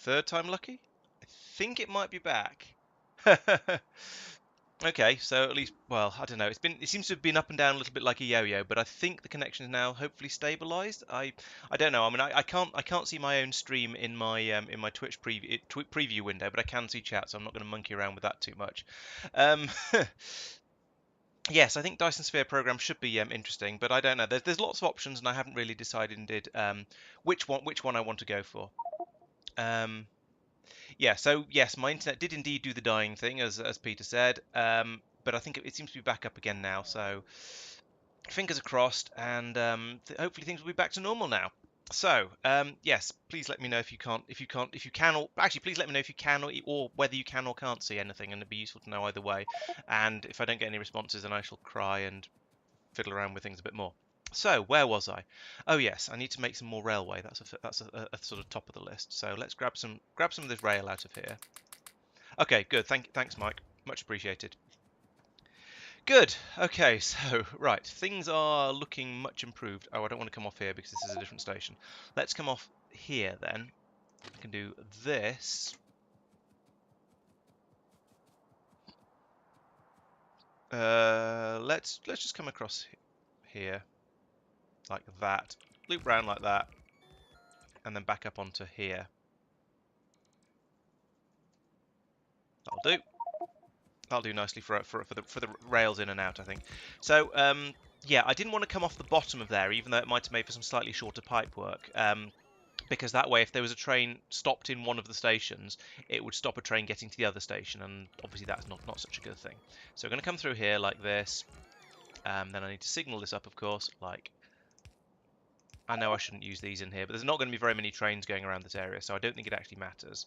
third time lucky? I think it might be back. Okay, so at least, well, I don't know. It seems to have been up and down a little bit like a yo-yo, but I think the connection is now hopefully stabilized. I don't know. I mean, I can't see my own stream in my Twitch preview window, but I can see chat, so I'm not going to monkey around with that too much. Um, Yes, I think Dyson Sphere program should be interesting, but I don't know. There's lots of options, and I haven't really decided which one I want to go for. Yeah, so yes, my internet did indeed do the dying thing, as Peter said, but I think it seems to be back up again now. So fingers are crossed, and hopefully things will be back to normal now. So yes, please let me know if you can, or actually, please let me know if you can, or whether you can or can't see anything, and it'd be useful to know either way. And if I don't get any responses, then I shall cry and fiddle around with things a bit more. So where was I? Oh yes, I need to make some more railway. That's a sort of top of the list. So let's grab some of this rail out of here. Okay, good. Thanks, Mike. Much appreciated. Good. Okay, so right, things are looking much improved. Oh, I don't want to come off here because this is a different station. Let's come off here then. I can do this. Let's just come across here like that. Loop round like that, and then back up onto here. That'll do. That'll do nicely for the rails in and out, I think. So yeah, I didn't want to come off the bottom of there, even though it might have made for some slightly shorter pipe work. Because that way, if there was a train stopped in one of the stations, it would stop a train getting to the other station, and obviously that's not such a good thing. So we're going to come through here like this. Then I need to signal this up, of course. Like, I know I shouldn't use these in here, but there's not going to be very many trains going around this area, so I don't think it actually matters.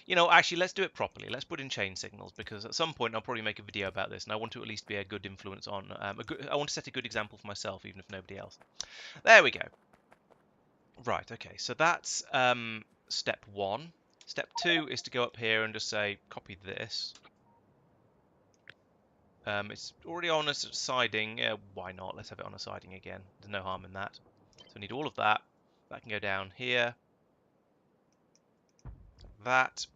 You know, actually, let's do it properly. Let's put in chain signals, because at some point I'll probably make a video about this, and I want to at least be a good influence on. I want to set a good example for myself, even if nobody else. There we go. Right. Okay. So that's step one. Step two is to go up here and just say copy this. It's already on a siding. Why not? Let's have it on a siding again. There's no harm in that. So I need all of that. That can go down here. That.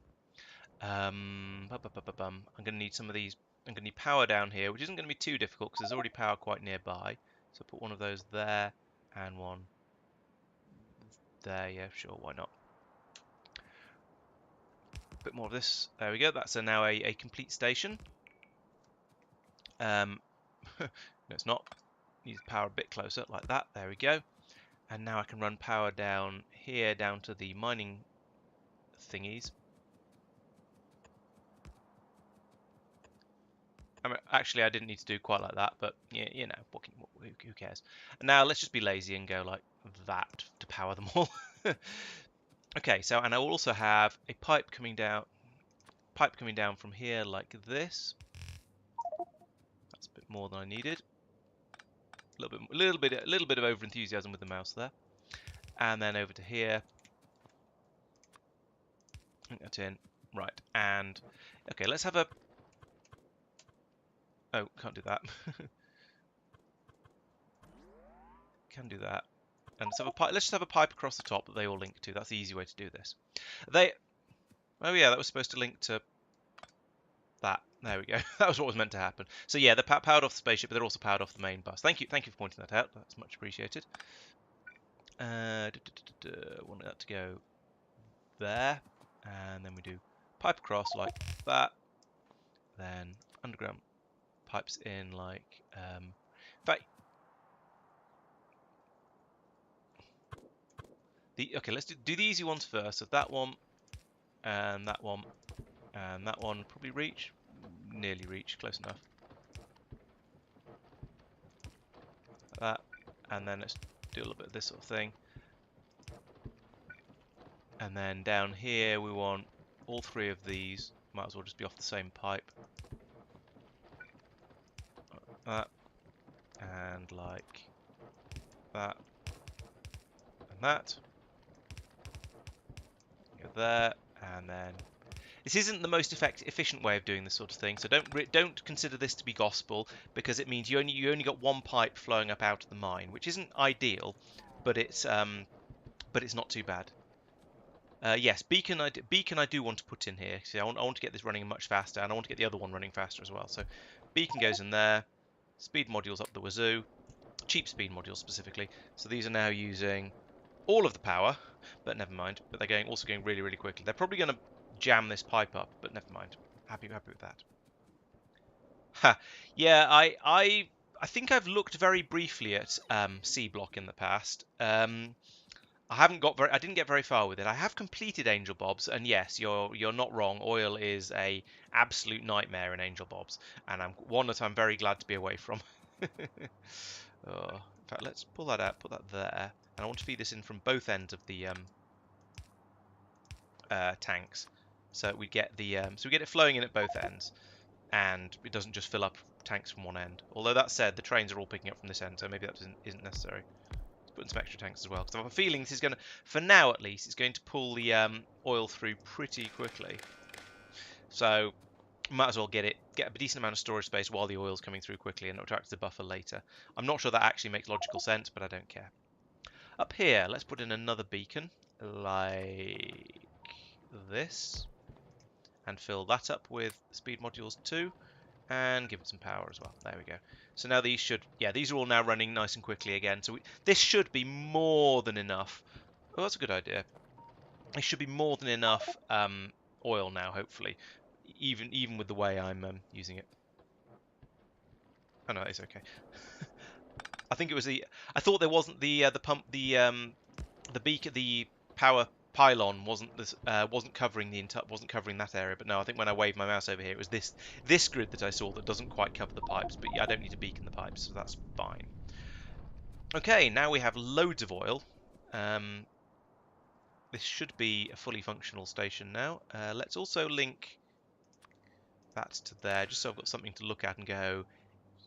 I'm going to need some of these. I'm going to need power down here, which isn't going to be too difficult because there's already power quite nearby. So put one of those there and one there. Yeah, sure, why not? A bit more of this. There we go. That's now a complete station. No, it's not. Needs power a bit closer, like that. There we go. And now I can run power down here, down to the mining thingies. I mean, actually, I didn't need to do quite like that, but yeah, you know, who cares? And now let's just be lazy and go like that to power them all. Okay, so and I will also have a pipe coming down from here like this. That's a bit more than I needed. A little bit of over enthusiasm with the mouse there. And then over to here. I think that's in. Right, and okay, let's have a. Oh, can't do that. Can do that. And let's have a pipe. Let's just have a pipe across the top that they all link to. That's the easy way to do this. Oh yeah, that was supposed to link to that. There we go. That was what was meant to happen. So yeah, they're powered off the spaceship, but they're also powered off the main bus. Thank you for pointing that out. That's much appreciated. Want that to go there, and then we do pipe across like that. Then underground pipes in like. In fact, okay, let's do the easy ones first. So that one, and that one, and that one probably reach, nearly reach, close enough. Like that, and then let's do a little bit of this sort of thing. And then down here we want all three of these. Might as well just be off the same pipe. Like that, and like that, and that. Go there, and then this isn't the most efficient way of doing this sort of thing, so don't consider this to be gospel, because it means you only got one pipe flowing up out of the mine, which isn't ideal, but it's not too bad. Yes, beacon I do want to put in here. See, I want to get this running much faster, and I want to get the other one running faster as well. So beacon goes in there. Speed modules up the wazoo. Cheap speed modules specifically. So these are now using all of the power, but never mind. But they're also going really, really quickly. They're probably going to jam this pipe up, but never mind. Happy with that. Ha. Yeah, I think I've looked very briefly at C block in the past. I didn't get very far with it. I have completed Angel Bobs, and yes, you're not wrong. Oil is a absolute nightmare in Angel Bobs, and I'm one that I'm very glad to be away from. Oh, in fact, let's pull that out, put that there, and I want to feed this in from both ends of the tanks, so we get it flowing in at both ends, and it doesn't just fill up tanks from one end. Although that said, the trains are all picking up from this end, so maybe that isn't necessary. Put in some extra tanks as well, because I have a feeling this is going to, for now at least, it's going to pull the oil through pretty quickly. So might as well get a decent amount of storage space while the oil's coming through quickly, and it'll act as a buffer later. I'm not sure that actually makes logical sense, but I don't care. Up here, let's put in another beacon, like this, and fill that up with speed modules too, and give it some power as well. There we go. So now these are all now running nice and quickly again. So this should be more than enough. Oh, that's a good idea. It should be more than enough oil now, hopefully, even with the way I'm using it. Oh no, it's okay. I think it was I thought there wasn't the pump the power pylon wasn't covering wasn't covering that area, but no, I think when I waved my mouse over here, it was this grid that I saw that doesn't quite cover the pipes. But yeah, I don't need to beacon the pipes, so that's fine. Okay, now we have loads of oil. This should be a fully functional station now. Let's also link that to there, just so I've got something to look at and go,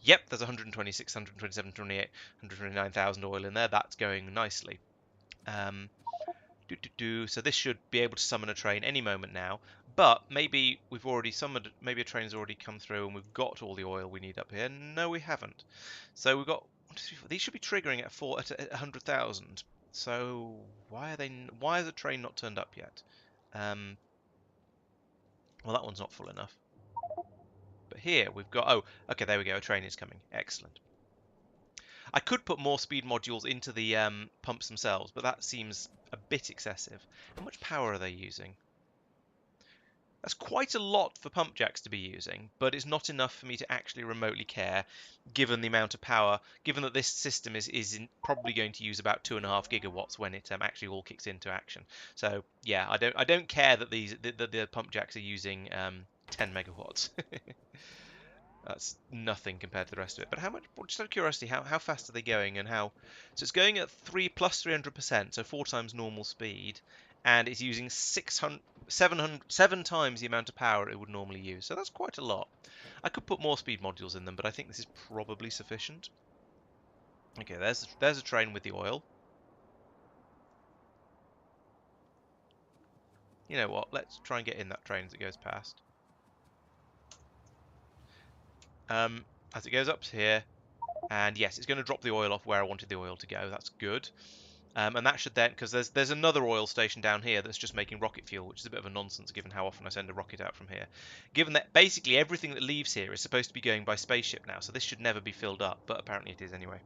yep, there's 126, 127, 28, 129,000 oil in there. That's going nicely. So this should be able to summon a train any moment now, but maybe we've already summoned, maybe a train's already come through and we've got all the oil we need up here. No, we haven't. So we've got, these should be triggering at 100,000. So why has the train not turned up yet? Well, that one's not full enough. But here we've got, oh, okay, there we go, a train is coming. Excellent. I could put more speed modules into the pumps themselves, but that seems a bit excessive. How much power are they using? That's quite a lot for pump jacks to be using, but it's not enough for me to actually remotely care, given the amount of power, given that this system is probably going to use about 2.5 gigawatts when it actually all kicks into action. So yeah, I don't care that the pump jacks are using 10 megawatts. That's nothing compared to the rest of it. But how much? Just out of curiosity, how fast are they going, and how? So it's going at 300%, so 4 times normal speed, and it's using 7 times the amount of power it would normally use. So that's quite a lot. I could put more speed modules in them, but I think this is probably sufficient. Okay, there's a train with the oil. You know what? Let's try and get in that train as it goes past. As it goes up here, and yes, it's going to drop the oil off where I wanted the oil to go. That's good. And that should then, because there's another oil station down here that's just making rocket fuel, which is a bit of a nonsense given how often I send a rocket out from here. Given that basically everything that leaves here is supposed to be going by spaceship now, so this should never be filled up, but apparently it is anyway.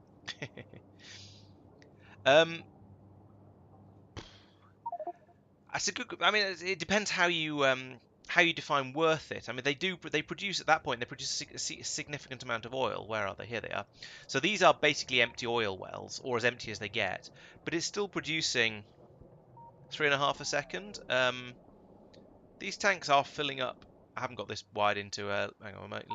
um, that's a good. I mean, it depends how you define worth it. I mean, they produce at that point they produce a significant amount of oil. Where are they? Here they are. So these are basically empty oil wells, or as empty as they get, but it's still producing 3.5 a second. These tanks are filling up. I haven't got this wired into hang on a moment.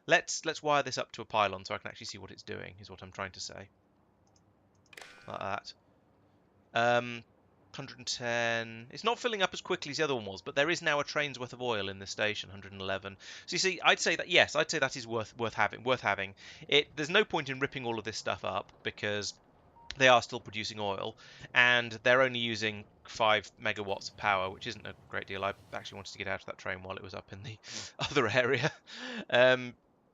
Let's wire this up to a pylon so I can actually see what it's doing. Is what I'm trying to say. Like that. 110. It's not filling up as quickly as the other one was, but there is now a train's worth of oil in this station. 111. So you see, I'd say that is worth having. There's no point in ripping all of this stuff up because they are still producing oil, and they're only using 5 megawatts of power, which isn't a great deal. I actually wanted to get out of that train while it was up in the other area.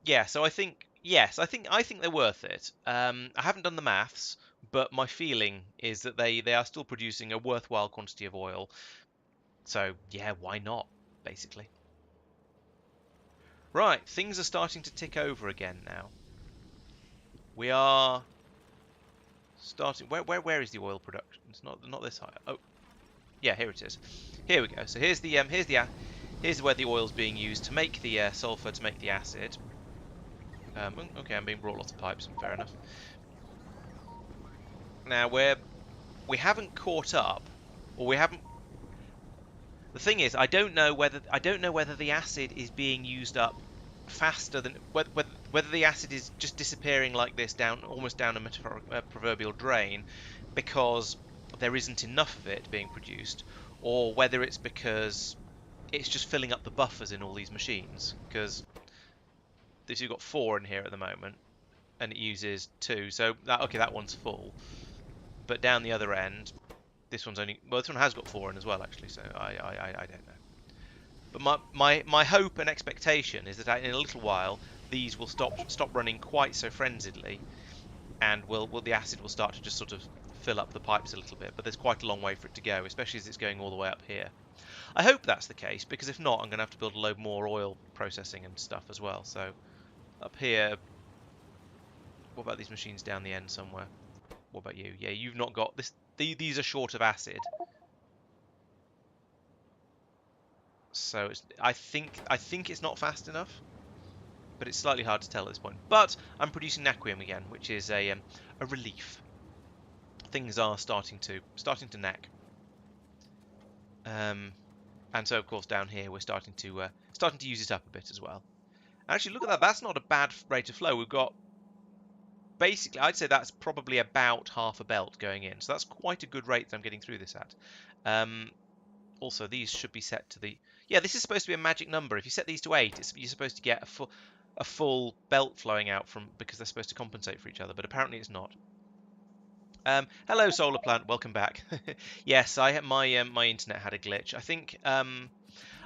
Yeah, so I think they're worth it. I haven't done the maths but my feeling is that they are still producing a worthwhile quantity of oil. So yeah, why not, basically. Right, things are starting to tick over again now. We are starting. Where is the oil production? It's not this high. Oh, yeah, here it is. Here we go. So here's where the oil's being used to make the sulfur to make the acid. Okay, I'm being brought lots of pipes. Fair enough. Now we haven't caught up, or we haven't. The thing is, I don't know whether the acid is being used up faster than whether the acid is just disappearing like this down almost down a proverbial drain because there isn't enough of it being produced, or whether it's because it's just filling up the buffers in all these machines. Because you've got 4 in here at the moment, and it uses 2, so that one's full. But down the other end, this one's only this one has got 4 in as well, actually. So I don't know. But my hope and expectation is that in a little while these will stop running quite so frenziedly, and the acid will start to just sort of fill up the pipes a little bit. But there's quite a long way for it to go, especially as it's going all the way up here. I hope that's the case, because if not, I'm going to have to build a load more oil processing and stuff as well. So up here, what about these machines down the end somewhere? What about you? Yeah, you've not got this. These are short of acid. So I think it's not fast enough, but it's slightly hard to tell at this point. But I'm producing naquium again, which is a relief. Things are starting to knack. And so of course down here we're starting to use it up a bit as well. Actually, look at that. That's not a bad rate of flow. We've got basically, I'd say that's probably about half a belt going in. So that's quite a good rate that I'm getting through this at. Also, these should be set to the... Yeah, this is supposed to be a magic number. If you set these to 8, you're supposed to get a full belt flowing out from, because they're supposed to compensate for each other, but apparently it's not. Hello, solar plant. Welcome back. Yes, my internet had a glitch. I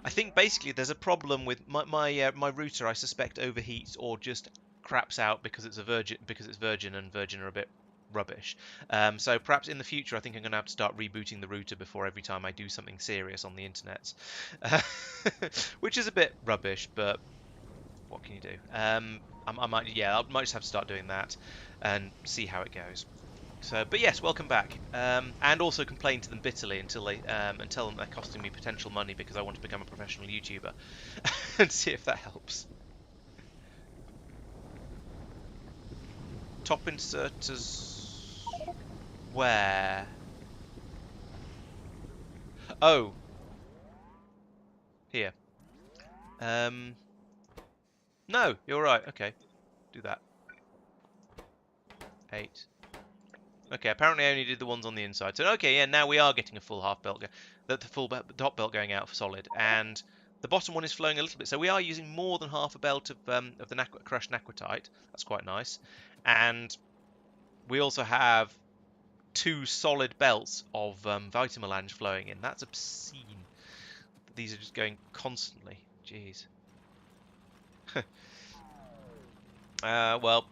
think basically there's a problem with my router. I suspect overheats or just craps out because it's virgin and virgin are a bit rubbish. So perhaps in the future, I think I'm going to have to start rebooting the router before every time I do something serious on the internet, which is a bit rubbish, but what can you do? I might just have to start doing that and see how it goes. So, but yes, welcome back, and also complain to them bitterly until and tell them they're costing me potential money because I want to become a professional YouTuber, and see if that helps. Top inserters, where? Oh, here. No, you're right. Okay, do that. 8. Okay, apparently I only did the ones on the inside. So okay, yeah, now we are getting a full half belt, the full top belt going out for solid, and the bottom one is flowing a little bit. So we are using more than half a belt of the crushed naquitite. That's quite nice, and we also have 2 solid belts of vitamelange flowing in. That's obscene. These are just going constantly. Jeez. Well.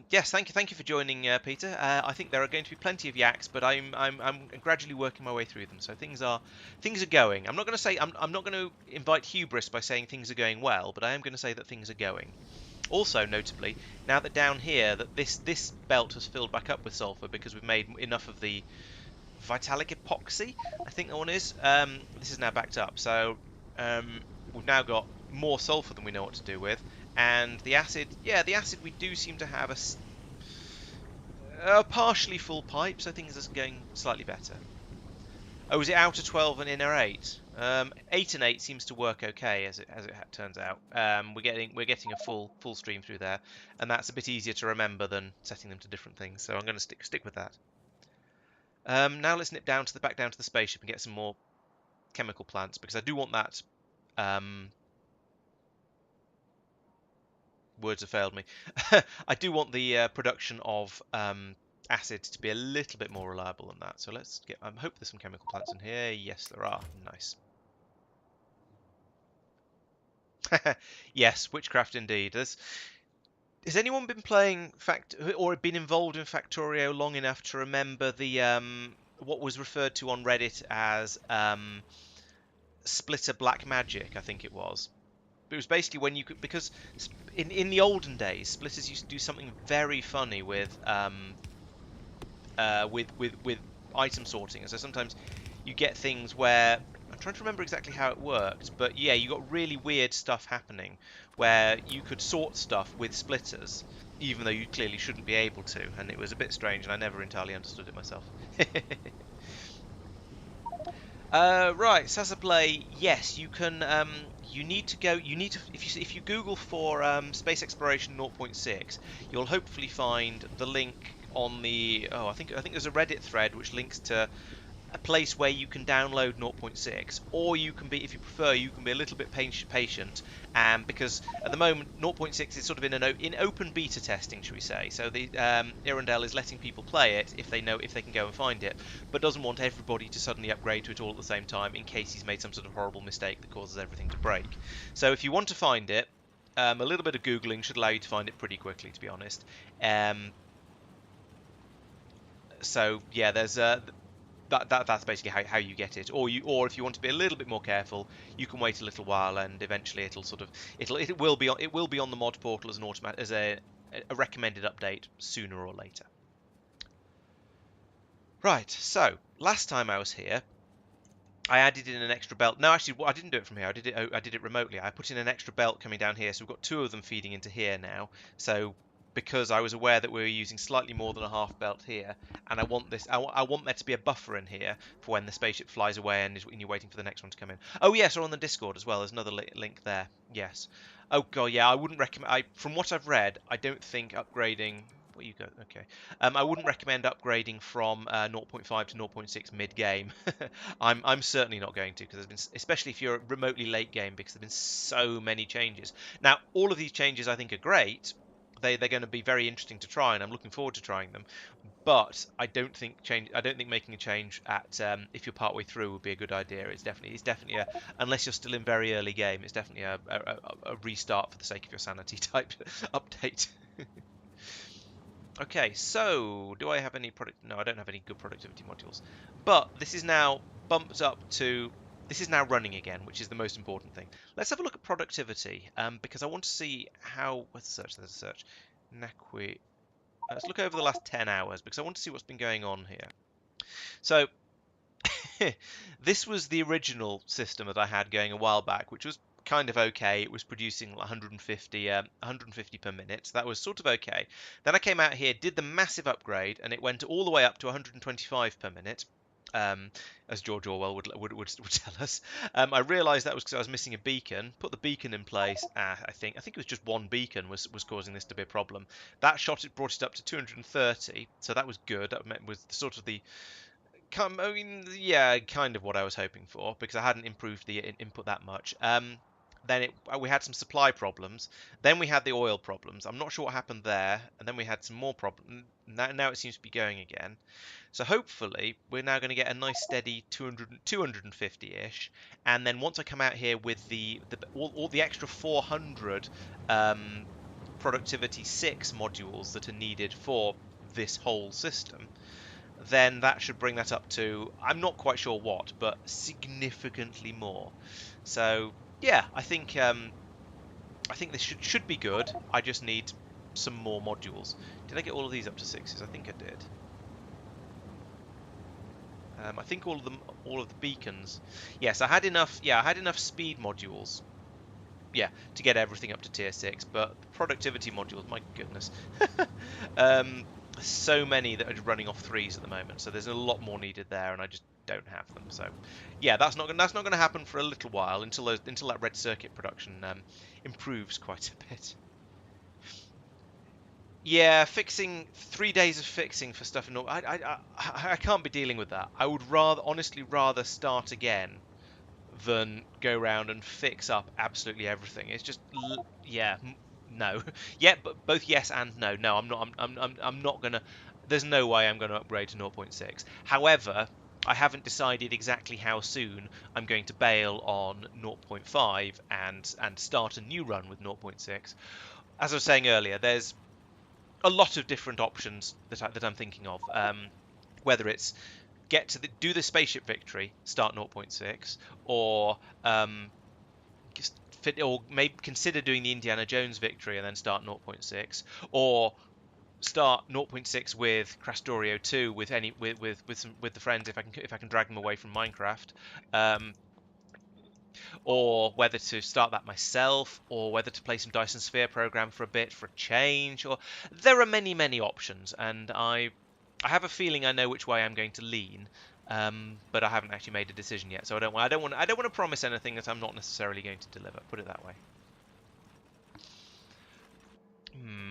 Yes, thank you for joining, Peter. I think there are going to be plenty of yaks, but I'm gradually working my way through them. So things are going. I'm not going to say I'm not going to invite hubris by saying things are going well, but I am going to say that things are going. Also, notably, now that down here that this belt has filled back up with sulfur because we've made enough of the vitalic epoxy, I think that one is. This is now backed up, so we've now got more sulfur than we know what to do with. And the acid, the acid we do seem to have a partially full pipe, so things are going slightly better. Oh, is it outer 12 and inner 8? 8 and 8 seems to work okay, as it turns out. We're getting a full stream through there, and that's a bit easier to remember than setting them to different things. So I'm going to stick with that. Now let's nip back down to the spaceship and get some more chemical plants, because I do want that. Words have failed me. I do want the production of acid to be a little bit more reliable than that. So let's get. I hope there's some chemical plants in here. Yes, there are. Nice. Yes, witchcraft indeed. Has anyone been playing or been involved in Factorio long enough to remember the what was referred to on Reddit as splitter black magic? I think it was. It was basically when you could, because in the olden days, splitters used to do something very funny with item sorting. And so sometimes you get things where I'm trying to remember exactly how it worked, but yeah, you got really weird stuff happening where you could sort stuff with splitters, even though you clearly shouldn't be able to, and it was a bit strange, and I never entirely understood it myself. Right, Sasablay. Yes, you can. You need to go. You need to. If you Google for space exploration 0.6, you'll hopefully find the link on the. Oh, I think there's a Reddit thread which links to a place where you can download 0.6, or you can be, if you prefer, you can be a little bit patient, because at the moment 0.6 is sort of in open beta testing, should we say? So the Irondale is letting people play it if they can go and find it, but doesn't want everybody to suddenly upgrade to it all at the same time in case he's made some sort of horrible mistake that causes everything to break. So if you want to find it, a little bit of googling should allow you to find it pretty quickly, to be honest. So yeah, there's that's basically how you get it. Or if you want to be a little bit more careful, you can wait a little while, and eventually it will be on the mod portal as an a recommended update sooner or later. Right. So last time I was here, I added in an extra belt. No, actually, I didn't do it from here. I did it remotely. I put in an extra belt coming down here, so we've got two of them feeding into here now. So because I was aware that we were using slightly more than a half belt here, and I want there to be a buffer in here for when the spaceship flies away and you're waiting for the next one to come in. Oh yes, or on the Discord as well. There's another link there. Yes. Oh god, yeah. I wouldn't recommend. From what I've read, I don't think upgrading. What you got? Okay. I wouldn't recommend upgrading from 0.5 to 0.6 mid game. I'm certainly not going to, because there's been, especially if you're remotely late game, because there've been so many changes. Now, all of these changes I think are great. They're going to be very interesting to try, and I'm looking forward to trying them. But I don't think making a change at if you're partway through would be a good idea. It's definitely unless you're still in very early game, it's definitely a restart for the sake of your sanity type update. Okay, so do I have any product? No, I don't have any good productivity modules. But this is now bumped up to. This is now running again, which is the most important thing. Let's have a look at productivity, because I want to see how. Let's search. There's a search. Naqui. Let's look over the last 10 hours, because I want to see what's been going on here. So this was the original system that I had going a while back, which was kind of okay. It was producing 150 per minute. So that was sort of okay. Then I came out here, did the massive upgrade, and it went all the way up to 125 per minute. As George Orwell would tell us. I realised that was because I was missing a beacon. Put the beacon in place. I think it was just one beacon was causing this to be a problem. That brought it up to 230, so that was good. That was sort of the yeah, kind of what I was hoping for, because I hadn't improved the input that much. Then we had some supply problems. Then we had the oil problems. I'm not sure what happened there. And then we had some more problems. Now it seems to be going again. So hopefully we're now going to get a nice steady 250-ish. And then once I come out here with all the extra 400 productivity 6 modules that are needed for this whole system, then that should bring that up to, I'm not quite sure what, but significantly more. So yeah, I think this should be good. I just need some more modules. Did I get all of these up to 6s? I think I did. I think all of the beacons. Yes, I had enough. Yeah, I had enough speed modules. Yeah, to get everything up to tier 6, but productivity modules, my goodness. So many that are running off 3s at the moment, so there's a lot more needed there, and I just don't have them. So yeah, that's not going to happen for a little while until that red circuit production improves quite a bit. Yeah, fixing 3 days of fixing for stuff. I can't be dealing with that. I would honestly rather start again than go around and fix up absolutely everything. It's just, yeah, no. Yeah, but both yes and no. No, I'm not. I'm not gonna. There's no way I'm going to upgrade to 0.6. However, I haven't decided exactly how soon I'm going to bail on 0.5 and start a new run with 0.6. As I was saying earlier, there's a lot of different options that I'm thinking of. Whether it's do the spaceship victory, start zero point 0.6, or or maybe consider doing the Indiana Jones victory and then start zero point 0.6, or start zero point 0.6 with Factorio 2 with the friends if I can drag them away from Minecraft. Or whether to start that myself, or whether to play some Dyson Sphere program for a bit for a change, or there are many options, and I have a feeling I know which way I'm going to lean, but I haven't actually made a decision yet. So I don't want to promise anything that I'm not necessarily going to deliver. Put it that way.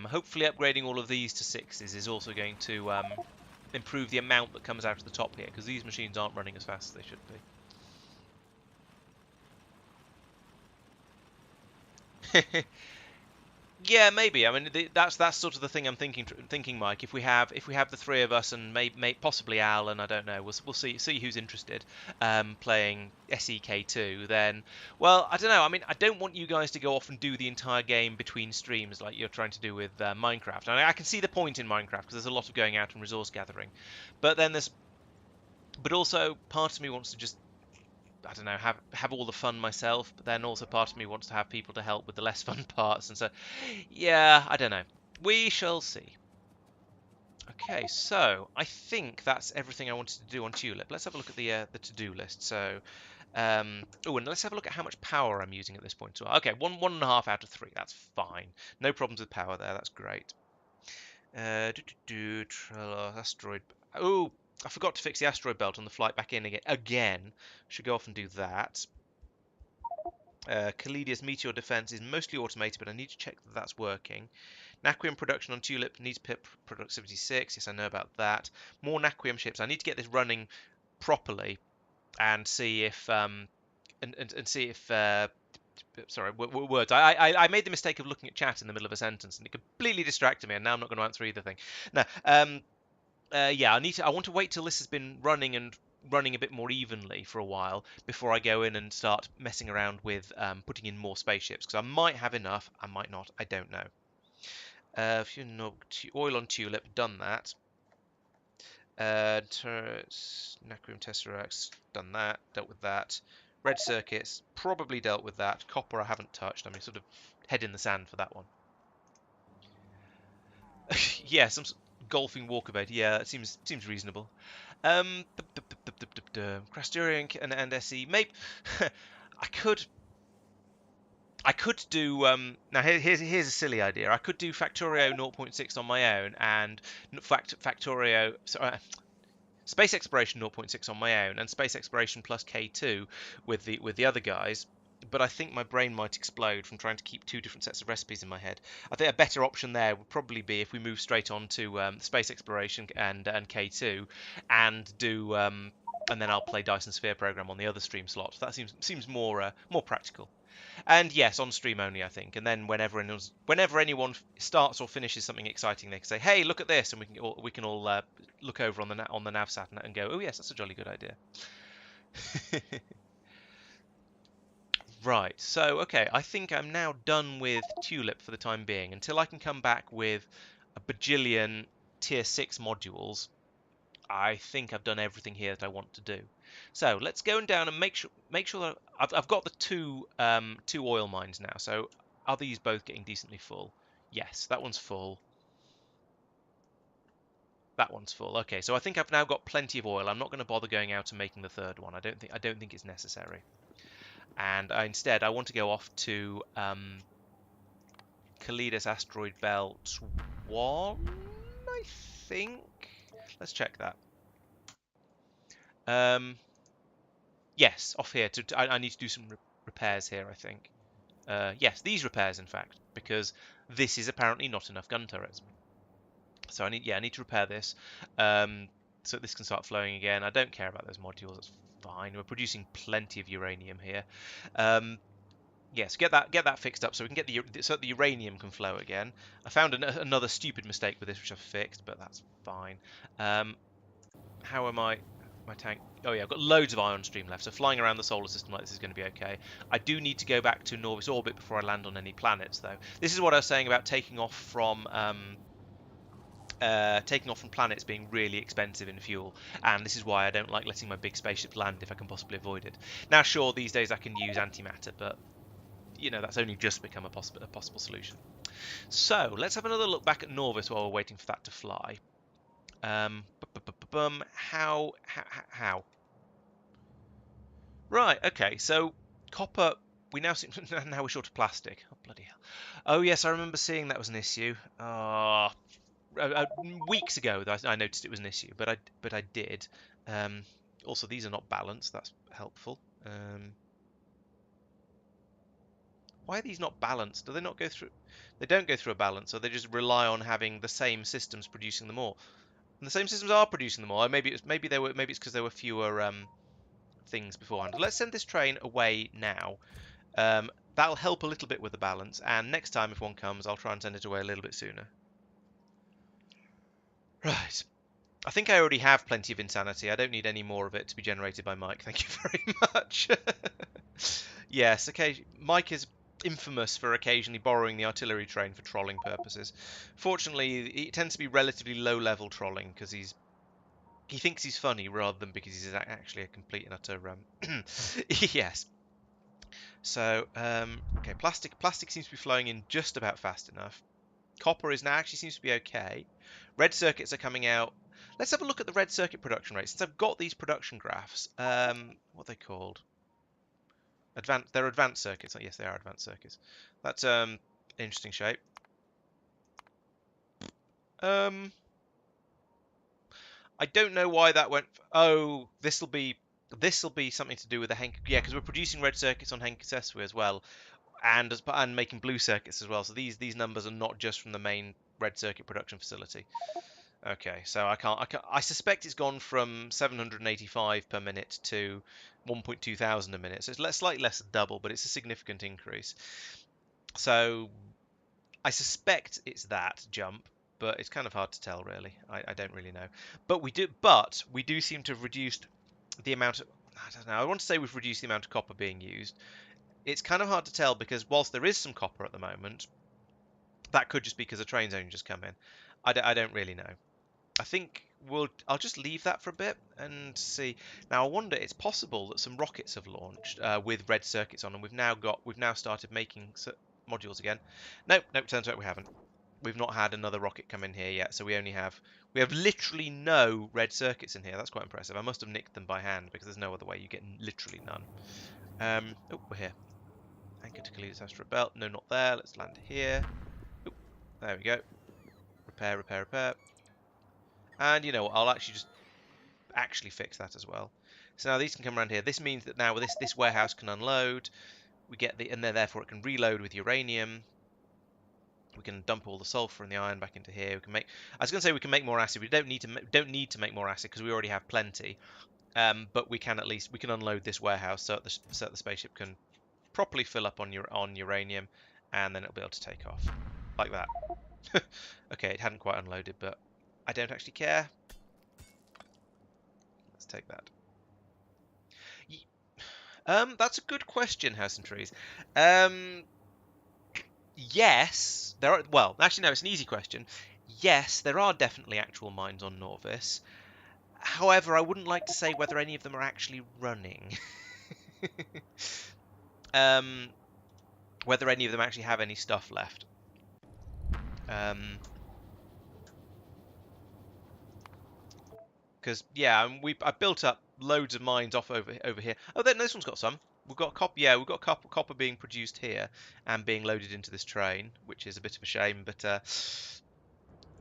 Hopefully, upgrading all of these to 6s is also going to improve the amount that comes out of the top here, because these machines aren't running as fast as they should be. Yeah, maybe. I mean, that's sort of the thing I'm thinking, Mike. If we have the three of us and possibly Al, and I don't know, we'll see who's interested, playing SEK2. Then, well, I don't know. I mean, I don't want you guys to go off and do the entire game between streams like you're trying to do with Minecraft. And I can see the point in Minecraft because there's a lot of going out and resource gathering, but also part of me wants to just, I don't know, have all the fun myself, but then also part of me wants to have people to help with the less fun parts, and so yeah, I don't know. We shall see. Okay, so I think that's everything I wanted to do on Tulip. Let's have a look at the to-do list. So, oh, and let's have a look at how much power I'm using at this point. So, okay, one and a half out of 3. That's fine. No problems with power there. That's great. Asteroid. Oh, I forgot to fix the asteroid belt on the flight back in again. Should go off and do that. Caledia's meteor defense is mostly automated, but I need to check that that's working. Naquium production on Tulip needs pip productivity 6. Yes, I know about that. More Naquium ships. I need to get this running properly and see if and see if sorry, words. I made the mistake of looking at chat in the middle of a sentence, and it completely distracted me. And now I'm not going to answer either thing. No. Yeah, I want to wait till this has been running a bit more evenly for a while before I go in and start messing around with putting in more spaceships, because I might have enough, I might not, I don't know. If you know, oil on Tulip, done that. Nacrium tessaracts, done that, dealt with that. Red circuits, probably dealt with that. Copper, I haven't touched. I mean, sort of head in the sand for that one. Yeah, some golfing walkabout. Yeah, that seems reasonable. Crasterian and SE. Maybe I could do now. Here's a silly idea. I could do Factorio 0.6 on my own and Factorio. Space Exploration 0.6 on my own and Space Exploration plus K2 with the other guys. But I think my brain might explode from trying to keep 2 different sets of recipes in my head. I think a better option there would probably be if we move straight on to Space Exploration and K2 and do and then I'll play Dyson Sphere program on the other stream slot. That seems more practical. And yes, on stream only, I think. And then whenever anyone starts or finishes something exciting, they can say, "Hey, look at this," and we can all look over on the navsat and go, "Oh yes, that's a jolly good idea." Right. So okay, I think I'm now done with Tulip for the time being until I can come back with a bajillion tier 6 modules. I think I've done everything here that I want to do. So let's go down and make sure that I've got the two oil mines now. So are these both getting decently full? Yes, that one's full. That one's full. Okay, so I think I've now got plenty of oil. I'm not going to bother going out and making the third one. I don't think it's necessary. And instead, I want to go off to Kalidas asteroid belt 1, I think. Let's check that. Yes, off here. I need to do some repairs here, I think. Yes, these repairs, in fact, because this is apparently not enough gun turrets. So I need to repair this, so this can start flowing again. I don't care about those modules. That's fine. We're producing plenty of uranium here. Yes, get that fixed up so we can get so the uranium can flow again. I found another stupid mistake with this, which I've fixed, but that's fine. How am I? My tank. Oh yeah, I've got loads of ion stream left, so flying around the solar system like this is going to be okay. I do need to go back to Norvis orbit before I land on any planets, though. This is what I was saying about taking off from taking off from planets being really expensive in fuel, and this is why I don't like letting my big spaceship land if I can possibly avoid it. Now, sure, these days I can use antimatter, but you know that's only just become a possible solution. So let's have another look back at Norvis while we're waiting for that to fly. How? Right. Okay. So copper. We now seem now we're short of plastic. Oh bloody hell! Oh yes, I remember seeing that was an issue. Weeks ago that I noticed it was an issue, but I did. Um, Also, these are not balanced. That's helpful. Why are these not balanced? Do they not go through? They don't go through a balance, or they just rely on having the same systems producing them all. And the same systems are producing them all. Maybe it's because there were fewer things beforehand. Let's send this train away now. That'll help a little bit with the balance. And next time, if one comes, I'll try and send it away a little bit sooner. Right. I think I already have plenty of insanity. I don't need any more of it to be generated by Mike. Thank you very much. Yes, okay. Mike is infamous for occasionally borrowing the artillery train for trolling purposes. Fortunately, it tends to be relatively low-level trolling because he thinks he's funny rather than because he's actually a complete and utter yes. So okay, plastic seems to be flowing in just about fast enough. Copper is now actually seems to be okay. Red circuits are coming out. Let's have a look at the red circuit production rate. Since I've got these production graphs, what are they called? They're advanced circuits. Oh, yes, they are advanced circuits. That's interesting shape. Um, I don't know why that went. Oh, this will be something to do with the Henk. Yeah, because we're producing red circuits on Henkasesui as well, and making blue circuits as well. So these numbers are not just from the main red circuit production facility. Okay, so I suspect it's gone from 785 per minute to 1.2 thousand a minute. So it's slightly less than double, but it's a significant increase. So I suspect it's that jump, but it's kind of hard to tell really. I don't really know. But we do seem to have reduced the amount of, I don't know. I want to say we've reduced the amount of copper being used. It's kind of hard to tell because whilst there is some copper at the moment, that could just be because a train's only just come in. I don't really know. I think I'll just leave that for a bit and see. Now I wonder, it's possible that some rockets have launched with red circuits on, and we've now started making modules again. Nope, turns out we haven't. We've not had another rocket come in here yet, so we have literally no red circuits in here. That's quite impressive. I must have nicked them by hand because there's no other way. You get literally none. Oh, we're here. Anchor to Kalidas Asteroid Belt. No, not there. Let's land here. Oop, there we go. Repair. And you know what? I'll actually just fix that as well. So now these can come around here. This means that now this warehouse can unload. We get and then therefore it can reload with uranium. We can dump all the sulfur and the iron back into here. We can make. I was going to say we can make more acid. We don't need to make more acid because we already have plenty. But we can unload this warehouse so that the spaceship can properly fill up on uranium, and then it'll be able to take off like that. Okay, it hadn't quite unloaded, but I don't actually care. Let's take that. That's a good question, House and Trees. Yes, there are. Well, actually, no, it's an easy question. Yes, there are definitely actual mines on Norvis. However, I wouldn't like to say whether any of them are actually running. um, Whether any of them actually have any stuff left. Because yeah, I built up loads of mines off over here. Oh, then this one's got some. We've got copper. Yeah, we've got copper being produced here and being loaded into this train, which is a bit of a shame, but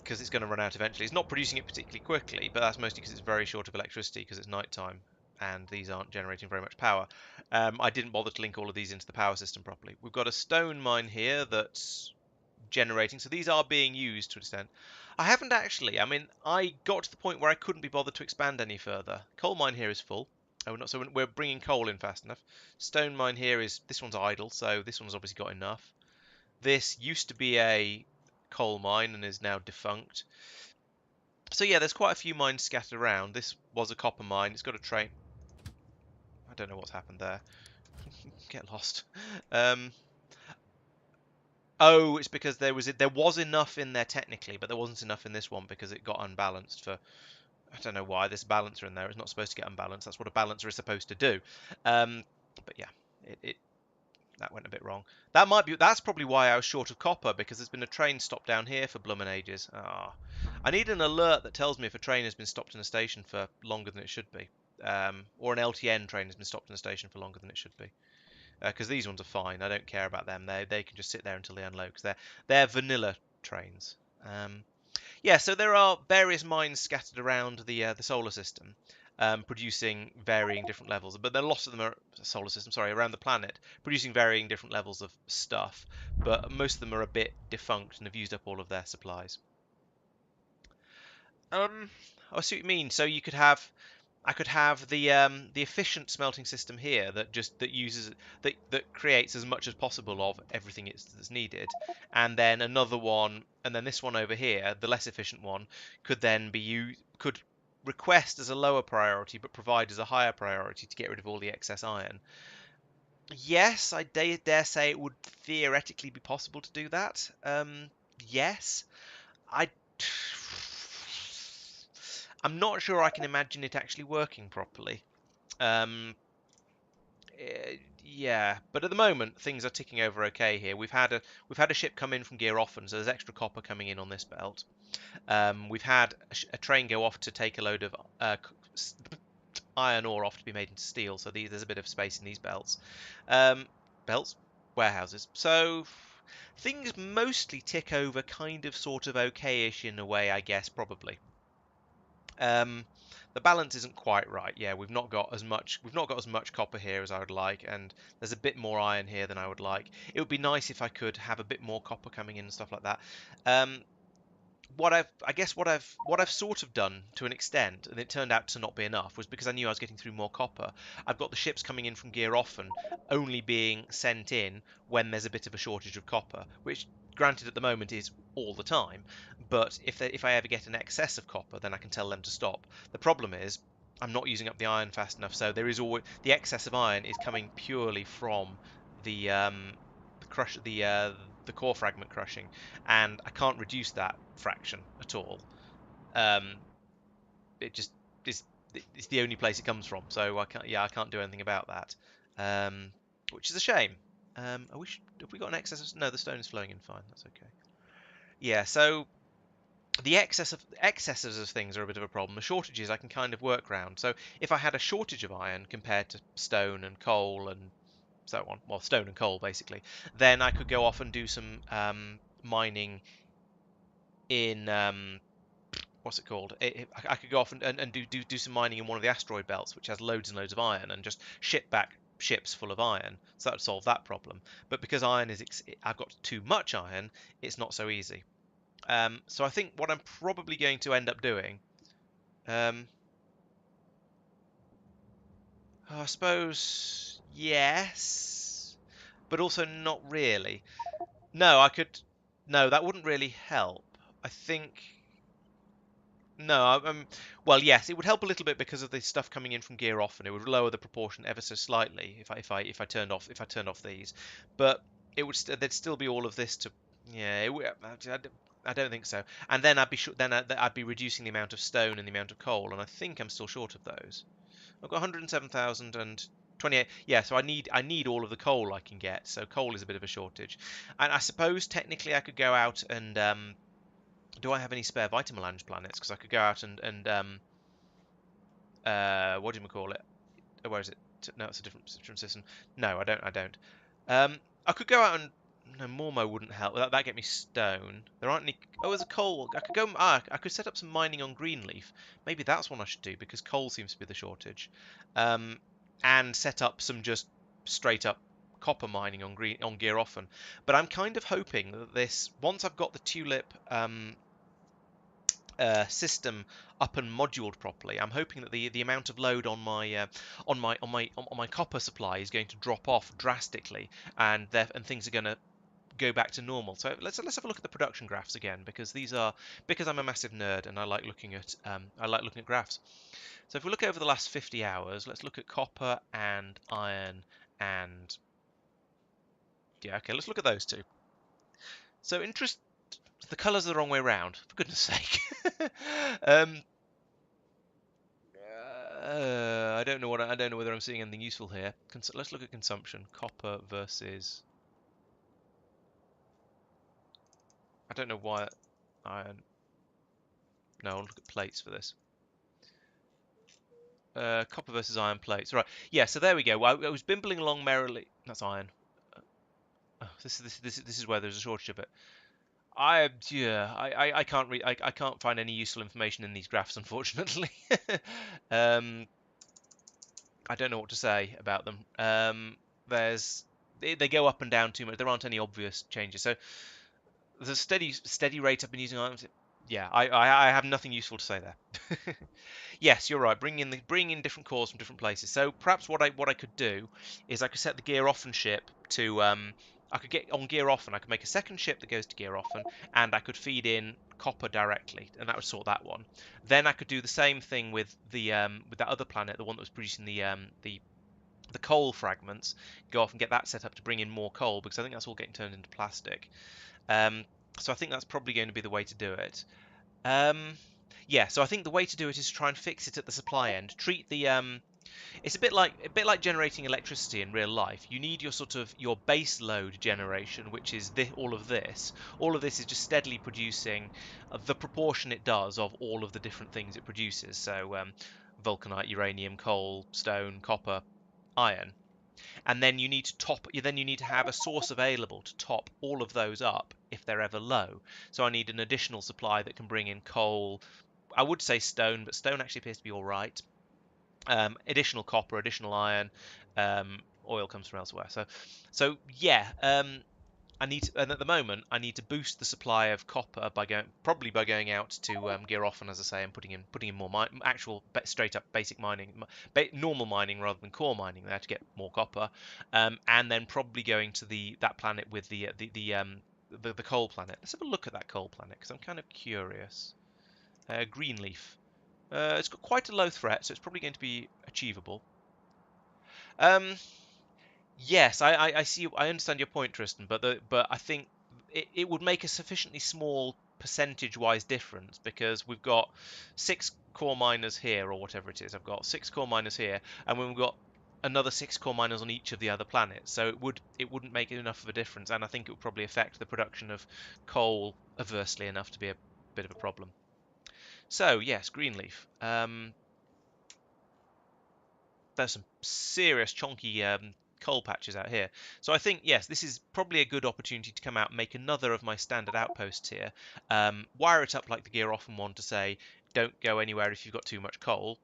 because it's going to run out eventually. It's not producing it particularly quickly, but that's mostly because it's very short of electricity because it's night time and these aren't generating very much power. I didn't bother to link all of these into the power system properly. We've got a stone mine here that's generating, so these are being used to an extent. I haven't actually. I mean, I got to the point where I couldn't be bothered to expand any further. Coal mine here is full. Oh, not so we're bringing coal in fast enough. Stone mine here this one's idle, so this one's obviously got enough. This used to be a coal mine and is now defunct. So yeah, there's quite a few mines scattered around. This was a copper mine. It's got a train. I don't know what's happened there. Get lost. Oh, it's because there was enough in there technically, but there wasn't enough in this one because it got unbalanced for I don't know why. This balancer in there is not supposed to get unbalanced. That's what a balancer is supposed to do. But yeah, it that went a bit wrong. That's probably why I was short of copper because there's been a train stopped down here for bloomin' ages. Ah, I need an alert that tells me if a train has been stopped in a station for longer than it should be, or an LTN train has been stopped in a station for longer than it should be. Because these ones are fine. I don't care about them. They can just sit there until they unload because they're vanilla trains. Yeah, so there are various mines scattered around the solar system, producing varying different levels. But then lots of them are solar system, sorry, around the planet, producing varying different levels of stuff. But most of them are a bit defunct and have used up all of their supplies. I see what you mean. So I could have the efficient smelting system here that uses that creates as much as possible of everything that's needed, and then another one, and then this one over here, the less efficient one, could then be could request as a lower priority but provide as a higher priority to get rid of all the excess iron. Yes, I dare say it would theoretically be possible to do that. Yes, I. I'm not sure I can imagine it actually working properly. Um, yeah, but at the moment things are ticking over okay here. We've had a ship come in from Gear-Offen, so there's extra copper coming in on this belt. We've had a train go off to take a load of iron ore off to be made into steel, so there's a bit of space in these belts. Um, belts, warehouses. So things mostly tick over kind of sort of okay-ish in a way, I guess, probably. Um, the balance isn't quite right. Yeah, we've not got as much copper here as I would like, and there's a bit more iron here than I would like. It would be nice if I could have a bit more copper coming in and stuff like that. Um, what I've sort of done to an extent, and it turned out to not be enough, was because I knew I was getting through more copper. I've got the ships coming in from Gear-Offen only being sent in when there's a bit of a shortage of copper, which granted at the moment is all the time. But if I ever get an excess of copper, then I can tell them to stop. The problem is I'm not using up the iron fast enough, so there is always the excess of iron is coming purely from the crush the core fragment crushing, and I can't reduce that fraction at all. Um, it just is it's the only place it comes from, so I can't do anything about that, which is a shame. I wish have we got an excess of no, the stone is flowing in fine. That's okay. Yeah, so the excesses of things are a bit of a problem. The shortages I can kind of work around. So if I had a shortage of iron compared to stone and coal and so on, well, stone and coal basically, then I could go off and do some mining in what's it called? I could go off and do some mining in one of the asteroid belts, which has loads and loads of iron, and just ship back ships full of iron. So that would solve that problem. But because I've got too much iron, it's not so easy. So I think what I'm probably going to end up doing, um, I suppose, yes, but also not really. No, I could. No, that wouldn't really help. I think. No, well, yes, it would help a little bit because of the stuff coming in from Gear-Off, and it would lower the proportion ever so slightly if I turned off these. But there'd still be all of this to, yeah, I don't think so. And then I'd be reducing the amount of stone and the amount of coal, and I think I'm still short of those. I've got 107,000 and 28. Yeah, so I need all of the coal I can get. So coal is a bit of a shortage, and I suppose technically I could go out and do I have any spare Vitamelange planets? Because I could go out and what do you call it? Where is it? No, it's a different system. No, I don't. I don't. I could go out and no, Mormo wouldn't help. That get me stone. There aren't any. Oh, there's a coal. I could go. I could set up some mining on Greenleaf. Maybe that's what I should do because coal seems to be the shortage. Um, and set up some just straight up copper mining on Gear-Offen. But I'm kind of hoping that this once I've got the tulip system up and moduled properly, I'm hoping that the amount of load on my copper supply is going to drop off drastically, and things are going to go back to normal. So let's have a look at the production graphs again because I'm a massive nerd and I like looking at graphs. So if we look over the last 50 hours, let's look at copper and iron and yeah, okay, let's look at those two. So interest. The colours are the wrong way round. For goodness sake. um, I don't know what I don't know whether I'm seeing anything useful here. Let's look at consumption. Copper versus. I don't know why iron. No, I'll look at plates for this. Copper versus iron plates. Right. Yeah. So there we go. Well, I was bimbling along merrily. That's iron. Oh, this is where there's a shortage of it. I can't I can't find any useful information in these graphs, unfortunately. um, I don't know what to say about them. There's they go up and down too much. There aren't any obvious changes. So the steady rate I've been using on. Yeah, I have nothing useful to say there. Yes, you're right. Bring in different cores from different places. So perhaps what I could do is I could set the gear often ship to I could get on gear often. I could make a second ship that goes to gear often, and I could feed in copper directly, and that would sort that one. Then I could do the same thing with that other planet, the one that was producing the coal fragments. Go off and get that set up to bring in more coal because I think that's all getting turned into plastic. Um, so I think that's probably going to be the way to do it. Yeah, so I think the way to do it is to try and fix it at the supply end. Treat the it's a bit like generating electricity in real life. You need your sort of your base load generation, which is all of this. All of this is just steadily producing the proportion it does of all of the different things it produces. So vulcanite, uranium, coal, stone, copper, iron, and then you need to have a source available to top all of those up if they're ever low. So I need an additional supply that can bring in coal. I would say stone, but stone actually appears to be all right. Additional copper, additional iron. Oil comes from elsewhere. So yeah. And at the moment, I need to boost the supply of copper by going out to gear often, as I say, and putting in more actual straight up basic mining, normal mining rather than core mining there to get more copper, and then probably going to that planet with the coal planet. Let's have a look at that coal planet because I'm kind of curious. Greenleaf. It's got quite a low threat, so it's probably going to be achievable. Um, Yes, I see. I understand your point, Tristan, but I think it would make a sufficiently small percentage-wise difference because we've got 6 core miners here, or whatever it is. I've got 6 core miners here, and we've got another 6 core miners on each of the other planets. So it wouldn't make enough of a difference, and I think it would probably affect the production of coal adversely enough to be a bit of a problem. So yes, Greenleaf. There's some serious chonky coal patches out here. So I think, yes, this is probably a good opportunity to come out and make another of my standard outposts here. Wire it up like the gear often one to say, don't go anywhere if you've got too much coal.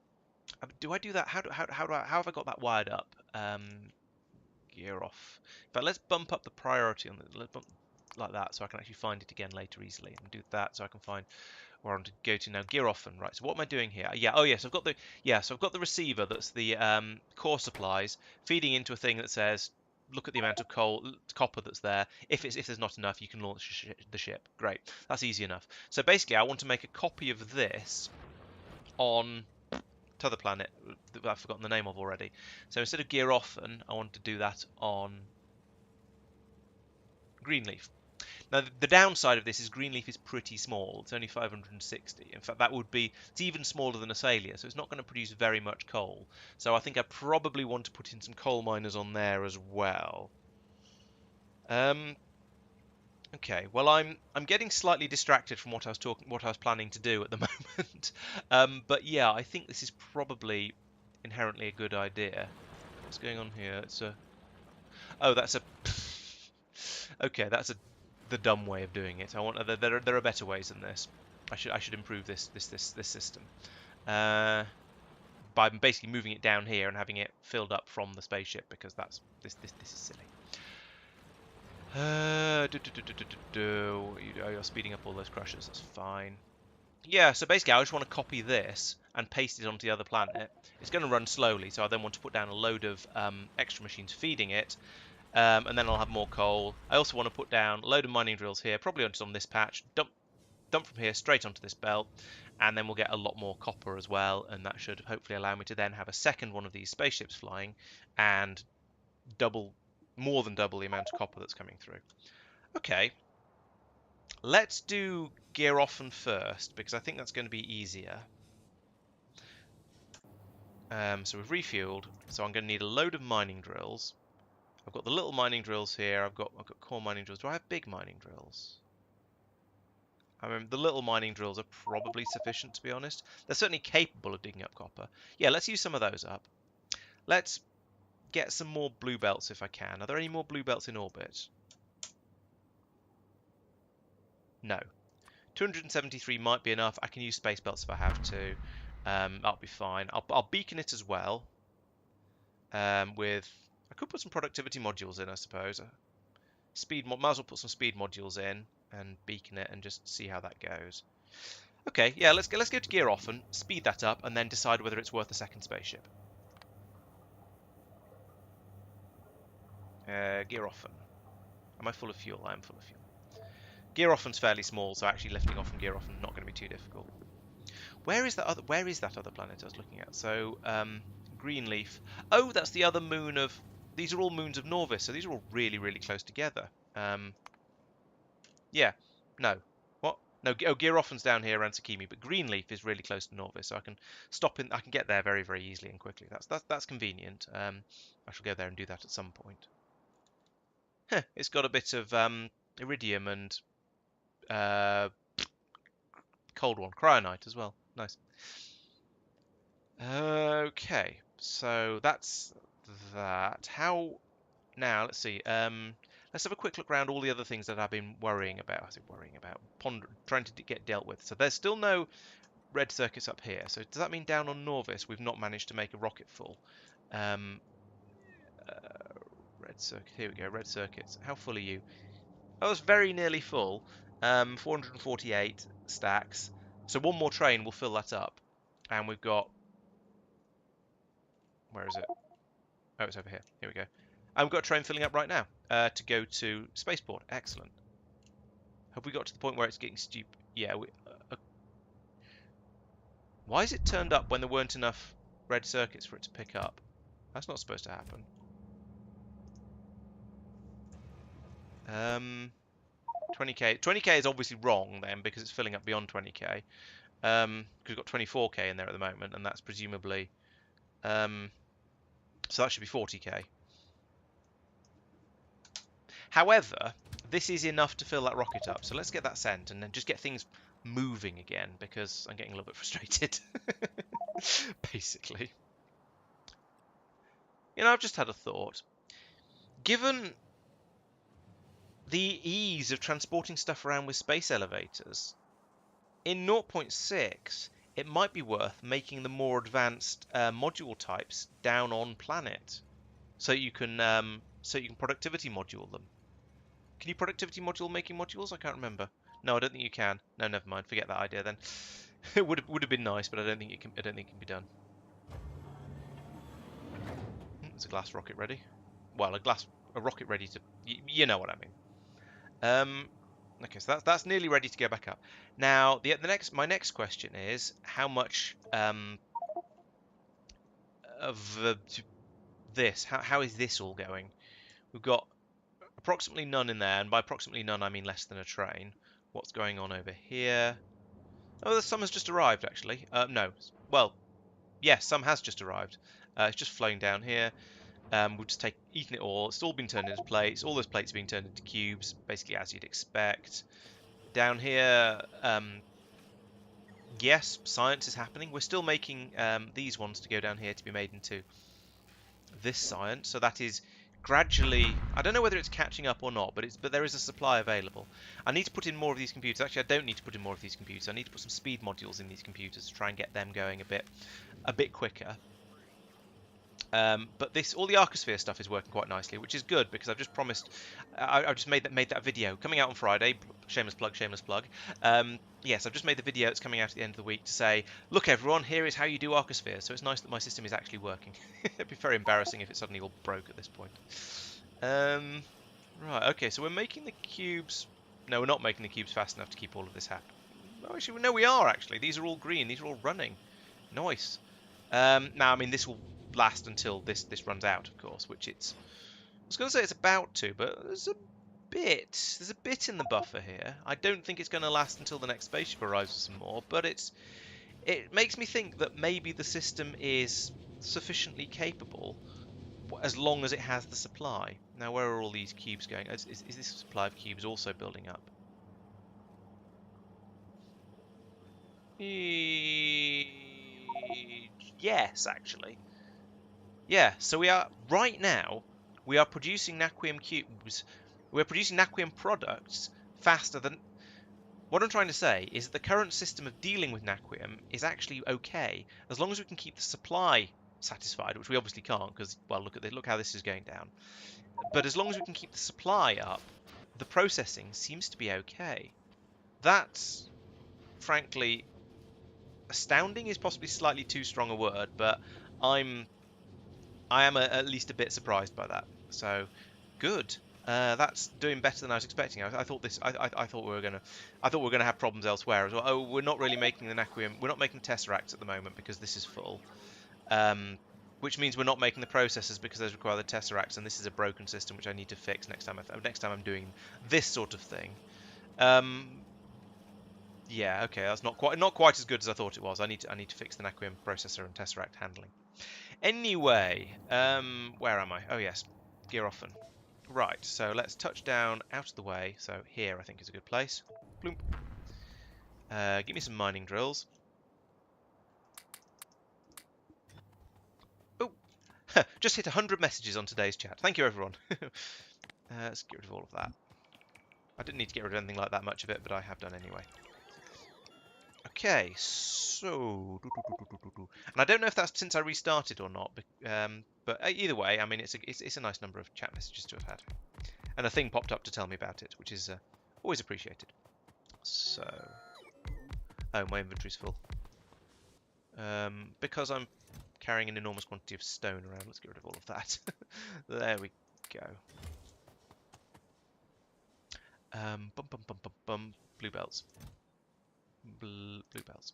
Do I do that? How have I got that wired up? Gear off. But let's bump up the priority on the, let's bump like that so I can actually find it again later easily. And do that so I can find where I want to go to now. Gear often, right? So what am I doing here? Yeah. Oh yes, so I've got the receiver that's the core supplies feeding into a thing that says, look at the amount of copper that's there. If there's not enough, you can launch the ship. Great, that's easy enough. So basically, I want to make a copy of this on t'other planet that I've forgotten the name of already. So instead of gear often, I want to do that on Greenleaf. Now, the downside of this is Greenleaf is pretty small. It's only 560. In fact, it's even smaller than Asalia, so it's not going to produce very much coal. So I think I probably want to put in some coal miners on there as well. Okay, well I'm getting slightly distracted from what I was planning to do at the moment. But yeah, I think this is probably inherently a good idea. What's going on here? Oh, that's a okay, the dumb way of doing it. There are better ways than this. I should improve this system by basically moving it down here and having it filled up from the spaceship because this is silly. You're speeding up all those crushes. That's fine. Yeah, so basically I just want to copy this and paste it onto the other planet. It's going to run slowly, so I then want to put down a load of extra machines feeding it. And then I'll have more coal. I also want to put down a load of mining drills here, probably just on this patch. Dump from here straight onto this belt, and then we'll get a lot more copper as well, and that should hopefully allow me to then have a second one of these spaceships flying, and more than double the amount of copper that's coming through. Okay. Let's do gear often first, because I think that's going to be easier. So we've refueled, so I'm going to need a load of mining drills. I've got the little mining drills here. I've got core mining drills. Do I have big mining drills? I mean, the little mining drills are probably sufficient, to be honest. They're certainly capable of digging up copper. Yeah, let's use some of those up. Let's get some more blue belts if I can. Are there any more blue belts in orbit? No. 273 might be enough. I can use space belts if I have to. That'll be fine. I'll beacon it as well. With I could put some productivity modules in, I suppose. Might as well put some speed modules in and beacon it and just see how that goes. Okay, yeah, let's go to gear often, speed that up, and then decide whether it's worth a second spaceship. Gear often. Am I full of fuel? I am full of fuel. Gear often's fairly small, so actually lifting off from gear often not going to be too difficult. Where is that other planet I was looking at? So, Greenleaf. Oh, that's the other moon of. These are all moons of Norvis, so these are all really, really close together. Yeah. No. What? No. Oh, gear often's down here around Sakimi, but Greenleaf is really close to Norvis, so I can stop in. I can get there very, very easily and quickly. That's convenient. I shall go there and do that at some point. Huh, it's got a bit of iridium and cold one, cryonite as well. Nice. Okay, so that's that. How now? Let's see. Let's have a quick look around all the other things that I've been worrying about. I say worrying about, trying to get dealt with. So there's still no red circuits up here. So does that mean down on Norvis we've not managed to make a rocket full? Um, red circuit. Here we go. Red circuits. How full are you? Oh, it's very nearly full. 448 stacks. So one more train will fill that up, and we've got. Where is it? Oh, it's over here. Here we go. And we've got a train filling up right now to go to Spaceport. Excellent. Have we got to the point where it's getting stupid? Yeah. Why is it turned up when there weren't enough red circuits for it to pick up? That's not supposed to happen. 20k. 20k is obviously wrong then because it's filling up beyond 20k. Because we've got 24k in there at the moment, and that's presumably. So that should be 40k. However, this is enough to fill that rocket up. So let's get that sent and then just get things moving again because I'm getting a little bit frustrated. Basically. You know, I've just had a thought. Given the ease of transporting stuff around with space elevators, in 0.6, it might be worth making the more advanced module types down on planet, so you can productivity module them. Can you productivity module making modules? I can't remember. No, I don't think you can. No, never mind. Forget that idea then. It would have been nice, but I don't think it can. I don't think it can be done. There's a glass rocket ready. Well, a rocket ready to. You know what I mean. Okay, so that's nearly ready to go back up. Now, my next question is how much of this? How is this all going? We've got approximately none in there, and by approximately none I mean less than a train. What's going on over here? Oh, some has just arrived actually. No, well, yes, some has just arrived. It's just flowing down here. We'll just eaten it all. It's all been turned into plates. All those plates are being turned into cubes, basically as you'd expect. Down here, yes, science is happening. We're still making these ones to go down here to be made into this science. So that is gradually. I don't know whether it's catching up or not, but there is a supply available. I need to put in more of these computers. Actually, I don't need to put in more of these computers. I need to put some speed modules in these computers to try and get them going a bit quicker. But all the Arcosphere stuff is working quite nicely, which is good because I've just promised. I've just made that video coming out on Friday. Shameless plug, shameless plug. Yes, I've just made the video that's coming out at the end of the week to say, look everyone, here is how you do Arcosphere. So it's nice that my system is actually working. It'd be very embarrassing if it suddenly all broke at this point. Right, okay, so we're making the cubes. No, we're not making the cubes fast enough to keep all of this happening. Oh, actually, no, we are actually. These are all green. These are all running. Nice. Now, I mean, this will last until this runs out, of course, which I was going to say it's about to, but there's there's a bit in the buffer here. I don't think it's going to last until the next spaceship arrives with some more, but it makes me think that maybe the system is sufficiently capable as long as it has the supply. Now, where are all these cubes going? Is this supply of cubes also building up? Yes, actually. Yeah, so we are producing naquium cubes. We're producing naquium products faster than. What I'm trying to say is that the current system of dealing with naquium is actually okay as long as we can keep the supply satisfied, which we obviously can't because, well, look how this is going down. But as long as we can keep the supply up, the processing seems to be okay. That's frankly astounding is possibly slightly too strong a word, but I'm I am at least a bit surprised by that. So good. That's doing better than I was expecting. I thought this. I thought we were gonna have problems elsewhere as well. Oh, we're not really making the naquium. We're not making tessaracts at the moment because this is full. Um, which means we're not making the processors because those require the tessaracts, and this is a broken system which I need to fix next time. Next time I'm doing this sort of thing. Um, yeah, okay, that's not quite as good as I thought it was. I need to fix the naquium processor and tesseract handling. Anyway, where am I? Oh yes, gear often. Right, so let's touch down out of the way. So here I think is a good place. Bloomp. Give me some mining drills. Oh, just hit 100 messages on today's chat. Thank you, everyone. Let's get rid of all of that. I didn't need to get rid of anything like that much of it, but I have done anyway. Okay, so and I don't know if that's since I restarted or not, but either way, I mean it's a nice number of chat messages to have had, and a thing popped up to tell me about it, which is always appreciated. So, oh, my inventory's full. Because I'm carrying an enormous quantity of stone around. Let's get rid of all of that. There we go. Bum bum bum bum bum. Blue bells. Blue bells.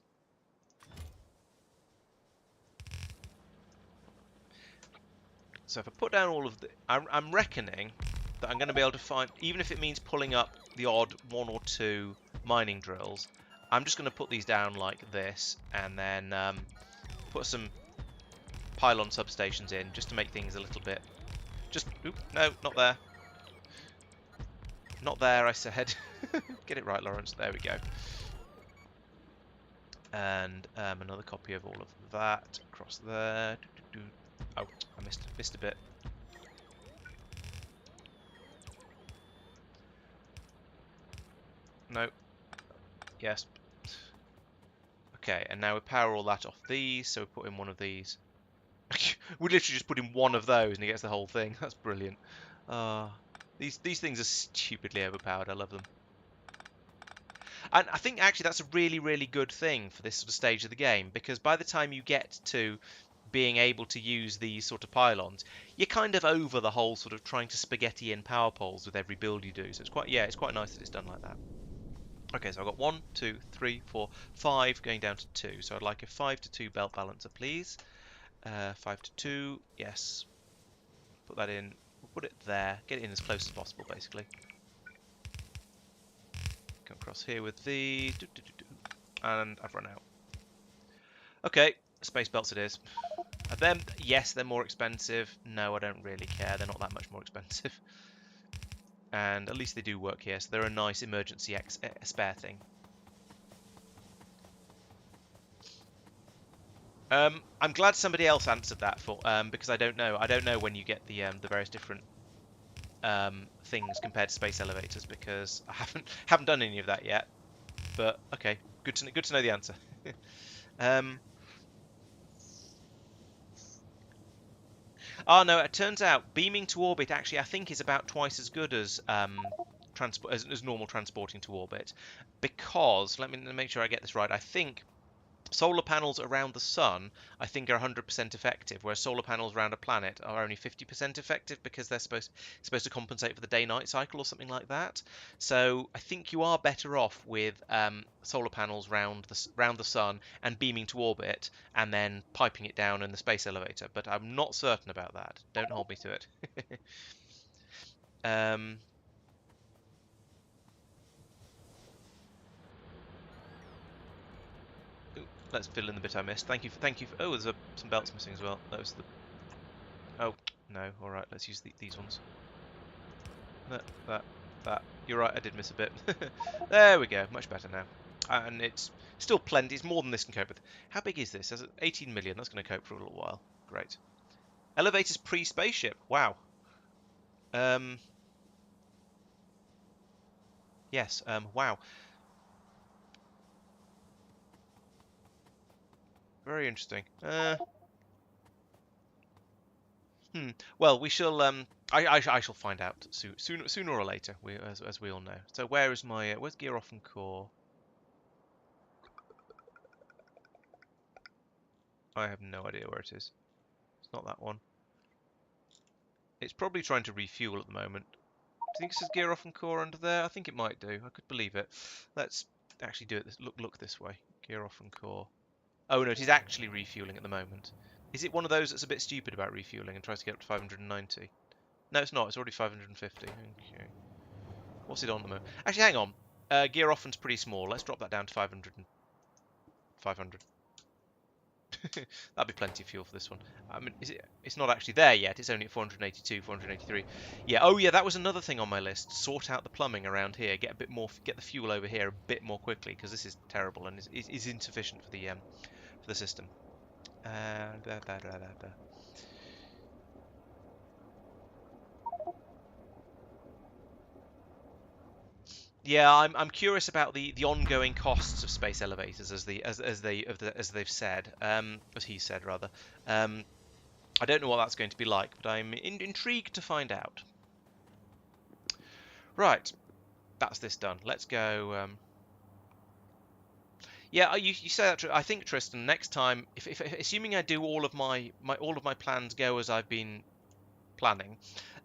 So if I put down all of the, I'm reckoning that I'm going to be able to find, even if it means pulling up the odd one or two mining drills, I'm just going to put these down like this, and then put some pylon substations in, just to make things a little bit, no, not there. Not there, I said. Get it right, Laurence. There we go. And another copy of all of that across there. Oh, I missed a bit. No. Yes. Okay, and now we power all that off these, so we put in one of these. We literally just put in one of those and he gets the whole thing. That's brilliant. These things are stupidly overpowered. I love them. And I think actually that's a really, really good thing for this sort of stage of the game, because by the time you get to being able to use these sort of pylons, you're kind of over the whole sort of trying to spaghetti in power poles with every build you do. So it's quite nice that it's done like that. Okay, so I've got 1, 2, 3, 4, 5 going down to 2. So I'd like a 5 to 2 belt balancer, please. 5 to 2, yes. Put that in. We'll put it there. Get it in as close as possible, basically. Come across here with the... And I've run out. Okay, space belts it is. And then, yes, they're more expensive. No, I don't really care. They're not that much more expensive. And at least they do work here, so they're a nice emergency spare thing. I'm glad somebody else answered that for because I don't know. I don't know when you get the various different things compared to space elevators, because I haven't done any of that yet. But okay, good to know the answer. Oh no, it turns out beaming to orbit actually I think is about twice as good as normal transporting to orbit, because let me make sure I get this right. I think solar panels around the sun, I think, are 100% effective, whereas solar panels around a planet are only 50% effective because they're supposed to compensate for the day-night cycle or something like that. So I think you are better off with solar panels round the sun and beaming to orbit, and then piping it down in the space elevator. But I'm not certain about that. Don't hold me to it. Let's fill in the bit I missed. Thank you. Oh, there's some belts missing as well. Those are the. Oh no. All right. Let's use these ones. That. You're right. I did miss a bit. There we go. Much better now. And it's still plenty. It's more than this can cope with. How big is this? 18 million. That's going to cope for a little while. Great. Elevators pre-spaceship. Wow. Yes. Wow. Very interesting. Well, we shall. I shall find out sooner or later. As we all know. So where is my? Where's gear off and core? I have no idea where it is. It's not that one. It's probably trying to refuel at the moment. Do you think it says gear off and core under there? I think it might do. I could believe it. Let's actually do it. Look this way. Gear off and core. Oh no, it is actually refueling at the moment. Is it one of those that's a bit stupid about refueling and tries to get up to 590? No, it's not. It's already 550. Okay. What's it on the moment? Actually, hang on. Gear off and's pretty small. Let's drop that down to 500. 500. That'd be plenty of fuel for this one. I mean, it's not actually there yet. It's only at 482, 483. Yeah. Oh, yeah. That was another thing on my list. Sort out the plumbing around here. Get a bit more. Get the fuel over here a bit more quickly because this is terrible and is insufficient for the system. Blah, blah, blah, blah. Yeah, I'm curious about the ongoing costs of space elevators as they've said, as he said rather. I don't know what that's going to be like, but I'm intrigued to find out. Right, that's this done. Let's go. Yeah, you say that. I think Tristan. Next time, if assuming I do all of my plans go as I've been planning,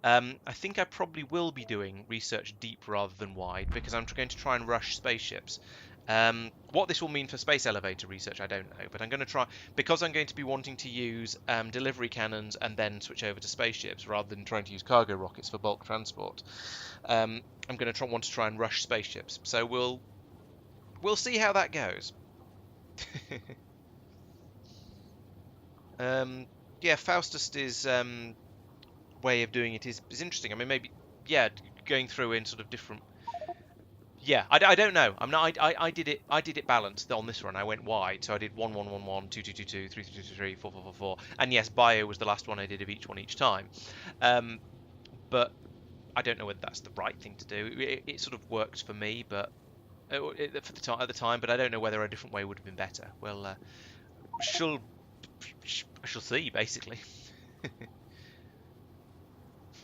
I think I probably will be doing research deep rather than wide because I'm going to try and rush spaceships. What this will mean for space elevator research, I don't know, but I'm going to try because I'm going to be wanting to use delivery cannons and then switch over to spaceships rather than trying to use cargo rockets for bulk transport. I'm going to want to try and rush spaceships, so we'll see how that goes. Yeah, Faustus is way of doing it is interesting. I mean, maybe going through in sort of different. Yeah, I don't know. I did it balanced on this run. I went wide, so I did 1 1 1 1 2 2 2 2 3 3 2 3 4 4 4 4, and yes, bio was the last one I did of each one each time. But I don't know whether that's the right thing to do. It sort of worked for me, but for the time at the time. But I don't know whether a different way would have been better. Well, I shall see basically.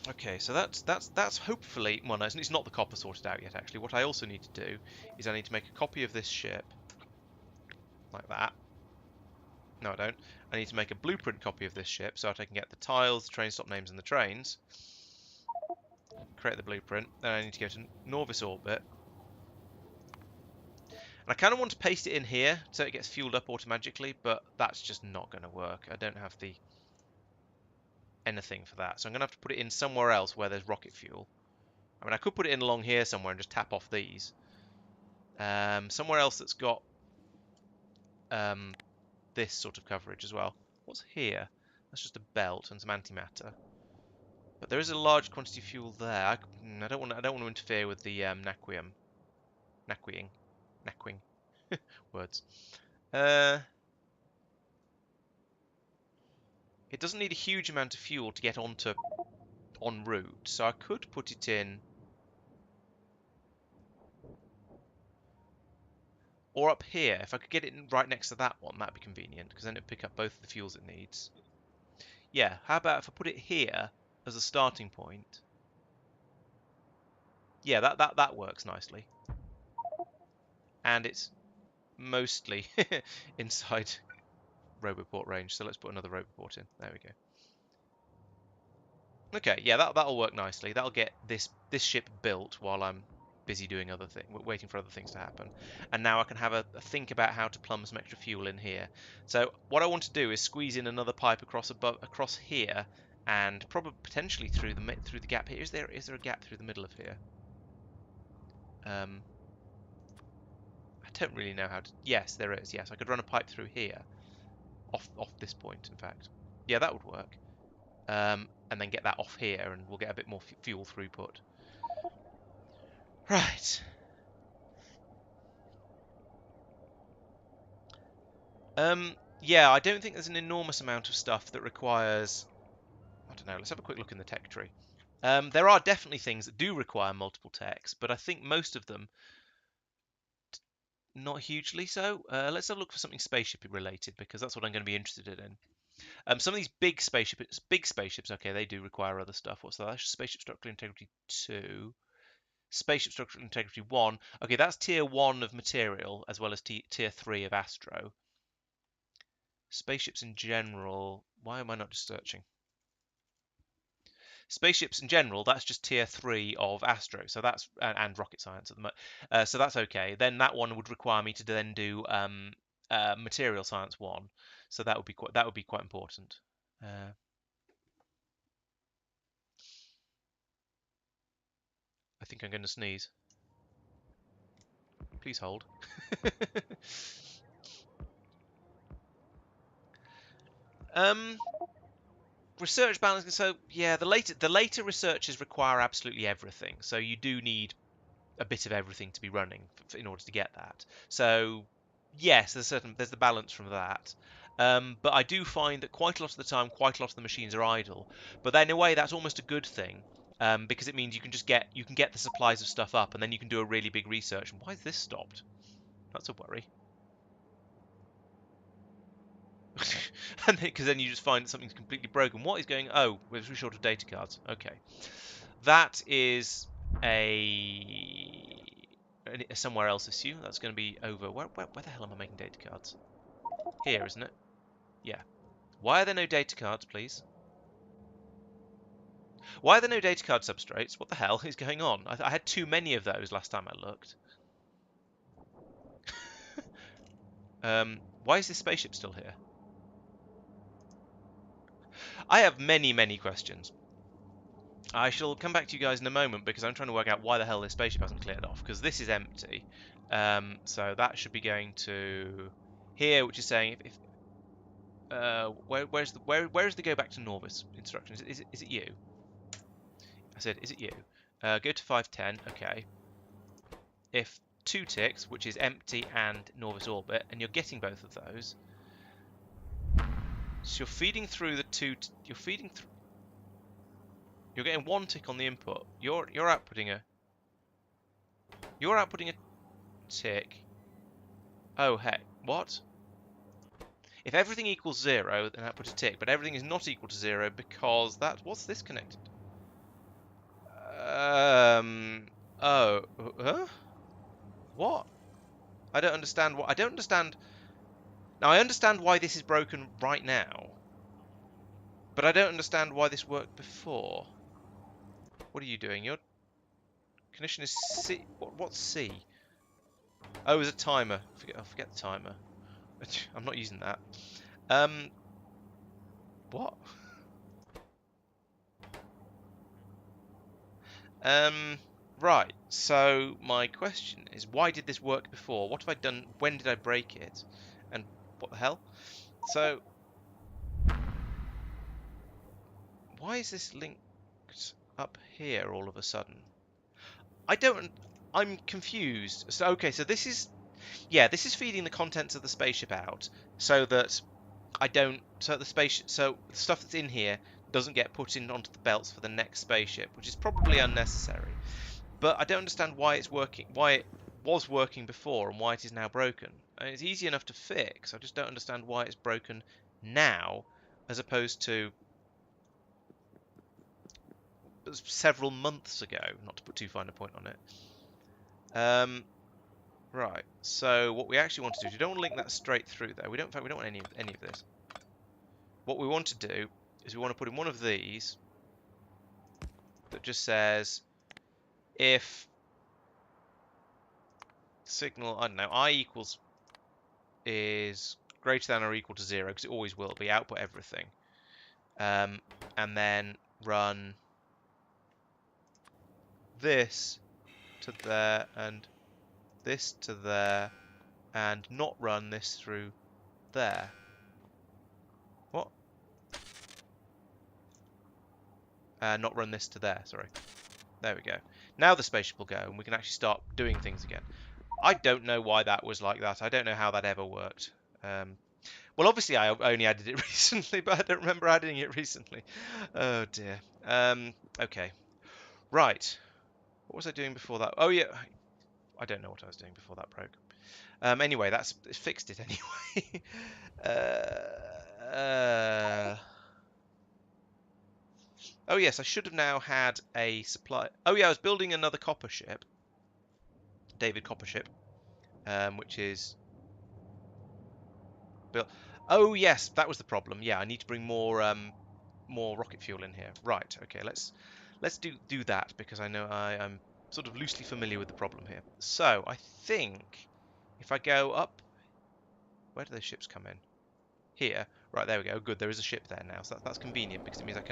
Okay, so that's hopefully, well, no, it's not the copper sorted out yet, actually. What I also need to do is I need to make a copy of this ship, like that. No, I don't. I need to make a blueprint copy of this ship so that I can get the tiles, the train stop names, and the trains. Create the blueprint. Then I need to go to Norvis orbit. And I kind of want to paste it in here so it gets fueled up automatically, but that's just not going to work. I don't have the anything for that. So I'm going to have to put it in somewhere else where there's rocket fuel. I mean, I could put it in along here somewhere and just tap off these. Somewhere else that's got this sort of coverage as well. What's here? That's just a belt and some antimatter. But there is a large quantity of fuel there. I don't want to interfere with the naquium. Naquiing. Words. It doesn't need a huge amount of fuel to get en route, so I could put it in. Or up here, if I could get it right next to that one, that'd be convenient, because then it'd pick up both the fuels it needs. Yeah, how about if I put it here as a starting point? Yeah, that works nicely. And it's mostly inside Roboport range, so let's put another Roboport in. There we go. Okay, yeah, that'll work nicely. That'll get this ship built while I'm busy doing other things, waiting for other things to happen. And now I can have a think about how to plumb some extra fuel in here. So what I want to do is squeeze in another pipe across here, and probably potentially through the gap here. Is there a gap through the middle of here? I don't really know how to... Yes, there is. Yes, I could run a pipe through here. Off this point, in fact. Yeah, that would work. And then get that off here, and we'll get a bit more fuel throughput. Right. Yeah, I don't think there's an enormous amount of stuff that requires... I don't know, let's have a quick look in the tech tree. There are definitely things that do require multiple techs, but I think most of them not hugely so. Let's have a look for something spaceship related, because that's what I'm going to be interested in. Some of these big spaceships, okay, they do require other stuff. What's that? That's spaceship structural integrity 2. Spaceship structural integrity 1. Okay, that's tier 1 of material, as well as tier 3 of astro. Spaceships in general. Why am I not just searching? Spaceships in general, that's just tier 3 of astro, so that's and rocket science at the moment. So that's okay. Then that one would require me to then do material science 1. So that would be quite important. I think I'm going to sneeze. Please hold. Research balancing. So yeah, the later researches require absolutely everything. So you do need a bit of everything to be running in order to get that. So yes, there's the balance from that. But I do find that quite a lot of the time, quite a lot of the machines are idle. But then in a way, that's almost a good thing. Because it means you can get the supplies of stuff up, and then you can do a really big research. And why is this stopped? That's a worry. And because then you just find that something's completely broken. What is going? Oh, we're short of data cards. Okay, that is a somewhere else issue. That's going to be over. Where the hell am I making data cards? Here, isn't it? Yeah. Why are there no data cards, please? Why are there no data card substrates? What the hell is going on? I had too many of those last time I looked. Why is this spaceship still here? I have many, many questions. I shall come back to you guys in a moment because I'm trying to work out why the hell this spaceship hasn't cleared off, because this is empty. So that should be going to here, which is saying if where's the go back to Norvis instructions? Is it you? I said, is it you? Go to 510. Okay. If 2 ticks, which is empty and Norvis orbit, and you're getting both of those, so you're feeding through the two. You're feeding through. You're getting 1 tick on the input. You're outputting a. You're outputting a tick. Oh heck, what? If everything equals 0, then output a tick, but everything is not equal to 0 because that. What's this connected? Oh. Huh? What? I don't understand what. I don't understand. Now I understand why this is broken right now, but I don't understand why this worked before. What are you doing? Your condition is C. What's C? Oh, it's a timer. I forget the timer. I'm not using that. What? Right. So my question is, why did this work before? What have I done? When did I break it? And what the hell? So, why is this linked up here all of a sudden? I don't. I'm confused. So okay, so this is, yeah, this is feeding the contents of the spaceship out, so that I don't. So the spaceship, so the stuff that's in here doesn't get put in onto the belts for the next spaceship, which is probably unnecessary. But I don't understand why it's working, why it was working before, and why it is now broken. I mean, it's easy enough to fix. I just don't understand why it's broken now, as opposed to several months ago. Not to put too fine a point on it. Right. So what we actually want to do is we don't want to link that straight through there. We don't. In fact, we don't want any of this. What we want to do is we want to put in one of these that just says if signal, I don't know, I equals is greater than or equal to 0, because it always will be, output everything. And then run this to there and this to there and not run this through there. What? Not run this to there, sorry. There we go. Now the spaceship will go, and we can actually start doing things again. I don't know why that was like that. I don't know how that ever worked. Well, obviously I only added it recently, but I don't remember adding it recently. Oh dear. Okay. Right. What was I doing before that? Oh yeah. I don't know what I was doing before that broke. Anyway, that's fixed it anyway. Oh yes, I should have now had a supply. Oh yeah, I was building another copper ship, David Copper ship, which is built. Oh yes, that was the problem. Yeah, I need to bring more rocket fuel in here. Right. Okay. Let's do that because I know I'm sort of loosely familiar with the problem here. So I think if I go up, where do those ships come in? Here. Right. There we go. Good. There is a ship there now, so that's convenient because it means I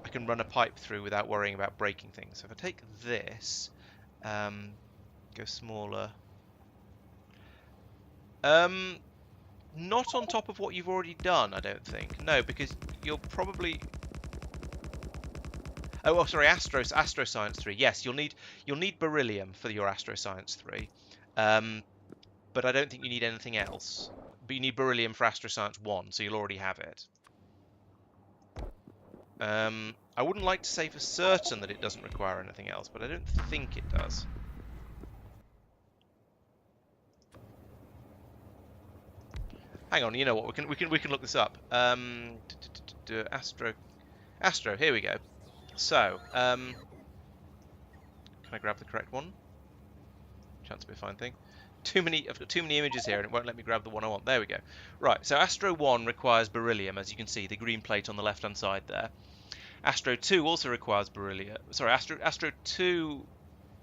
can run a pipe through without worrying about breaking things. So if I take this, go smaller. Not on top of what you've already done, I don't think. No, because you'll probably. Oh, well, sorry, Astro Science 3. Yes, you'll need beryllium for your Astro Science 3, but I don't think you need anything else. But you need beryllium for Astro Science 1, so you'll already have it. I wouldn't like to say for certain that it doesn't require anything else, but I don't think it does. Hang on, you know what? We can look this up. Astro. Here we go. So, can I grab the correct one? Chance to be a fine thing. I've got too many images here and it won't let me grab the one I want. There we go. Right, so Astro 1 requires beryllium, as you can see, the green plate on the left-hand side there. Astro 2 also requires beryllium. Sorry, Astro 2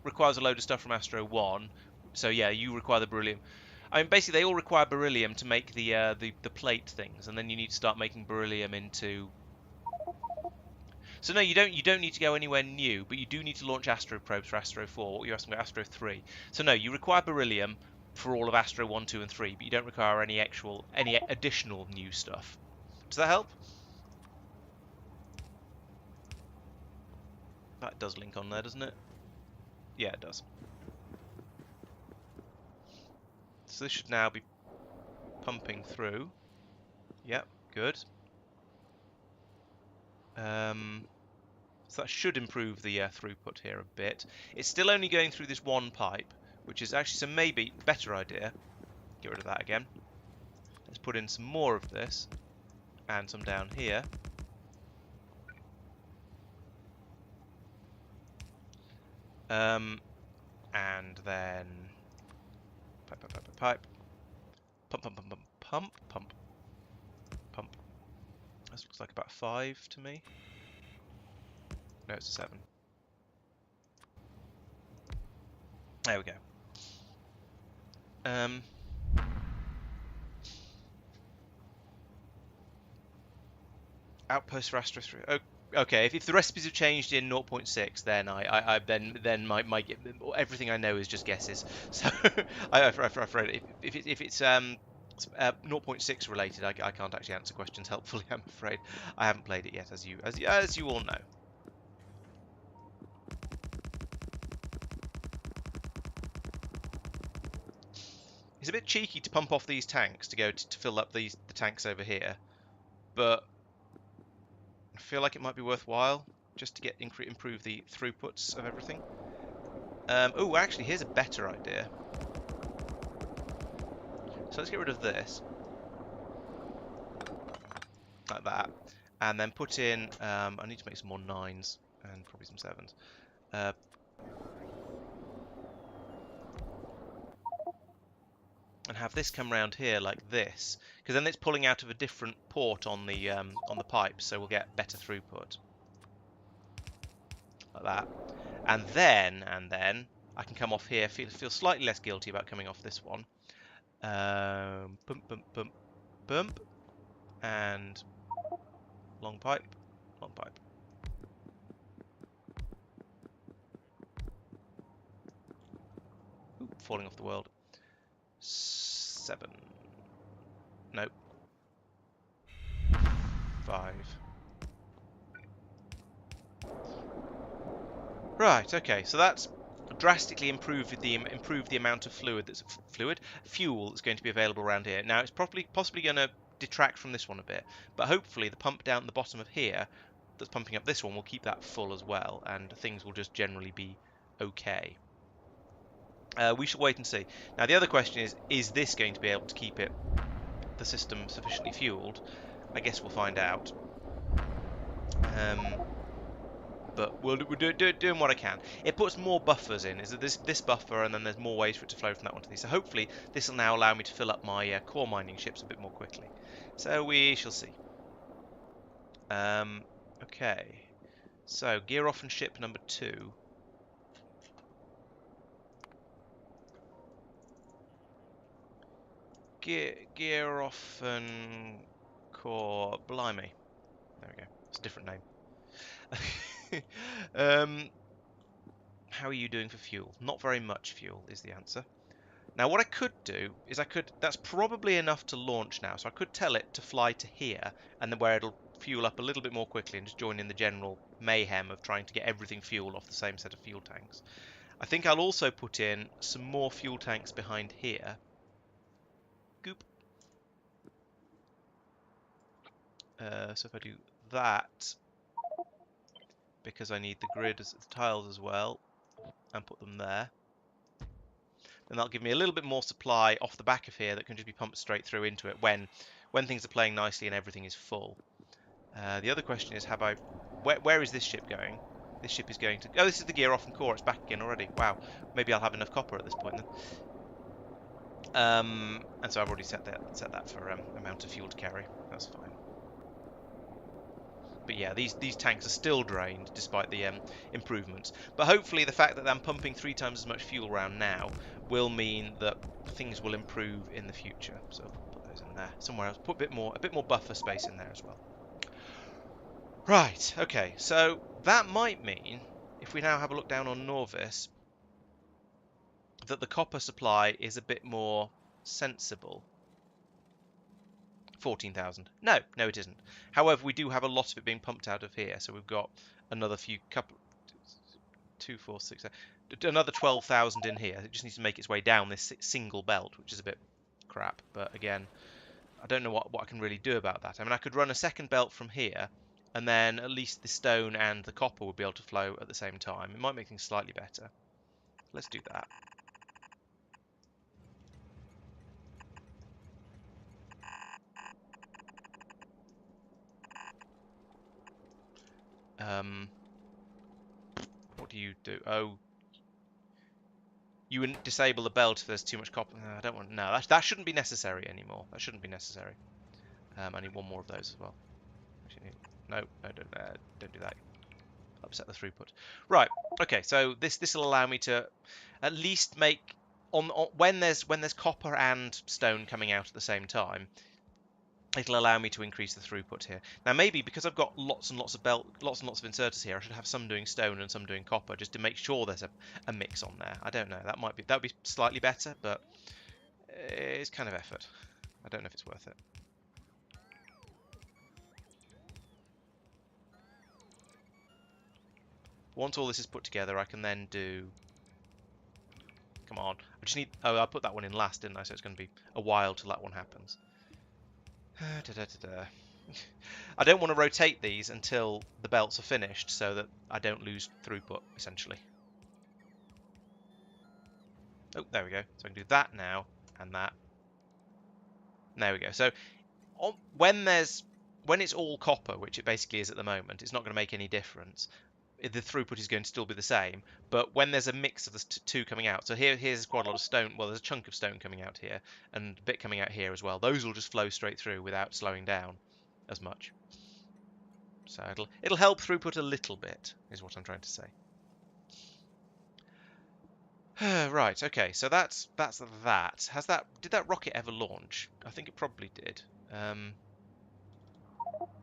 requires a load of stuff from Astro 1. So yeah, you require the beryllium. I mean, basically, they all require beryllium to make the plate things, and then you need to start making beryllium into. So no, you don't need to go anywhere new, but you do need to launch Astro probes for Astro 4. What you're asking about Astro 3. So no, you require beryllium for all of Astro 1, 2, and 3, but you don't require any additional new stuff. Does that help? That does link on there, doesn't it? Yeah, it does. So this should now be pumping through. Yep, good. So that should improve the throughput here a bit. It's still only going through this one pipe, which is actually some maybe better idea. Get rid of that again. Let's put in some more of this and some down here. And then pipe. Pump. This looks like about 5 to me. No, it's a 7. There we go. Outpost for Astro 3. Oh, okay, if the recipes have changed in 0.6, then then my everything I know is just guesses. So I'm afraid if it's 0.6 related, I can't actually answer questions helpfully. I'm afraid I haven't played it yet, as you all know. It's a bit cheeky to pump off these tanks to go to fill up the tanks over here, but I feel like it might be worthwhile just to improve the throughputs of everything. Oh, actually, here's a better idea. So let's get rid of this, like that, and then put in. I need to make some more 9s and probably some 7s. And have this come round here like this, because then it's pulling out of a different port on the pipe, so we'll get better throughput, like that. And then I can come off here, feel slightly less guilty about coming off this one. Bump, and long pipe. Ooh, falling off the world. 7. Nope. 5. Right, okay, so that's drastically improved the amount of fuel that's going to be available around here. Now it's possibly going to detract from this one a bit, but hopefully the pump down the bottom of here that's pumping up this one will keep that full as well, and things will just generally be okay. We shall wait and see. Now the other question is this going to be able to keep the system sufficiently fueled? I guess we'll find out. But we're doing what I can. It puts more buffers in. Is that this buffer, and then there's more ways for it to flow from that one to these. So hopefully this will now allow me to fill up my core mining ships a bit more quickly. So we shall see. Okay. So gear off and ship number 2. Gear off and core. Blimey. There we go. It's a different name. How are you doing for fuel? Not very much fuel is the answer. Now what I could do is that's probably enough to launch now, so I could tell it to fly to here, and then where it'll fuel up a little bit more quickly and just join in the general mayhem of trying to get everything fueled off the same set of fuel tanks. I think I'll also put in some more fuel tanks behind here. Goop. So if I do that, because I need the grid as the tiles as well, and put them there, then that'll give me a little bit more supply off the back of here that can just be pumped straight through into it when things are playing nicely and everything is full. The other question is, where is this ship going? This ship is going to... Oh, this is the gear off and core. It's back again already. Wow. Maybe I'll have enough copper at this point then. And so I've already set that for amount of fuel to carry. That's fine. But yeah, these tanks are still drained despite the improvements. But hopefully the fact that I'm pumping 3 times as much fuel around now will mean that things will improve in the future. So I'll put those in there somewhere else. Put a bit more buffer space in there as well. Right, okay, so that might mean, if we now have a look down on Norvis, that the copper supply is a bit more sensible. 14,000. No, it isn't. However, we do have a lot of it being pumped out of here, so we've got another another 12,000 in here. It just needs to make its way down this single belt, which is a bit crap, but again, I don't know what I can really do about that. I mean, I could run a second belt from here, and then at least the stone and the copper would be able to flow at the same time. It might make things slightly better. Let's do that. What do you do? Oh, you wouldn't disable the belt if there's too much copper. No, I don't want... No, that shouldn't be necessary anymore. That shouldn't be necessary. I need one more of those as well. Actually, no, don't do that. Upset the throughput. Right. Okay. So this will allow me to at least make when there's copper and stone coming out at the same time. It'll allow me to increase the throughput here. Now maybe because I've got lots and lots of inserters here, I should have some doing stone and some doing copper, just to make sure there's a mix on there. I don't know. That would be slightly better, but it's kind of effort. I don't know if it's worth it. Once all this is put together, I can then do... Come on. I just need... Oh, I put that one in last, didn't I? So it's going to be a while till that one happens. I don't want to rotate these until the belts are finished so that I don't lose throughput, essentially. Oh, there we go. So I can do that now, and that. There we go. So when it's all copper, which it basically is at the moment, it's not going to make any difference. The throughput is going to still be the same, but when there's a mix of the two coming out, so here's quite a lot of stone, well, there's a chunk of stone coming out here, and a bit coming out here as well, those will just flow straight through without slowing down as much. So it'll help throughput a little bit, is what I'm trying to say. Right, okay, so that's that. Did that rocket ever launch? I think it probably did.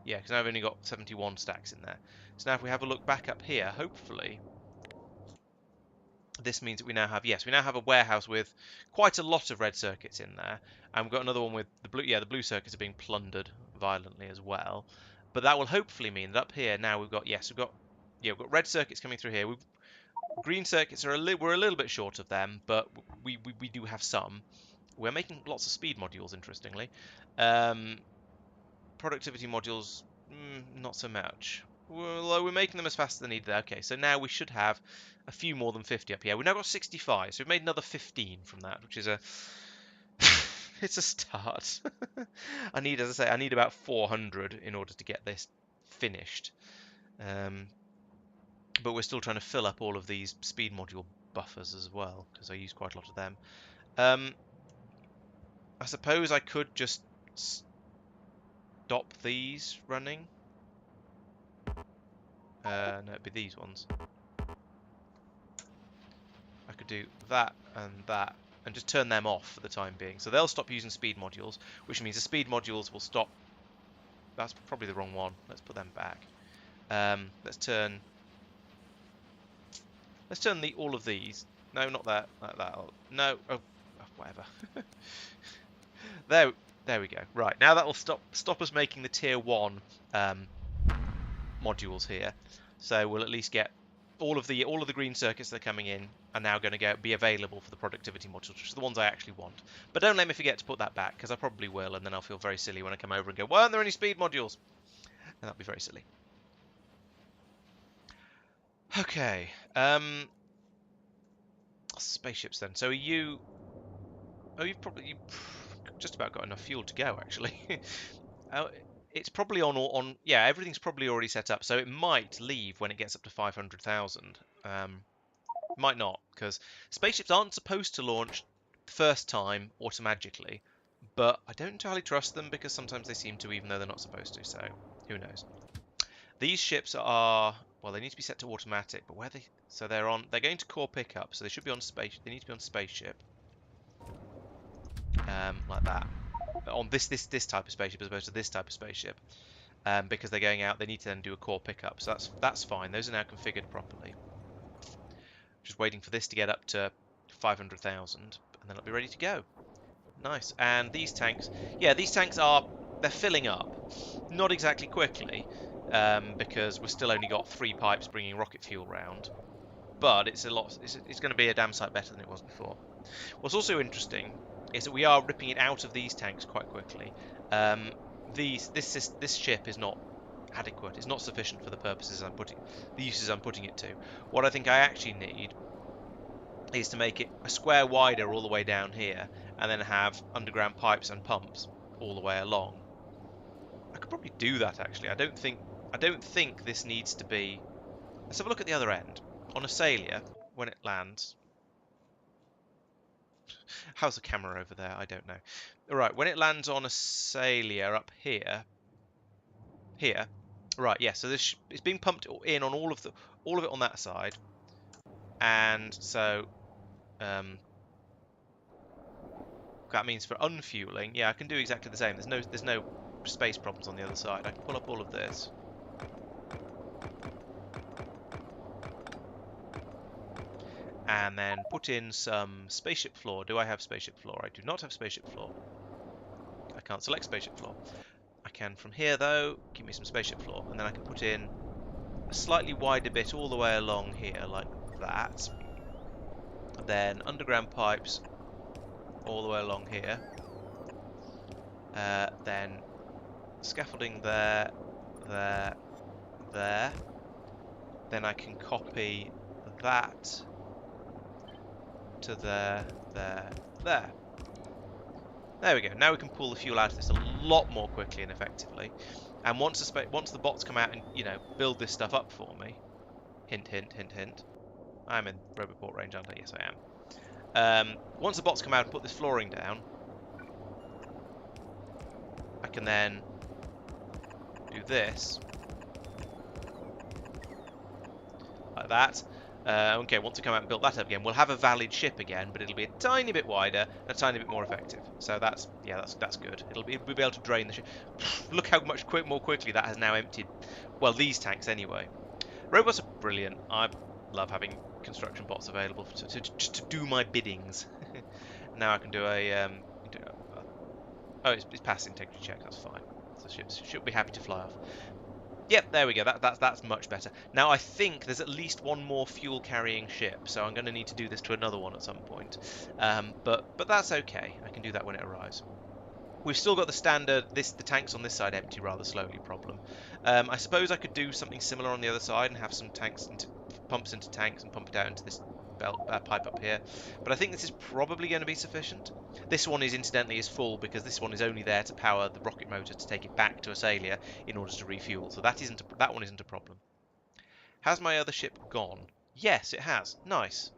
Yeah, because now I've only got 71 stacks in there. So now if we have a look back up here, hopefully this means that we now have, yes, we now have a warehouse with quite a lot of red circuits in there, and we've got another one with the blue. Yeah, the blue circuits are being plundered violently as well. But that will hopefully mean that up here now we've got, yes, we've got red circuits coming through here. Green circuits are we're a little bit short of them, but we do have some. We're making lots of speed modules, interestingly. Productivity modules, not so much. Although we're making them as fast as they need. Okay, so now we should have a few more than 50 up here. We've now got 65, so we've made another 15 from that, which is a it's a start. As I say, I need about 400 in order to get this finished. But we're still trying to fill up all of these speed module buffers as well, because I use quite a lot of them. I suppose I could just stop these running. No, it'd be these ones. I could do that and just turn them off for the time being. So they'll stop using speed modules, which means the speed modules will stop. That's probably the wrong one. Let's put them back. Let's turn all of these. No, not that. Like that. No. Oh, whatever. There we go. Right, now that will stop us making the tier 1 modules here. So we'll at least get all of the green circuits that are coming in are now going to be available for the productivity modules, which are the ones I actually want. But don't let me forget to put that back, because I probably will, and then I'll feel very silly when I come over and go, why aren't there any speed modules? And that'll be very silly. Okay. Spaceships then. So you've just about got enough fuel to go, actually. It's probably yeah, everything's probably already set up, so it might leave when it gets up to 500,000. Might not, because spaceships aren't supposed to launch the first time automatically, but I don't entirely trust them, because sometimes they seem to, even though they're not supposed to, so who knows. These ships are, well, they need to be set to automatic, but they're going to core pickup, so they should be on they need to be on spaceship. Like that. On this type of spaceship as opposed to this type of spaceship, because they're going out, they need to then do a core pickup. So that's fine. Those are now configured properly. Just waiting for this to get up to 500,000, and then it'll be ready to go. Nice. And these tanks, yeah, they're filling up, not exactly quickly, because we've still only got 3 pipes bringing rocket fuel round. But it's going to be a damn sight better than it was before. What's also interesting is that we are ripping it out of these tanks quite quickly. This ship is not adequate. It's not sufficient for the uses I'm putting it to. What I think I actually need is to make it a square wider all the way down here, and then have underground pipes and pumps all the way along. I could probably do that, actually. I don't think this needs to be. Let's have a look at the other end. On a Salia, when it lands. How's the camera over there? I don't know. Right, when it lands on a Salia up here. Right, yeah, so it's being pumped in on all of it on that side. And so that means for unfueling, yeah, I can do exactly the same. There's no space problems on the other side. I can pull up all of this. And then put in some spaceship floor. Do I have spaceship floor? I do not have spaceship floor. I can't select spaceship floor. I can from here, though. Give me some spaceship floor. And then I can put in a slightly wider bit all the way along here, like that. And then underground pipes all the way along here. Then scaffolding there. Then I can copy that to there. There we go. Now we can pull the fuel out of this a lot more quickly and effectively. And once the bots come out and, build this stuff up for me, hint, hint, hint, hint. I'm in Roboport range, aren't I? Yes, I am. Once the bots come out and put this flooring down, I can then do this. Like that. Okay, once we come out and build that up again, we'll have a valid ship again, but it'll be a tiny bit wider and a tiny bit more effective. So that's good. We'll be able to drain the ship. Look how much more quickly that has now emptied. Well, these tanks anyway. Robots are brilliant. I love having construction bots available to do my biddings. Now I can do oh, it's passed integrity check. That's fine. So ships should be happy to fly off. Yep, there we go. That's much better. Now I think there's at least one more fuel-carrying ship, so I'm going to need to do this to another one at some point. But that's okay. I can do that when it arrives. We've still got the standard, the tanks on this side empty rather slowly problem. I suppose I could do something similar on the other side and have some pumps into tanks and pump it out into this pipe up here. But I think this is probably going to be sufficient. This one is incidentally full because this one is only there to power the rocket motor to take it back to Asalia in order to refuel. So that one isn't a problem. Has my other ship gone? Yes, it has. Nice.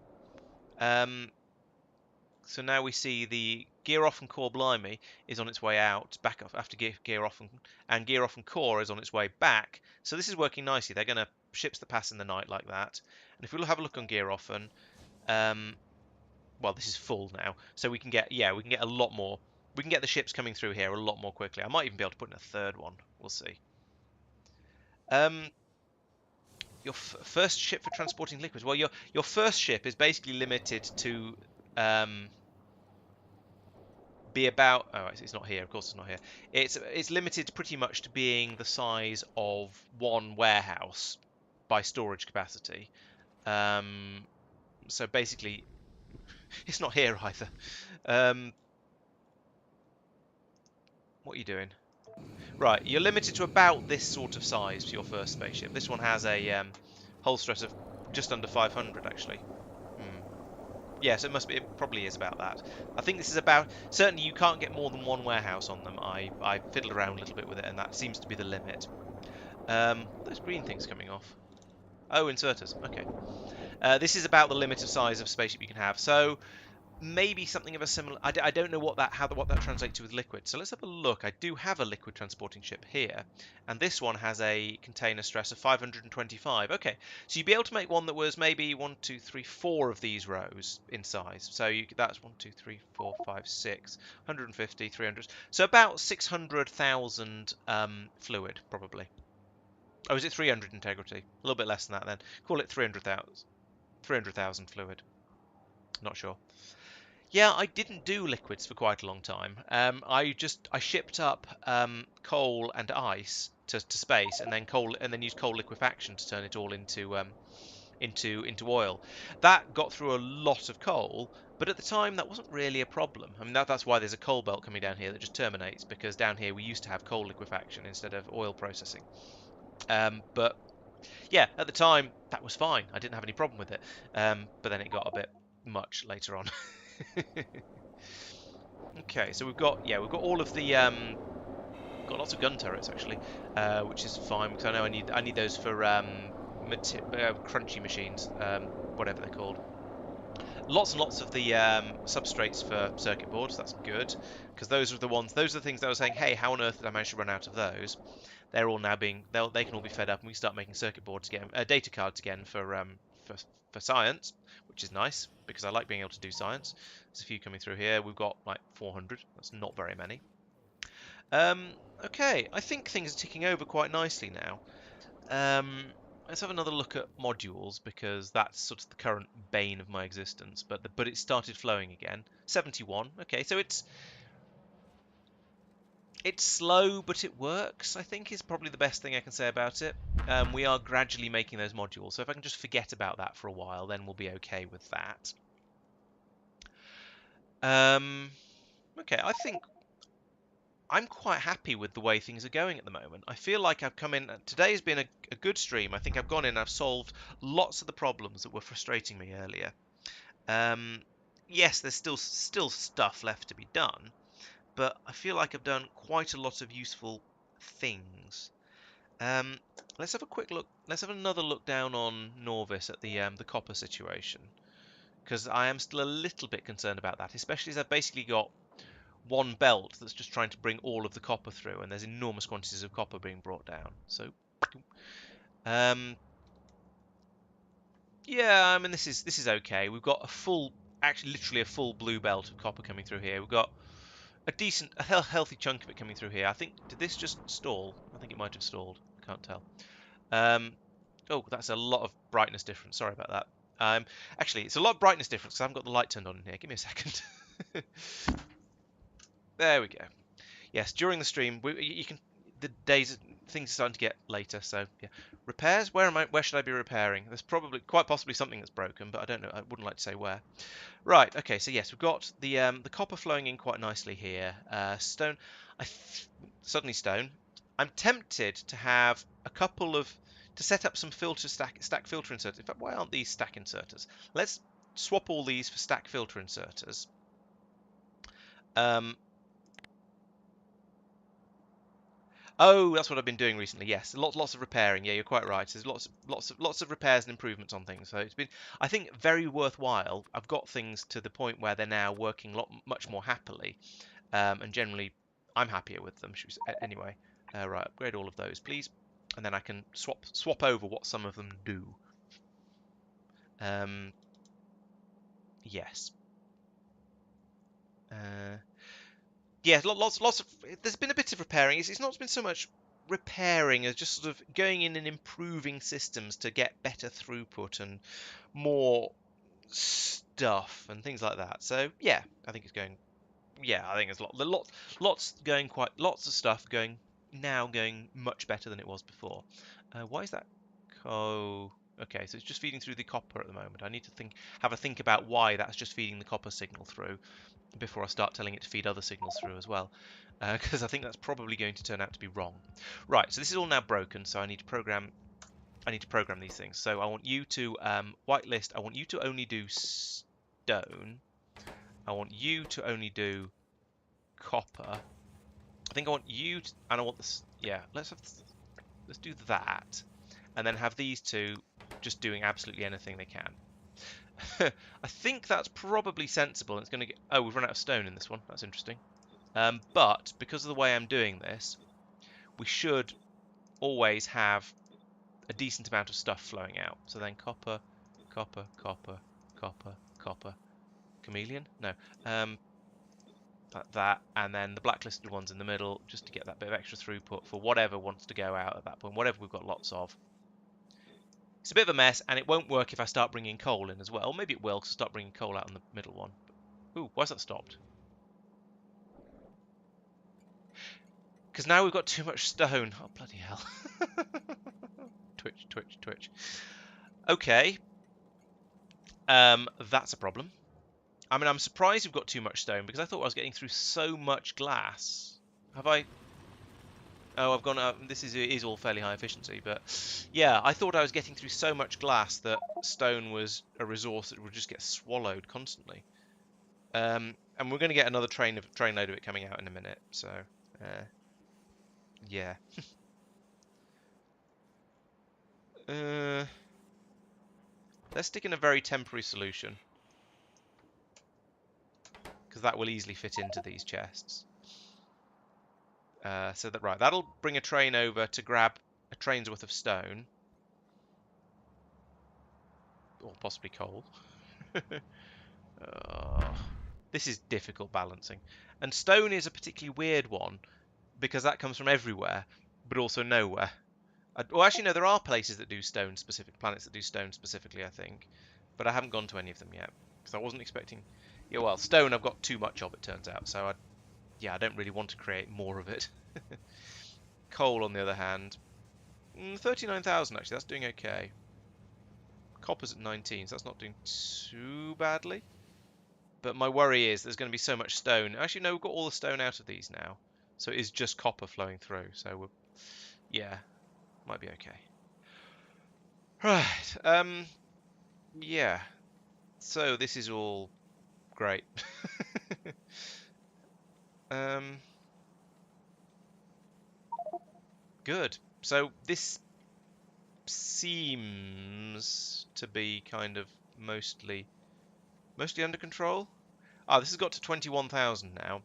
So now we see the gear off and core blimey is on its way out, back off after gear off and gear off and core is on its way back. So this is working nicely. They're going to ships that pass in the night like that. And if we have a look on gear off and well, this is full now, so we can get a lot more. We can get the ships coming through here a lot more quickly. I might even be able to put in a third one. We'll see. Your first ship for transporting liquids. Well, your first ship is basically limited to be about. Oh, it's not here. Of course, it's not here. It's limited pretty much to being the size of one warehouse by storage capacity. So basically, it's not here either. What are you doing? Right, you're limited to about this sort of size for your first spaceship. This one has a hull stress of just under 500, actually. Yes, it must be. It probably is about that. I think this is about. Certainly, you can't get more than one warehouse on them. I fiddled around a little bit with it, and that seems to be the limit. Those green things coming off. Oh, inserters. Okay. This is about the limit of size of spaceship you can have. So maybe something of a similar. I don't know what that translates to with liquid. So let's have a look. I do have a liquid transporting ship here, and this one has a container stress of 525. Okay, so you'd be able to make one that was maybe 1, 2, 3, 4 of these rows in size. So that's 1, 2, 3, 4, 5, 6, 150, 300. So about 600,000 fluid probably. Oh, is it 300 integrity? A little bit less than that then. Call it 300,000. 300,000 fluid. Not sure. Yeah, I didn't do liquids for quite a long time. I shipped up coal and ice to space, and then used coal liquefaction to turn it all into oil. That got through a lot of coal, but at the time that wasn't really a problem. I mean that's why there's a coal belt coming down here that just terminates, because down here we used to have coal liquefaction instead of oil processing. But yeah, at the time that was fine. I didn't have any problem with it. But then it got a bit much later on. Okay, so we've got all of the got lots of gun turrets actually, which is fine because I know I need those for crunchy machines, whatever they're called. Lots and lots of the substrates for circuit boards. That's good because those are the things that I was saying. Hey, how on earth did I manage to run out of those? They're all now they can all be fed up, and we can start making circuit boards again, data cards again for science, which is nice because I like being able to do science. There's a few coming through here. We've got like 400. That's not very many. Okay, I think things are ticking over quite nicely now. Let's have another look at modules because that's sort of the current bane of my existence. But it started flowing again. 71. Okay, so it's slow, but it works, I think, is probably the best thing I can say about it. We are gradually making those modules, so if I can just forget about that for a while, then we'll be okay with that. Okay, I think I'm quite happy with the way things are going at the moment. I feel like I've come in. Today's been a good stream. I think I've gone in and I've solved lots of the problems that were frustrating me earlier. Yes, there's still stuff left to be done, but I feel like I've done quite a lot of useful things. Let's have a quick look. Let's have another look down on Norvis at the copper situation, because I am still a little bit concerned about that, especially as I've basically got one belt that's just trying to bring all of the copper through, and there's enormous quantities of copper being brought down. So, yeah, I mean this is okay. We've got actually literally a full blue belt of copper coming through here. We've got a healthy chunk of it coming through here. I think, did this just stall? I think it might have stalled. I can't tell. Oh, that's a lot of brightness difference. Sorry about that. Actually, it's a lot of brightness difference because I haven't got the light turned on in here. Give me a second. There we go. Yes, during the stream, you can. The days, things are starting to get later. So yeah, repairs. Where am I? Where should I be repairing? There's probably, quite possibly, something that's broken, but I don't know. I wouldn't like to say where. Right. Okay. So yes, we've got the copper flowing in quite nicely here. Stone. Suddenly stone. I'm tempted to have a couple of to set up some stack filter inserters. In fact, why aren't these stack inserters? Let's swap all these for stack filter inserters. Um, Oh, that's what I've been doing recently. Yes, lots of repairing. Yeah, you're quite right. There's lots of repairs and improvements on things. So it's been, I think, very worthwhile. I've got things to the point where they're now working much more happily, and generally, I'm happier with them. Anyway, right, upgrade all of those, please, and then I can swap over what some of them do. Yes. Yeah, lots of. There's been a bit of repairing. It's not been so much repairing as just sort of going in and improving systems to get better throughput and more stuff and things like that. So yeah, I think it's going. Yeah, I think it's lots of stuff going much better than it was before. Why is that? Oh, okay. So it's just feeding through the copper at the moment. I need to have a think about why that's just feeding the copper signal through before I start telling it to feed other signals through as well, because I think that's probably going to turn out to be wrong. Right, so this is all now broken, so I need to program these things. So I want you to whitelist. I want you to only do stone. I want you to only do copper. I think I want you to, and I want this. Yeah, let's do that, and then have these two just doing absolutely anything they can. I think that's probably sensible. It's going to get. Oh, we've run out of stone in this one. That's interesting. But because of the way I'm doing this, we should always have a decent amount of stuff flowing out. So then copper, copper, copper, copper, copper. Chameleon? No. That, and then the blacklisted ones in the middle, just to get that bit of extra throughput for whatever wants to go out at that point, whatever we've got lots of. It's a bit of a mess, and it won't work if I start bringing coal in as well. Or maybe it will, because I start bringing coal out on the middle one. Ooh, why's that stopped? Because now we've got too much stone. Oh, bloody hell. Twitch. Okay. That's a problem. I mean, I'm surprised we've got too much stone, because I thought I was getting through so much glass. Have I? Oh, I've gone up. This is all fairly high efficiency, but yeah, I thought I was getting through so much glass that stone was a resource that would just get swallowed constantly. And we're going to get another trainload of it coming out in a minute. So, yeah. Let's stick in a very temporary solution, because that will easily fit into these chests. So that'll bring a train over to grab a train's worth of stone, or possibly coal. This is difficult balancing, and stone is a particularly weird one because that comes from everywhere, but also nowhere. Well, actually, no, there are places that do stone specific, planets that do stone specifically, I think, but I haven't gone to any of them yet because I wasn't expecting. Yeah, well, stone I've got too much of, it turns out, so I don't really want to create more of it. Coal, on the other hand, 39,000 actually, that's doing okay. Copper's at 19, so that's not doing too badly. But my worry is there's going to be so much stone. Actually, no, we've got all the stone out of these now, so it is just copper flowing through. So yeah, might be okay. Right. Yeah. So this is all great. Good. So this seems to be kind of mostly under control. This has got to 21,000 now,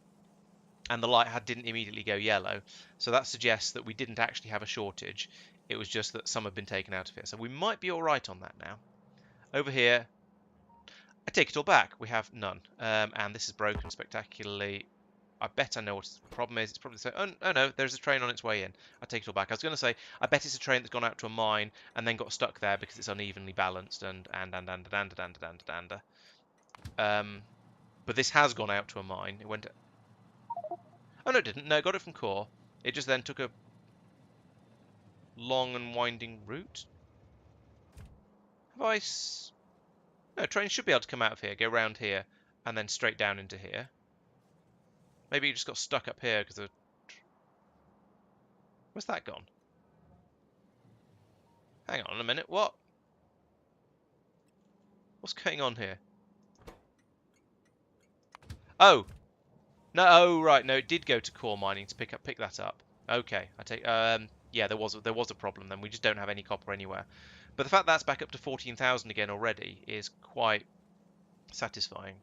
and the light didn't immediately go yellow, so that suggests that we didn't actually have a shortage. It was just that some have been taken out of it, so we might be all right on that now. Over here, I take it all back. We have none, and this is broken spectacularly. I bet I know what the problem is. It's probably saying, oh no, there's a train on its way in. I take it all back. I was going to say, I bet it's a train that's gone out to a mine and then got stuck there because it's unevenly balanced and. But this has gone out to a mine. It went. Oh no, it didn't. No, it got it from core. It just then took a long and winding route. Have I? No, trains should be able to come out of here, go round here, and then straight down into here. Maybe it just got stuck up here because of. Where's that gone? Hang on a minute. What? What's going on here? Oh no! Oh right, no, it did go to core mining to pick that up. Okay, I take. Yeah, there was a problem then. We just don't have any copper anywhere. But the fact that's back up to 14,000 again already is quite satisfying.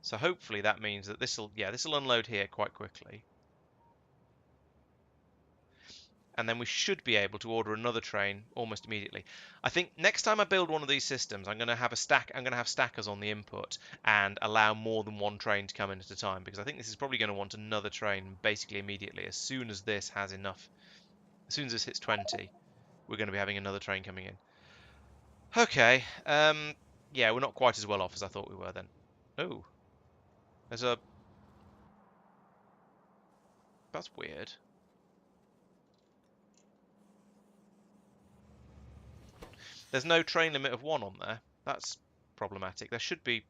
So hopefully that means that this'll unload here quite quickly. And then we should be able to order another train almost immediately. I think next time I build one of these systems, I'm going to have stackers on the input and allow more than one train to come in at a time, because I think this is probably going to want another train basically immediately. As soon as this has enough, as soon as this hits 20, we're going to be having another train coming in. Okay, yeah, we're not quite as well off as I thought we were then. Oh, there's a... That's weird. There's no train limit of 1 on there. That's problematic. There should be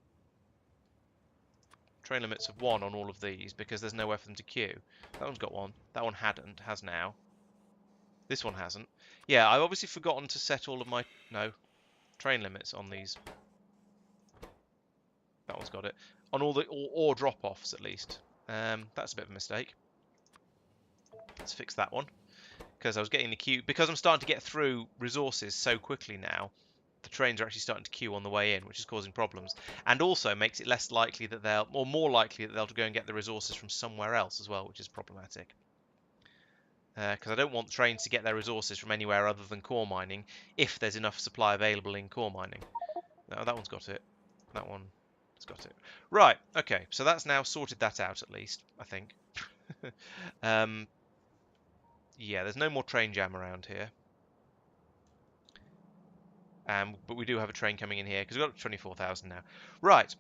train limits of 1 on all of these because there's nowhere for them to queue. That one's got 1. That one hadn't. Has now. This one hasn't. Yeah, I've obviously forgotten to set all of my... No. Train limits on these. That one's got it. On all the... Or drop-offs, at least. That's a bit of a mistake. Let's fix that one. Because I was getting the queue... Because I'm starting to get through resources so quickly now, the trains are actually starting to queue on the way in, which is causing problems. And also makes it less likely that they'll... Or more likely that they'll go and get the resources from somewhere else as well, which is problematic. Because I don't want trains to get their resources from anywhere other than core mining if there's enough supply available in core mining. No, that one's got it. That one has got it. Right, okay, so that's now sorted that out at least, I think. Yeah, there's no more train jam around here. But we do have a train coming in here because we've got 24,000 now. Right.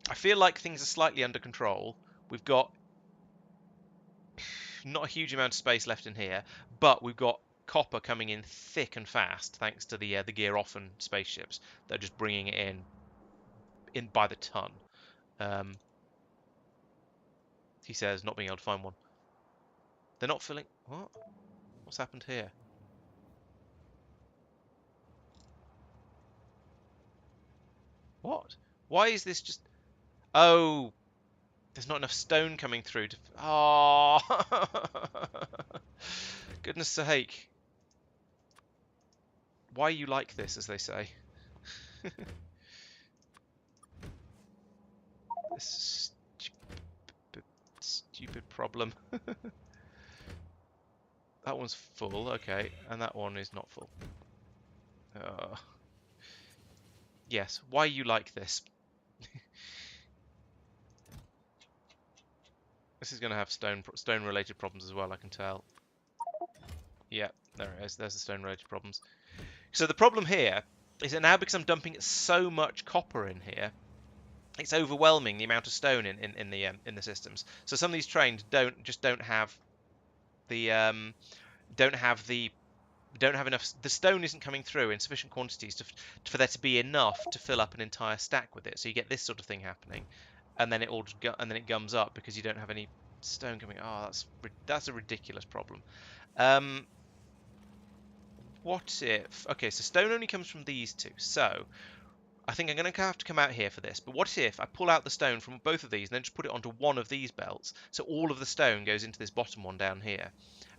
I feel like things are slightly under control. We've got not a huge amount of space left in here, but we've got copper coming in thick and fast thanks to the gear often spaceships. They're just bringing it in by the ton. He says not being able to find one. They're not filling... What? What's happened here? What? Why is this just... Oh, there's not enough stone coming through to... Oh! Goodness sake. Why are you like this, as they say? This stupid problem. That one's full, okay, and that one is not full. Yes, why are you like this? This is going to have stone-related problems as well, I can tell. Yeah, there it is. There's the stone-related problems. So the problem here is that now because I'm dumping so much copper in here, it's overwhelming the amount of stone in the systems. So some of these trains don't have the don't have enough. The stone isn't coming through in sufficient quantities for there to be enough to fill up an entire stack with it. So you get this sort of thing happening, and then it gums up because you don't have any stone coming. Oh, that's a ridiculous problem. What if... Okay, so stone only comes from these two. So I think I'm going to have to come out here for this. But what if I pull out the stone from both of these and then just put it onto one of these belts, so all of the stone goes into this bottom one down here,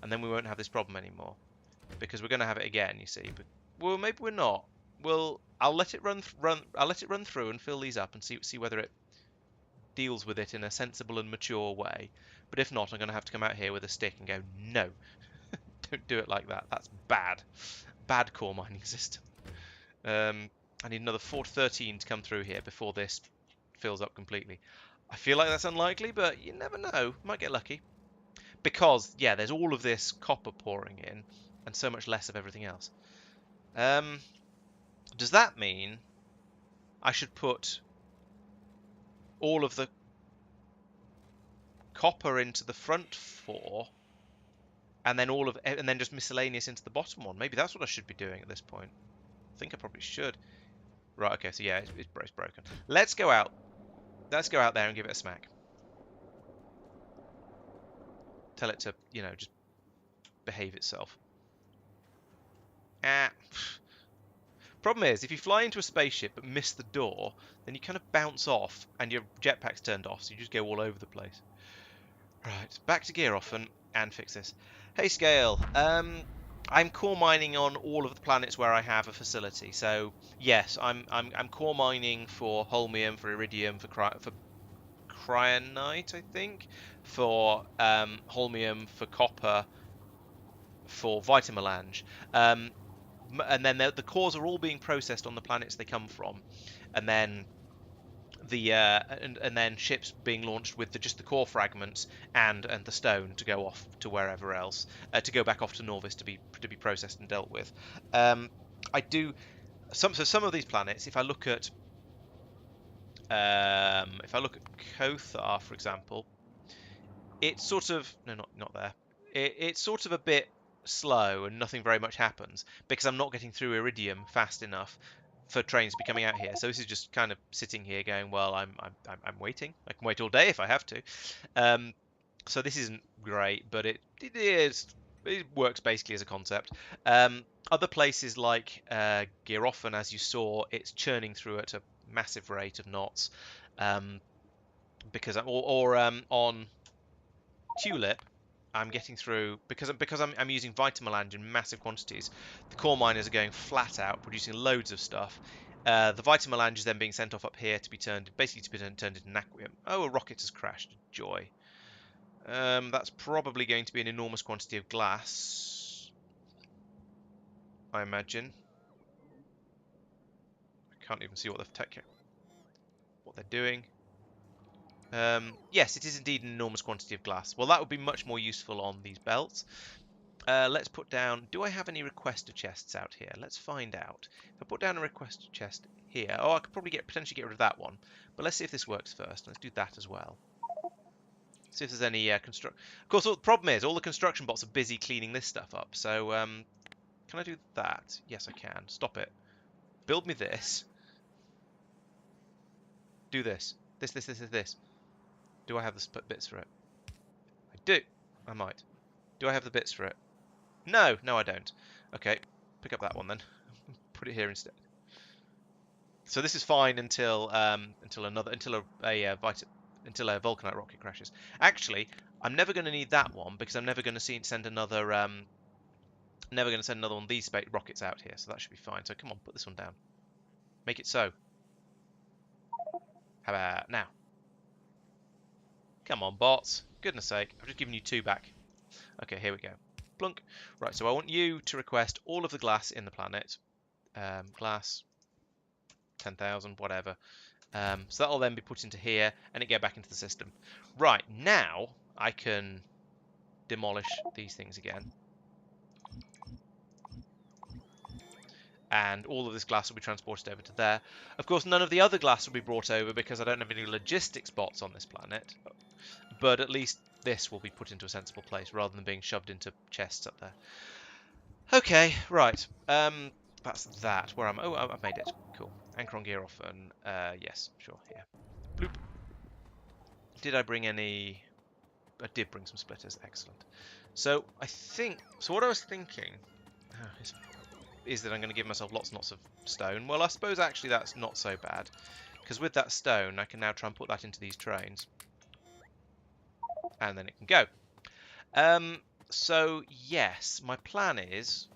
and then we won't have this problem anymore, because we're going to have it again, you see. But well, maybe we're not. I'll let it run through and fill these up and see whether it deals with it in a sensible and mature way. But if not, I'm going to have to come out here with a stick and go, no, don't do it like that. That's bad core mining system. I need another 4 to 13 to come through here before this fills up completely. I feel like that's unlikely, but you never know. Might get lucky. Because, yeah, there's all of this copper pouring in, and so much less of everything else. Does that mean I should put all of the copper into the front 4, and then just miscellaneous into the bottom one? Maybe that's what I should be doing at this point. I think I probably should. Right, okay, so yeah, it's broken. Let's go out. Let's go out there and give it a smack. Tell it to, just behave itself. Ah. Problem is, if you fly into a spaceship but miss the door, then you kind of bounce off and your jetpack's turned off, so you just go all over the place. Right, back to gear off and fix this. Hey, Scale. I'm core mining on all of the planets where I have a facility. So yes, I'm core mining for holmium, for iridium, for cryonite, I think, for holmium, for copper, for vitamelange. And then the cores are all being processed on the planets they come from, and then and then ships being launched with just the core fragments and the stone to go off to wherever else, to go back off to Norvis to be processed and dealt with. I do some of these planets. If I look at Kothar, for example, it's sort of not there. It's sort of a bit slow and nothing very much happens because I'm not getting through iridium fast enough for trains to be coming out here. So this is just kind of sitting here going, well, I'm waiting. I can wait all day if I have to. So this isn't great, but it works basically as a concept. Other places like Gerofen, as you saw, it's churning through at a massive rate of knots. Because on Tulip, I'm getting through because I'm using vitamelange in massive quantities. The core miners are going flat out, producing loads of stuff. The vitamelange is then being sent off up here to be turned into naquium. Oh, a rocket has crashed. Joy. That's probably going to be an enormous quantity of glass, I imagine. I can't even see what they're doing. Yes, it is indeed an enormous quantity of glass. Well, that would be much more useful on these belts. Let's put down... Do I have any requester chests out here? Let's find out. If I put down a requester chest here... Oh, I could probably potentially get rid of that one. But let's see if this works first. Let's do that as well. See if there's any construct... Of course, the problem is all the construction bots are busy cleaning this stuff up. So, can I do that? Yes, I can. Stop it. Build me this. Do this. This. Do I have the bits for it? I do. I might. Do I have the bits for it? No, I don't. Okay, pick up that one then. Put it here instead. So this is fine until a vulcanite rocket crashes. Actually, I'm never going to need that one because I'm never going to send another one of these rockets out here. So that should be fine. So come on, put this one down. Make it so. How about now? Come on, bots. Goodness sake, I've just given you 2 back. Okay, here we go. Plunk. Right, so I want you to request all of the glass in the planet. Glass, 10,000, whatever. So that'll then be put into here, and it go back into the system. Right, now I can demolish these things again. And all of this glass will be transported over to there. Of course, none of the other glass will be brought over because I don't have any logistics bots on this planet. But at least this will be put into a sensible place rather than being shoved into chests up there. Okay, right. That's that. Where am I? Oh, I've made it. Cool. Anchor on gear off and yes, sure, here. Bloop. Did I bring any... I did bring some splitters. Excellent. So I think... So what I was thinking is that I'm going to give myself lots and lots of stone. Well, I suppose actually that's not so bad. Because with that stone, I can now try and put that into these trains. And then it can go. So, yes, my plan is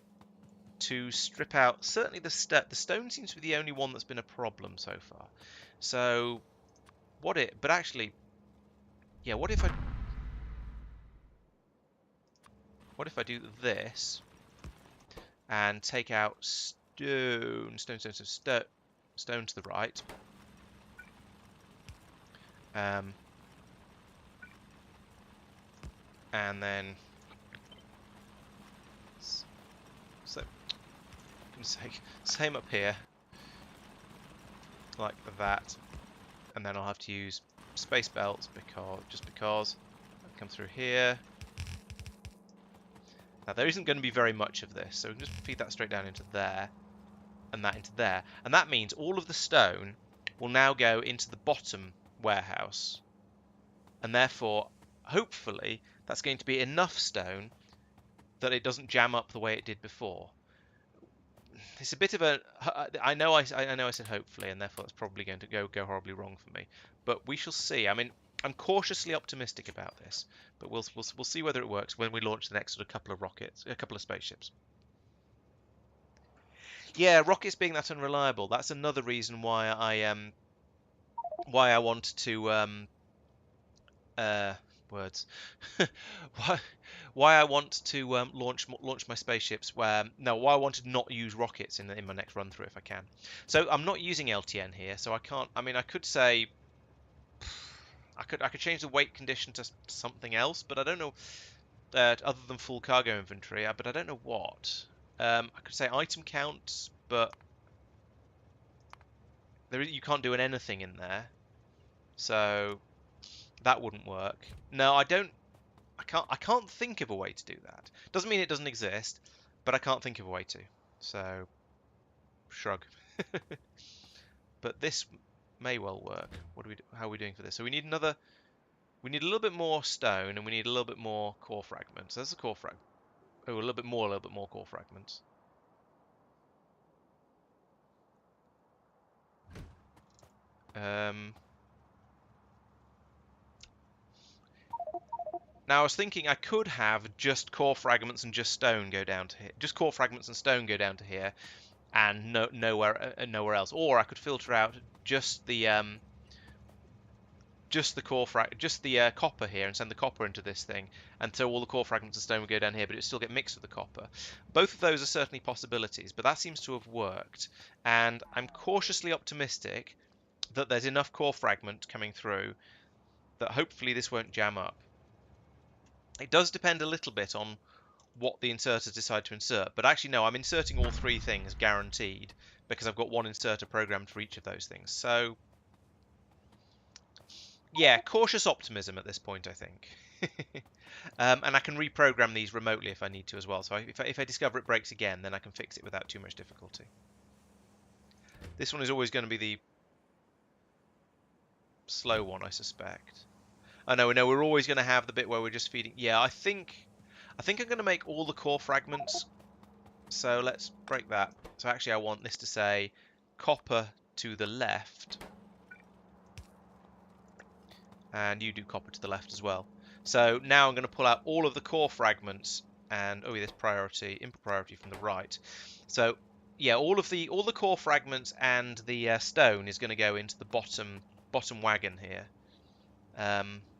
to strip out... Certainly the stone seems to be the only one that's been a problem so far. So, but actually... Yeah, what if I do this and take out stone to the right. And then, so, same up here, like that. And then I'll have to use space belts because I come through here. Now there isn't going to be very much of this, so we can just feed that straight down into there, and that into there. And that means all of the stone will now go into the bottom warehouse. And therefore, hopefully, that's going to be enough stone that it doesn't jam up the way it did before. It's a bit of a... I know I said hopefully, and therefore it's probably going to go horribly wrong for me. But we shall see. I mean, I'm cautiously optimistic about this, but we'll see whether it works when we launch the next sort of couple of rockets, a couple of spaceships. Yeah, rockets being that unreliable, that's another reason why I want to words. why I want to launch my spaceships why I want to not use rockets in my next run through if I can. So I'm not using LTN here, so I can't. I mean, I could say I could change the weight condition to something else, but I don't know other than full cargo inventory. But I don't know what. I could say item count, but you can't do anything in there, so that wouldn't work. No, I can't think of a way to do that. Doesn't mean it doesn't exist, but I can't think of a way to. So shrug. But this may well work. How are we doing for this? So we need a little bit more stone, and we need a little bit more core fragments. There's a core fragment. Oh, a little bit more core fragments. Now I was thinking I could have just core fragments and just stone go down to here. Just core fragments and stone go down to here, and nowhere else. Or I could filter out just the copper here and send the copper into this thing, and so all the core fragments of stone would go down here, but it would still get mixed with the copper. Both of those are certainly possibilities, but that seems to have worked, and I'm cautiously optimistic that there's enough core fragment coming through that hopefully this won't jam up. It does depend a little bit on what the inserters decide to insert, but actually no, I'm inserting all three things guaranteed because I've got one inserter programmed for each of those things. So yeah, cautious optimism at this point, I think. And I can reprogram these remotely if I need to as well. So if I discover it breaks again, then I can fix it without too much difficulty. This one is always going to be the slow one, I suspect. Oh no, we're always going to have the bit where we're just feeding. Yeah, I think I'm going to make all the core fragments. So let's break that. So actually I want this to say copper to the left. And you do copper to the left as well. So now I'm going to pull out all of the core fragments and this input priority from the right. So yeah, all the core fragments and the stone is going to go into the bottom wagon here.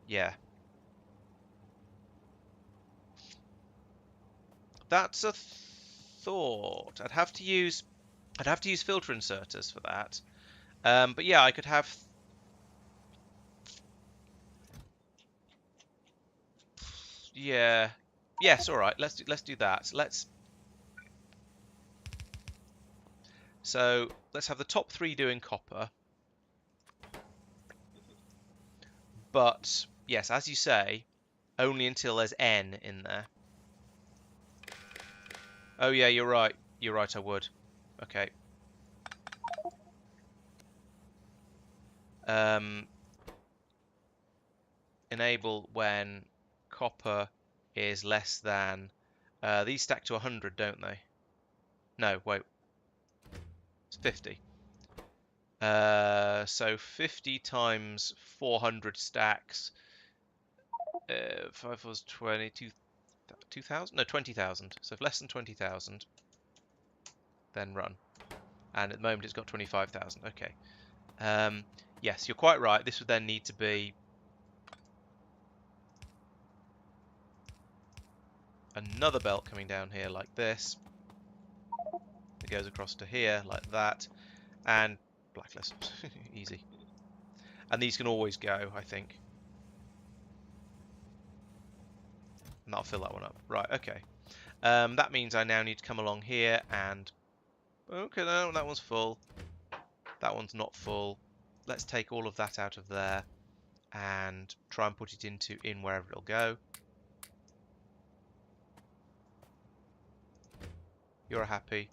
Yeah, that's a thought. I'd have to use filter inserters for that. But yeah, I could have. Yeah. Yes. All right. Let's do that. So let's have the top three doing copper. But yes, as you say, only until there's N in there. Oh yeah, you're right. You're right. I would. Okay. Enable when copper is less than. These stack to 100, don't they? No, wait. It's 50. So 50 times 400 stacks. 5 was 20, 2,000? No, 20,000. So if less than 20,000, then run. And at the moment it's got 25,000. Okay. Yes, you're quite right. This would then need to be another belt coming down here like this. It goes across to here like that. And blacklist. Easy. And these can always go, I think. And that'll fill that one up. Right, okay. That means I now need to come along here and... Okay, no, that one's full. That one's not full. Let's take all of that out of there and try and put it in wherever it'll go. You're happy.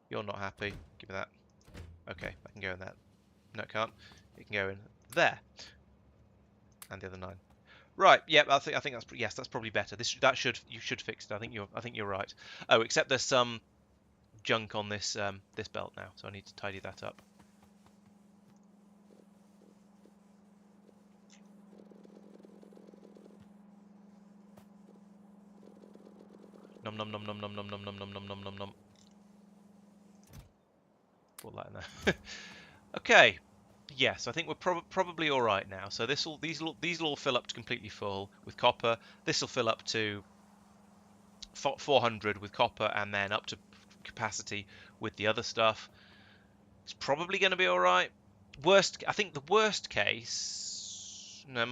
You're not happy. Give me that. Okay, I can go in there. No, it can't. It can go in there. And the other 9. Right. Yep. I think that's yes. That's probably better. You should fix it. I think you're right. Oh, except there's some junk on this this belt now, so I need to tidy that up. Nom nom nom nom nom nom nom nom nom nom nom nom nom. Put that in there. Okay. Yes, I think we're probably all right now. So these will all fill up to completely full with copper. This will fill up to 400 with copper, and then up to capacity with the other stuff. It's probably going to be all right. I think the worst case. No,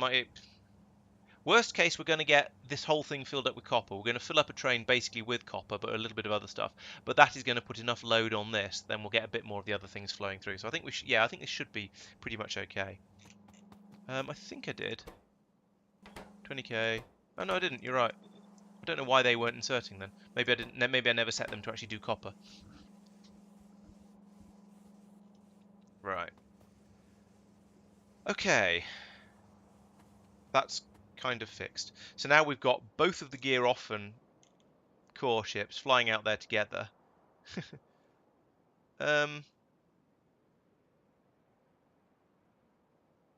worst case, we're going to get this whole thing filled up with copper. We're going to fill up a train basically with copper, but a little bit of other stuff. But that is going to put enough load on this, then we'll get a bit more of the other things flowing through. So I think I think this should be pretty much okay. I think I did. 20k. Oh no, I didn't. You're right. I don't know why they weren't inserting then. Maybe I didn't. Maybe I never set them to actually do copper. Right. Okay. That's kind of fixed. So now we've got both of the gear off and core ships flying out there together.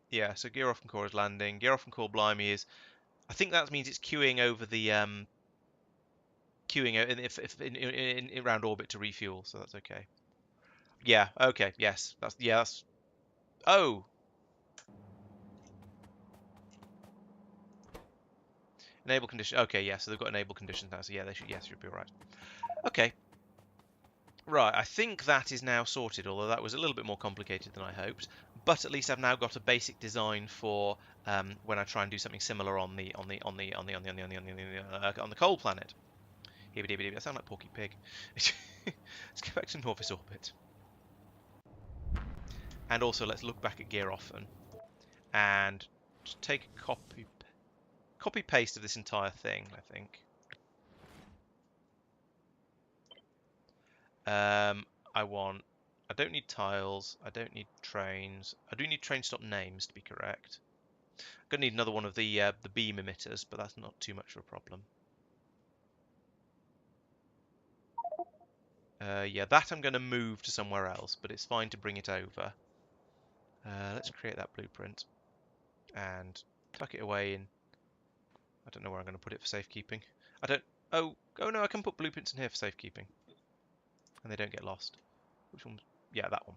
Yeah, so gear off and core is landing. Gear off and core blimey is... I think that means it's queuing over the... queuing around orbit to refuel, so that's okay. Yeah, okay, yes. That's... Oh! Enable condition. Okay, yeah, so they've got enable conditions now, so yeah, they should be alright. Okay. Right, I think that is now sorted, although that was a little bit more complicated than I hoped. But at least I've now got a basic design for when I try and do something similar on the coal planet. I sound like Porky Pig. Let's go back to Norvis orbit. And also let's look back at gear often and just take a copy paste of this entire thing, I think. I don't need tiles, I don't need trains. I do need train stop names to be correct. I'm gonna need another one of the beam emitters, but that's not too much of a problem. Yeah, that I'm going to move to somewhere else, but it's fine to bring it over. Let's create that blueprint and tuck it away in. I don't know where I'm going to put it for safekeeping. I don't... Oh no, I can put blueprints in here for safekeeping. And they don't get lost. Which one? Yeah, that one.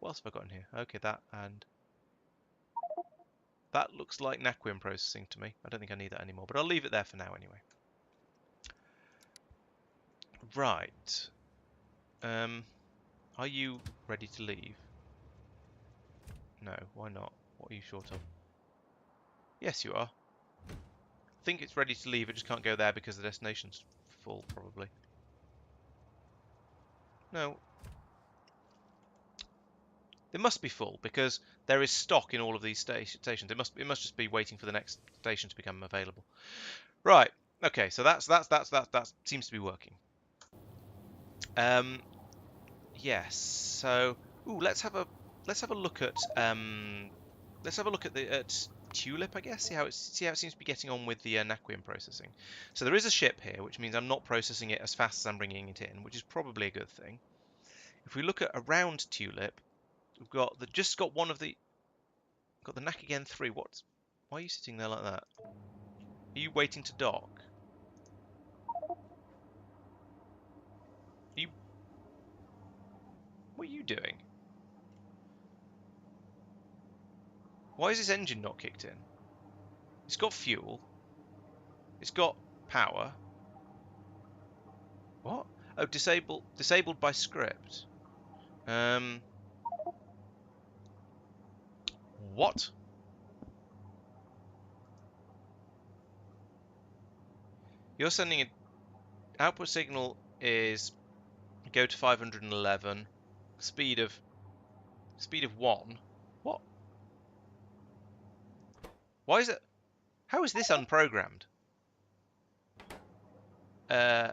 What else have I got in here? Okay, that and... That looks like naquium processing to me. I don't think I need that anymore, but I'll leave it there for now anyway. Right. Are you ready to leave? No, why not? What are you short of? Yes, you are. I think it's ready to leave, it just can't go there because the destination's full, probably. No. They must be full, because there is stock in all of these stations. It must just be waiting for the next station to become available. Right. Okay, so that seems to be working. Yes. So, let's have a look at Tulip, I guess. See how it seems to be getting on with the naquium processing. So there is a ship here, which means I'm not processing it as fast as I'm bringing it in, which is probably a good thing. If we look at around Tulip, we've got one of the Knack again 3. Why are you sitting there like that? Are you waiting to dock? What are you doing? Why is this engine not kicked in? It's got fuel. It's got power. What? Oh, disabled by script. What? You're sending an output signal is go to 511, speed of 1. What? Why is it? How is this unprogrammed? And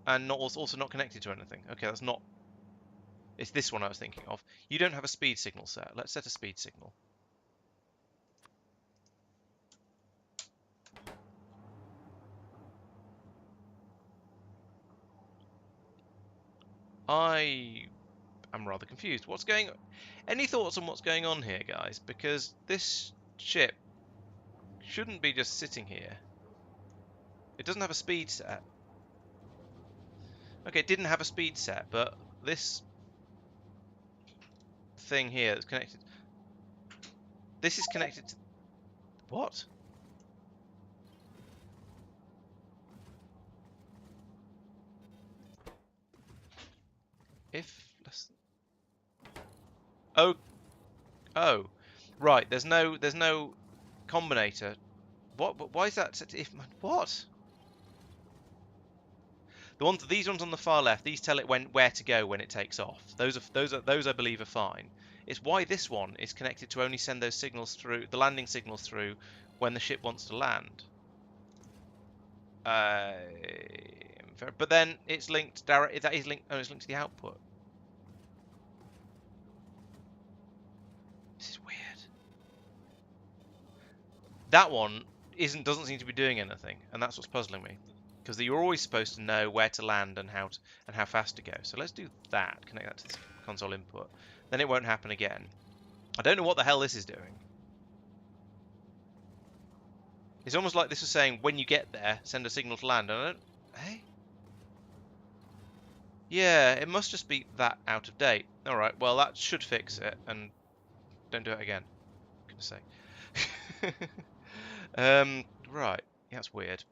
not also not connected to anything. Okay, that's not. It's this one I was thinking of. You don't have a speed signal set. Let's set a speed signal. I am rather confused. What's going on? Any thoughts on what's going on here, guys? Because this ship shouldn't be just sitting here. It doesn't have a speed set. Okay, it didn't have a speed set, but this thing here that's connected. This is connected to what? If oh oh right, there's no combinator. What? Why is that set to if what? These ones on the far left, these tell it where to go when it takes off. Those I believe are fine. It's why this one is connected to only send those signals through, the landing signals through, when the ship wants to land. But then it's linked directly. That is linked. Oh, it's linked to the output. This is weird. That one doesn't seem to be doing anything, and that's what's puzzling me. Because you're always supposed to know where to land and how fast to go. So let's do that. Connect that to the console input. Then it won't happen again. I don't know what the hell this is doing. It's almost like this is saying when you get there, send a signal to land. And I don't. Hey. Yeah, it must just be that out of date. All right. Well, that should fix it, and don't do it again. For goodness sake. Right. Yeah, that's weird.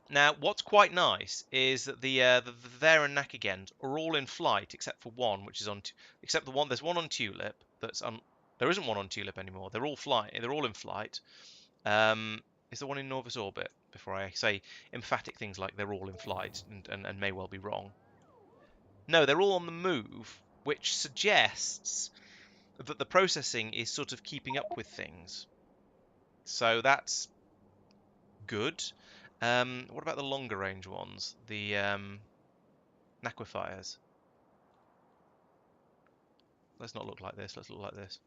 Now, what's quite nice is that the there and knack again are all in flight except for one, which is on except the one there's one on Tulip that's on. There isn't one on Tulip anymore. They're all flight. They're all in flight. Is the one in Norvis orbit? Before I say emphatic things like they're all in flight and may well be wrong. No, they're all on the move, which suggests that the processing is sort of keeping up with things. So that's good. What about the longer range ones? The naquifiers. Let's not look like this. Let's look like this.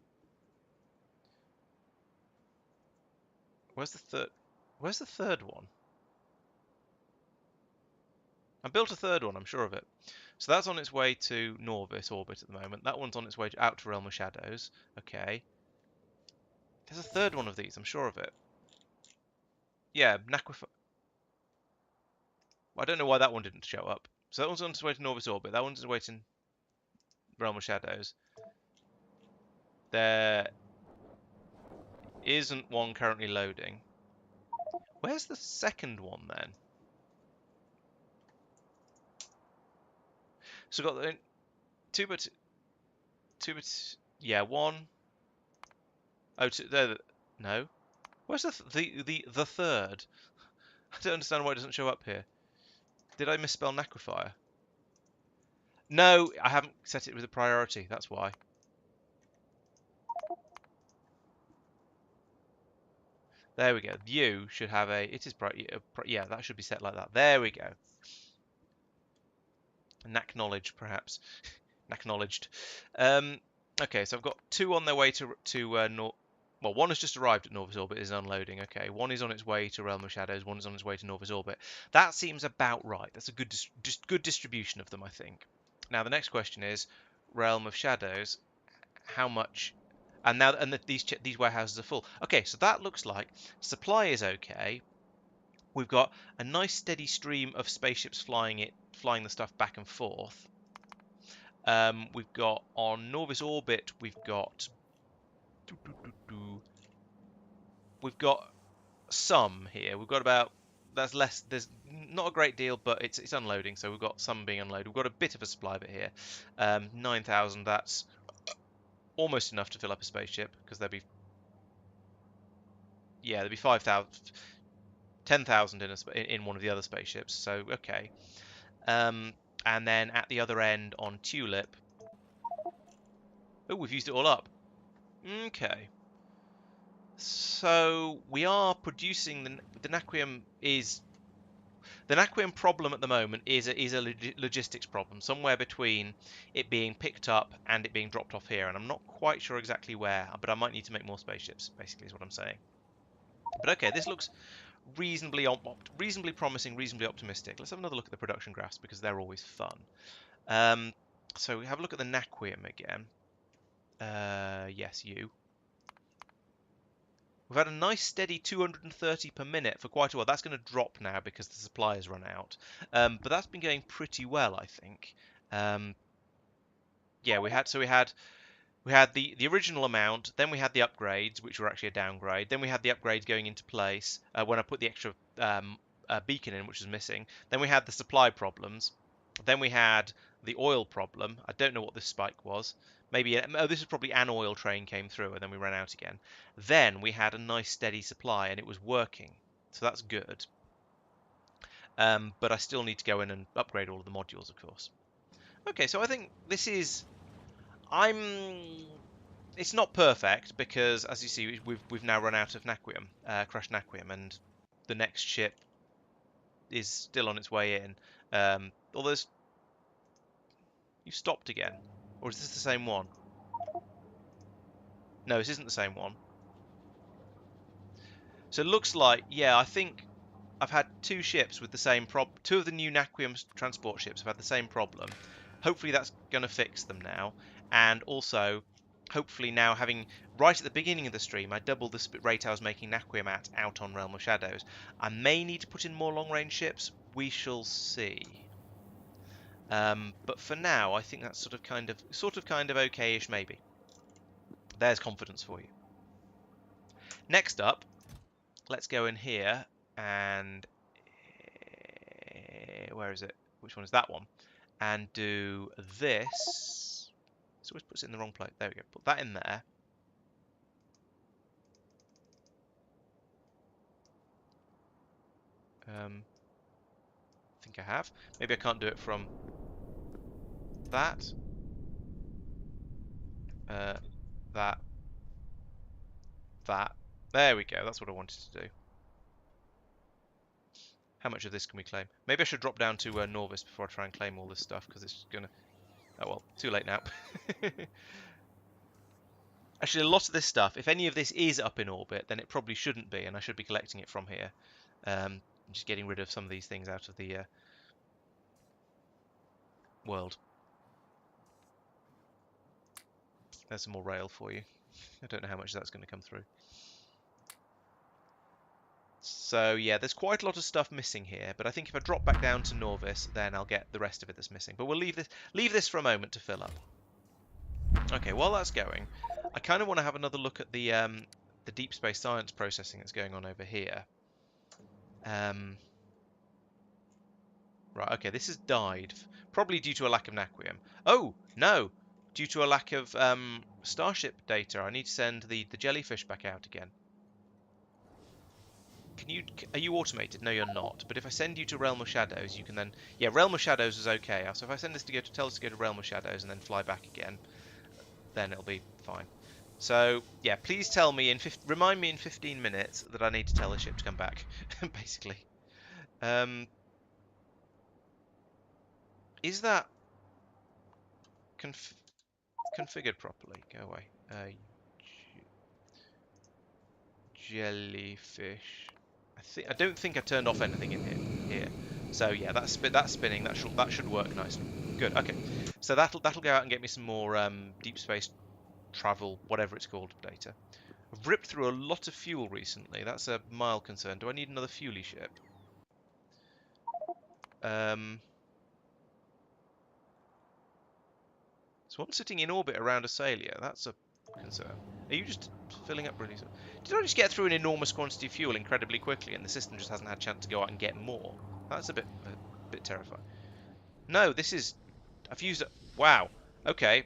Where's the third? Where's the third one? I built a third one. I'm sure of it. So that's on its way to Norvis orbit at the moment. That one's on its way out to Realm of Shadows. Okay. There's a third one of these. I'm sure of it. Yeah, naquify. I don't know why that one didn't show up. So that one's on its way to Norvis orbit. That one's on its way to Realm of Shadows. There isn't one currently loading. Where's the second one then? So we've got the yeah, one. Oh, two, there. No. Where's the third? I don't understand why it doesn't show up here. Did I misspell naquifier? No, I haven't set it with a priority. That's why. There we go. View should have a. It is yeah, that should be set like that. There we go. Acknowledged, perhaps. Acknowledged. Okay, so I've got two on their way to well, one has just arrived at Norvis Orbit, is unloading. Okay, one is on its way to Realm of Shadows, one is on its way to Norvis Orbit. That seems about right. That's a good distribution of them, I think. Now the next question is Realm of Shadows. How much? And now these warehouses are full. Okay, so that looks like supply is okay. We've got a nice steady stream of spaceships flying the stuff back and forth. We've got on Norvis orbit. We've got some here. We've got about that's less. There's not a great deal, but it's unloading. So we've got some being unloaded. We've got a bit of a supply bit here. 9,000. That's almost enough to fill up a spaceship because there'd be yeah, there'd be 5,000, 10,000 in one of the other spaceships. So okay. And then at the other end on Tulip. Oh, we've used it all up. Okay. So we are producing the naquium is the naquium problem at the moment is a logistics problem somewhere between it being picked up and it being dropped off here, and I'm not quite sure exactly where, but I might need to make more spaceships. Basically, is what I'm saying. But okay, this looks reasonably promising, reasonably optimistic. Let's have another look at the production graphs because they're always fun. So we have a look at the naquium again. Yes, you. We've had a nice steady 230 per minute for quite a while. That's going to drop now because the supply has run out. But that's been going pretty well, I think. Yeah, we had the original amount, then we had the upgrades, which were actually a downgrade. Then we had the upgrades going into place when I put the extra beacon in, which was missing. Then we had the supply problems. Then we had the oil problem. I don't know what this spike was. Maybe this is probably an oil train came through and then we ran out again. Then we had a nice steady supply and it was working, so that's good. But I still need to go in and upgrade all of the modules, of course. Okay, so I think this is. It's not perfect because, as you see, we've now run out of naquium, crushed naquium, and the next ship is still on its way in. Although you've stopped again, or is this the same one? No, this isn't the same one. So it looks like, yeah, I think I've had two ships with the same problem. Two of the new naquium transport ships have had the same problem. Hopefully that's going to fix them now, and also hopefully now having right at the beginning of the stream I doubled the rate I was making naquium at out on Realm of Shadows. I may need to put in more long range ships, we shall see. But for now I think that's sort of kind of okay-ish maybe. There's confidence for you. Next up, let's go in here and where is it? Which one is that one? And do this. It always puts it in the wrong place. There we go. Put that in there. I think I have. Maybe I can't do it from that. That. That. There we go. That's what I wanted to do. How much of this can we claim? Maybe I should drop down to Norvis before I try and claim all this stuff, because it's going to... Oh, well, too late now. Actually, a lot of this stuff, if any of this is up in orbit, then it probably shouldn't be, and I should be collecting it from here. Just getting rid of some of these things out of the world. There's some more rail for you. I don't know how much that's going to come through. So yeah, there's quite a lot of stuff missing here, but I think if I drop back down to Norvis, then I'll get the rest of it that's missing. But we'll leave this for a moment to fill up. Okay, while that's going, I kind of want to have another look at the deep space science processing that's going on over here. Right, okay, this has died, probably due to a lack of naquium. Oh, no, due to a lack of starship data. I need to send the jellyfish back out again. Are you automated? No, you're not. But if I send you to Realm of Shadows, you can then... Yeah, Realm of Shadows is okay. So if I send this to tell us to go to Realm of Shadows and then fly back again, then it'll be fine. So, yeah, please tell me remind me in 15 minutes that I need to tell the ship to come back, basically. Is that configured properly? Go away. Jellyfish. I don't think I turned off anything in here. So yeah, that's spinning. That should work nicely. Good. Okay. So that'll go out and get me some more deep space travel, whatever it's called, data. I've ripped through a lot of fuel recently. That's a mild concern. Do I need another fuely ship? So I'm sitting in orbit around Asalia. That's a concern. Are you just filling up really? Did I just get through an enormous quantity of fuel incredibly quickly, and the system just hasn't had a chance to go out and get more? That's a bit terrifying. No, this is. I've used it. Wow. Okay.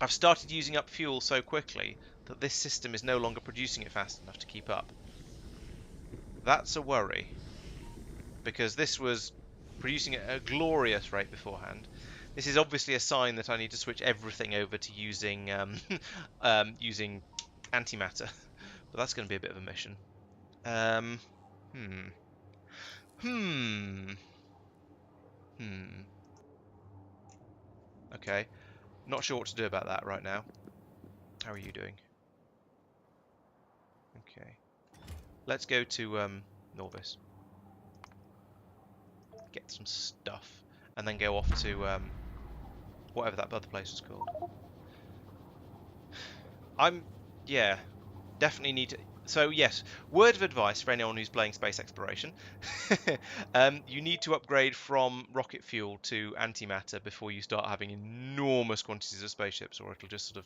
I've started using up fuel so quickly that this system is no longer producing it fast enough to keep up. That's a worry, because this was producing at a glorious rate beforehand. This is obviously a sign that I need to switch everything over to using using antimatter, but that's going to be a bit of a mission. Um, hmm. Hmm. Hmm. Okay. Not sure what to do about that right now. How are you doing? Okay. Let's go to Norvis. Get some stuff. And then go off to whatever that other place was called. Yeah, definitely need to. So yes, word of advice for anyone who's playing space exploration: you need to upgrade from rocket fuel to antimatter before you start having enormous quantities of spaceships, or it'll just sort of,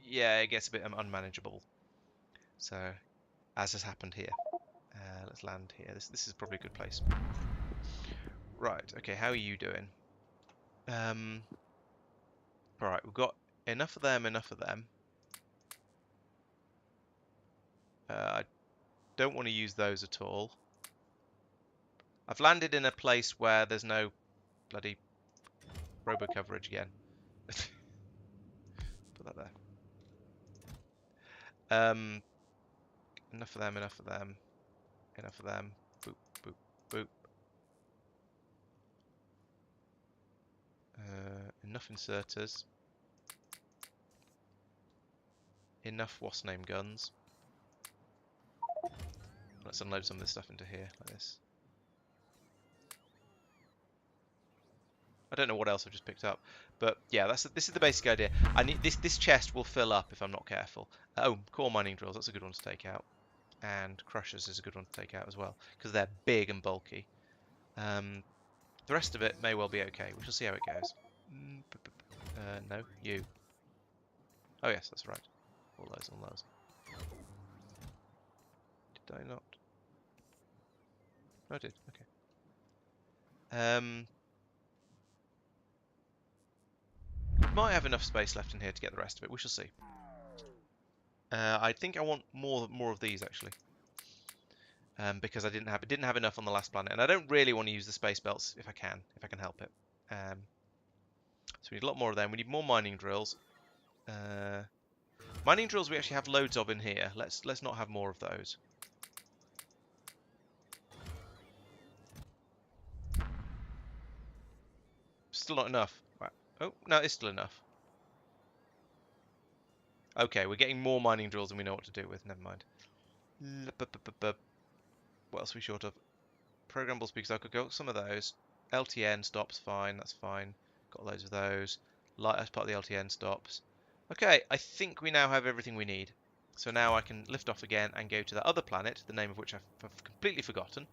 yeah, it gets a bit unmanageable. So, as has happened here. Let's land here. This is probably a good place. Right. Okay. How are you doing? All right. We've got enough of them. Enough of them. I don't want to use those at all. I've landed in a place where there's no bloody robo coverage again. Put that there. Enough of them, enough of them, enough of them. Boop, boop, boop. Enough inserters. Enough what's name guns. Let's unload some of this stuff into here, like this. I don't know what else I've just picked up, but yeah, this is the basic idea. I need this chest will fill up if I'm not careful. Oh, core mining drills, that's a good one to take out, and crushers is a good one to take out as well because they're big and bulky. The rest of it may well be okay. We shall see how it goes. No, you. Oh yes, that's right. All those, all those. Did I not? Oh, I did. Okay. Might have enough space left in here to get the rest of it. We shall see. I think I want more of these actually, because I didn't have enough on the last planet, and I don't really want to use the space belts if I can help it. So we need a lot more of them. We need more mining drills. Mining drills we actually have loads of in here. Let's not have more of those. Still not enough. Right. Oh no, it's still enough. Okay, we're getting more mining drills than we know what to do with. Never mind. What else are we short of? Programmable speakers. I could go some of those. LTN stops. Fine. That's fine. Got loads of those. Light as part of the LTN stops. Okay, I think we now have everything we need. So now I can lift off again and go to that other planet, the name of which I've completely forgotten.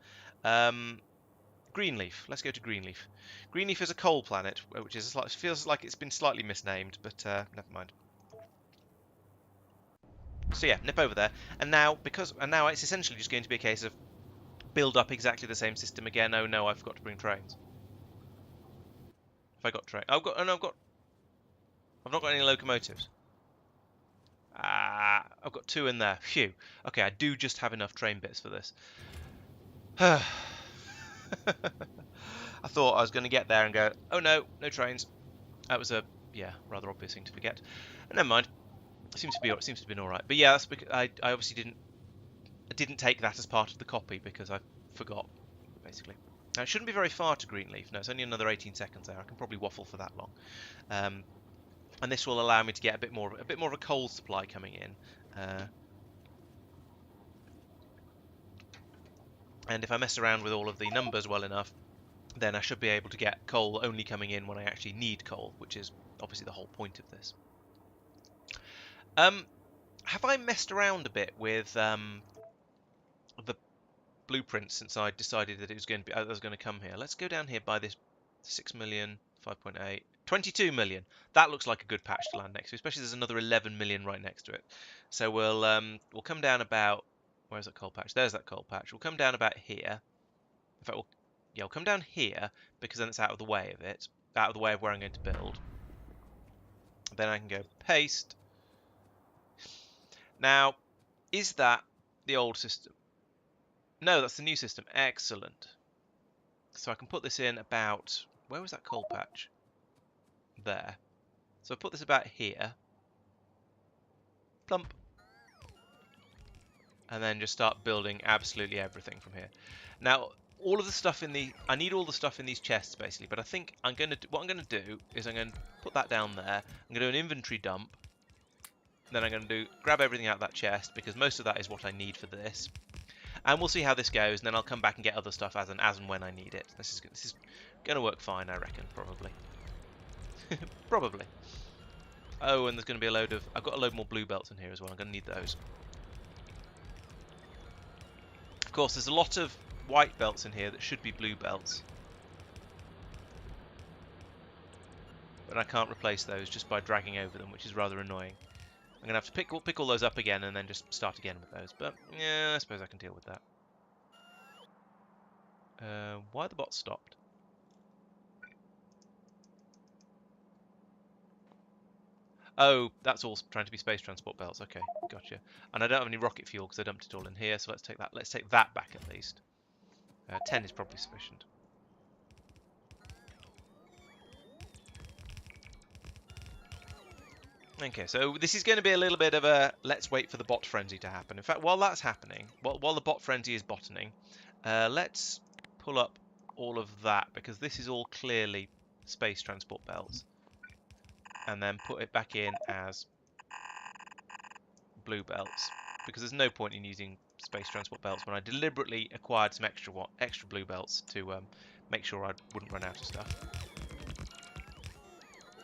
Greenleaf. Let's go to Greenleaf. Greenleaf is a coal planet, which feels like it's been slightly misnamed, but never mind. So yeah, nip over there, and now it's essentially just going to be a case of build up exactly the same system again. Oh no, I forgot to bring trains. If I got train, I've not got any locomotives. I've got 2 in there. Phew. Okay, I do just have enough train bits for this. I thought I was going to get there and go, oh no, no trains. That was a rather obvious thing to forget. Never mind. It seems to be all right. But yeah, that's because I obviously didn't take that as part of the copy because I forgot basically. Now it shouldn't be very far to Greenleaf. No, it's only another 18 seconds there. I can probably waffle for that long. And this will allow me to get a bit more of a coal supply coming in. And if I mess around with all of the numbers well enough, then I should be able to get coal only coming in when I actually need coal, which is obviously the whole point of this. Have I messed around a bit with the blueprint since I decided that it was going to be I was going to come here? Let's go down here by this 6 million, 5.8, 22 million. That looks like a good patch to land next to, especially there's another 11 million right next to it. So we'll come down about, where's that coal patch? There's that coal patch. We'll come down about here. In fact, we'll come down here because then it's out of the way of it, out of the way of where I'm going to build. Then I can go paste. Now, is that the old system? No, that's the new system. Excellent. So I can put this in about... Where was that coal patch? There. So I put this about here. Plump. And then just start building absolutely everything from here. Now, all of the stuff in the... I need all the stuff in these chests, basically. But I think I'm going to... What I'm going to do is I'm going to put that down there. I'm going to do an inventory dump. Then I'm going to grab everything out of that chest, because most of that is what I need for this. And we'll see how this goes, and then I'll come back and get other stuff as and when I need it. This is going to work fine, I reckon, probably. Probably. Oh, and there's going to be a load of... I've got a load more blue belts in here as well. I'm going to need those. Of course, there's a lot of white belts in here that should be blue belts. But I can't replace those just by dragging over them, which is rather annoying. I'm going to have to pick all those up again and then just start again with those. But, yeah, I suppose I can deal with that. Why are the bots stopped? Oh, that's all trying to be space transport belts. Okay, gotcha. And I don't have any rocket fuel because I dumped it all in here, so let's take that. Let's take that back at least. 10 is probably sufficient. Okay, so this is going to be a little bit of a let's wait for the bot frenzy to happen. In fact, while that's happening, while the bot frenzy is bottoning, let's pull up all of that, because this is all clearly space transport belts. And then put it back in as blue belts, because there's no point in using space transport belts when I deliberately acquired some extra blue belts to make sure I wouldn't run out of stuff.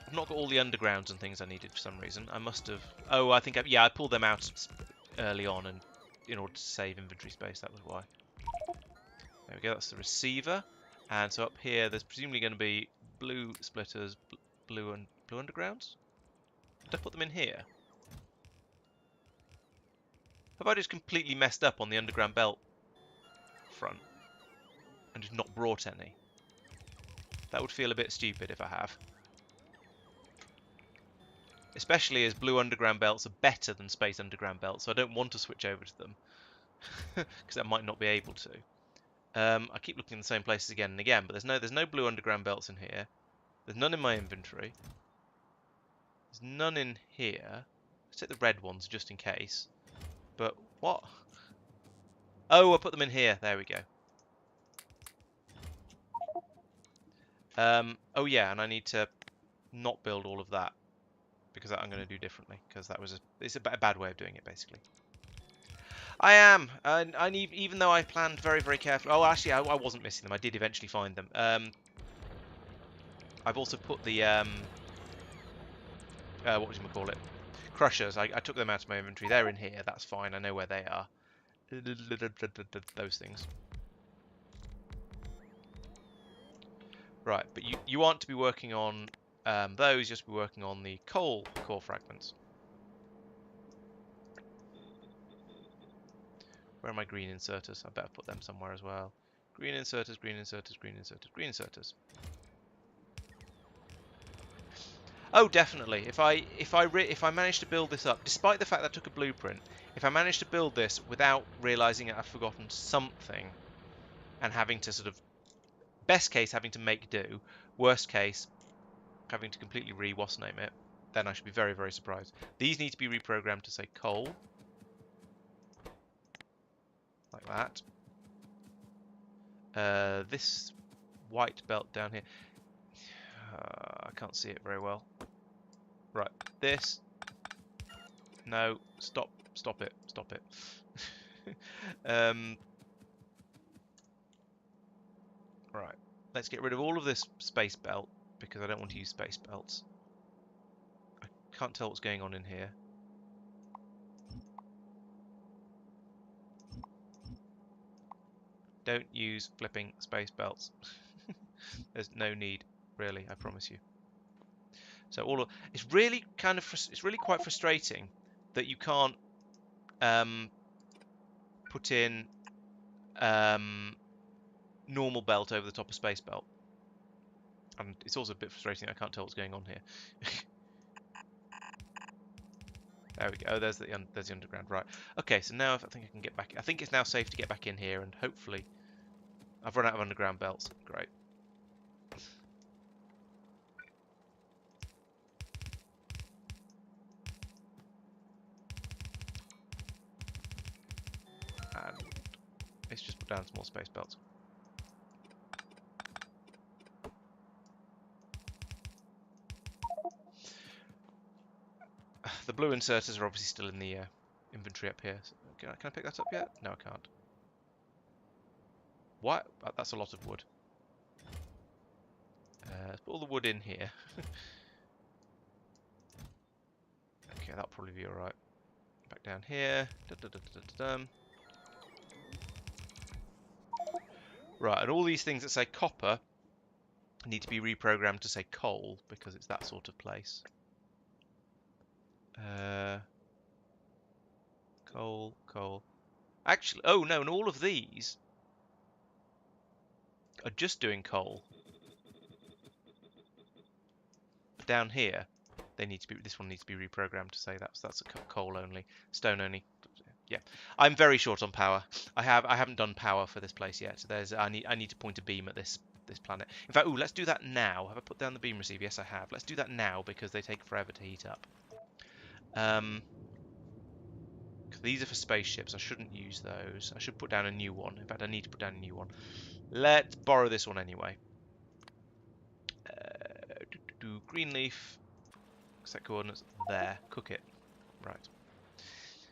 I've not got all the undergrounds and things I needed for some reason. I must have... Oh, I think... I pulled them out early on and in order to save inventory space. That was why. There we go. That's the receiver. And so up here, there's presumably going to be blue splitters, blue undergrounds. Did I put them in here? Have I just completely messed up on the underground belt front and just not brought any? That would feel a bit stupid if I have. Especially as blue underground belts are better than space underground belts, so I don't want to switch over to them. Because I might not be able to. I keep looking in the same places again and again, but there's no blue underground belts in here. There's none in my inventory. There's none in here. Let's take the red ones just in case. But what? Oh, I put them in here. There we go. Oh yeah, and I need to not build all of that, because that I'm going to do differently, because it's a bad way of doing it, basically. I am. I need, even though I planned very, very carefully. Oh, actually, I wasn't missing them. I did eventually find them. I've also put the what would you call it? Crushers. I took them out of my inventory. They're in here. That's fine. I know where they are. Those things. Right, but you aren't to be working on those. Just be working on the coal core fragments. Where are my green inserters? I better put them somewhere as well. Green inserters, green inserters, green inserters, green inserters. Oh, definitely. If I manage to build this up, despite the fact that I took a blueprint, if I manage to build this without realizing that I've forgotten something, and having to sort of, best case having to make do, worst case having to completely what's name it, then I should be very, very surprised. These need to be reprogrammed to say coal, like that. This white belt down here, I can't see it very well. Right, this. No, stop it. Right, let's get rid of all of this space belt, because I don't want to use space belts. I can't tell what's going on in here. Don't use flipping space belts. There's no need, really, I promise you. So it's really quite frustrating that you can't put in normal belt over the top of space belt, and it's also a bit frustrating that I can't tell what's going on here. There we go. Oh, there's the underground. Right. Okay, so now I think I can get back. I think it's now safe to get back in here, and hopefully I've run out of underground belts. Great. And let's just put down some more space belts. The blue inserters are obviously still in the inventory up here. So can I pick that up yet? No, I can't. What? That's a lot of wood. Let's put all the wood in here. Okay, that'll probably be alright. Back down here. Right, and all these things that say copper need to be reprogrammed to say coal, because it's that sort of place. Coal. Actually, oh no, and all of these are just doing coal. But down here, they need to be. This one needs to be reprogrammed to say that's a coal only, stone only. Yeah, I'm very short on power. I haven't done power for this place yet. I need to point a beam at this planet. In fact, let's do that now. Have I put down the beam receiver? Yes, I have. Let's do that now because they take forever to heat up. These are for spaceships. I shouldn't use those. I should put down a new one. In fact, I need to put down a new one. Let's borrow this one anyway. Green leaf. Set coordinates there. Cook it. Right.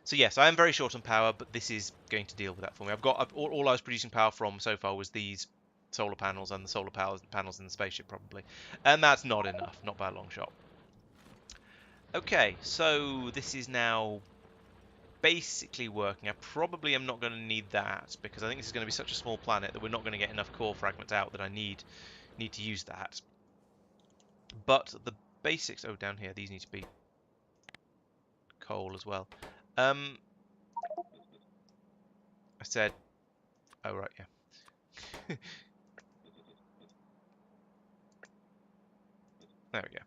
So yes, I am very short on power, but this is going to deal with that for me. All I was producing power from so far was these solar panels and the solar panels in the spaceship probably, and that's not enough, not by a long shot. Okay, so this is now basically working. I probably am not going to need that because I think this is going to be such a small planet that we're not going to get enough core fragments out that I need to use that. But the basics. Oh, down here, these need to be coal as well. I said. Oh right, yeah. There we go.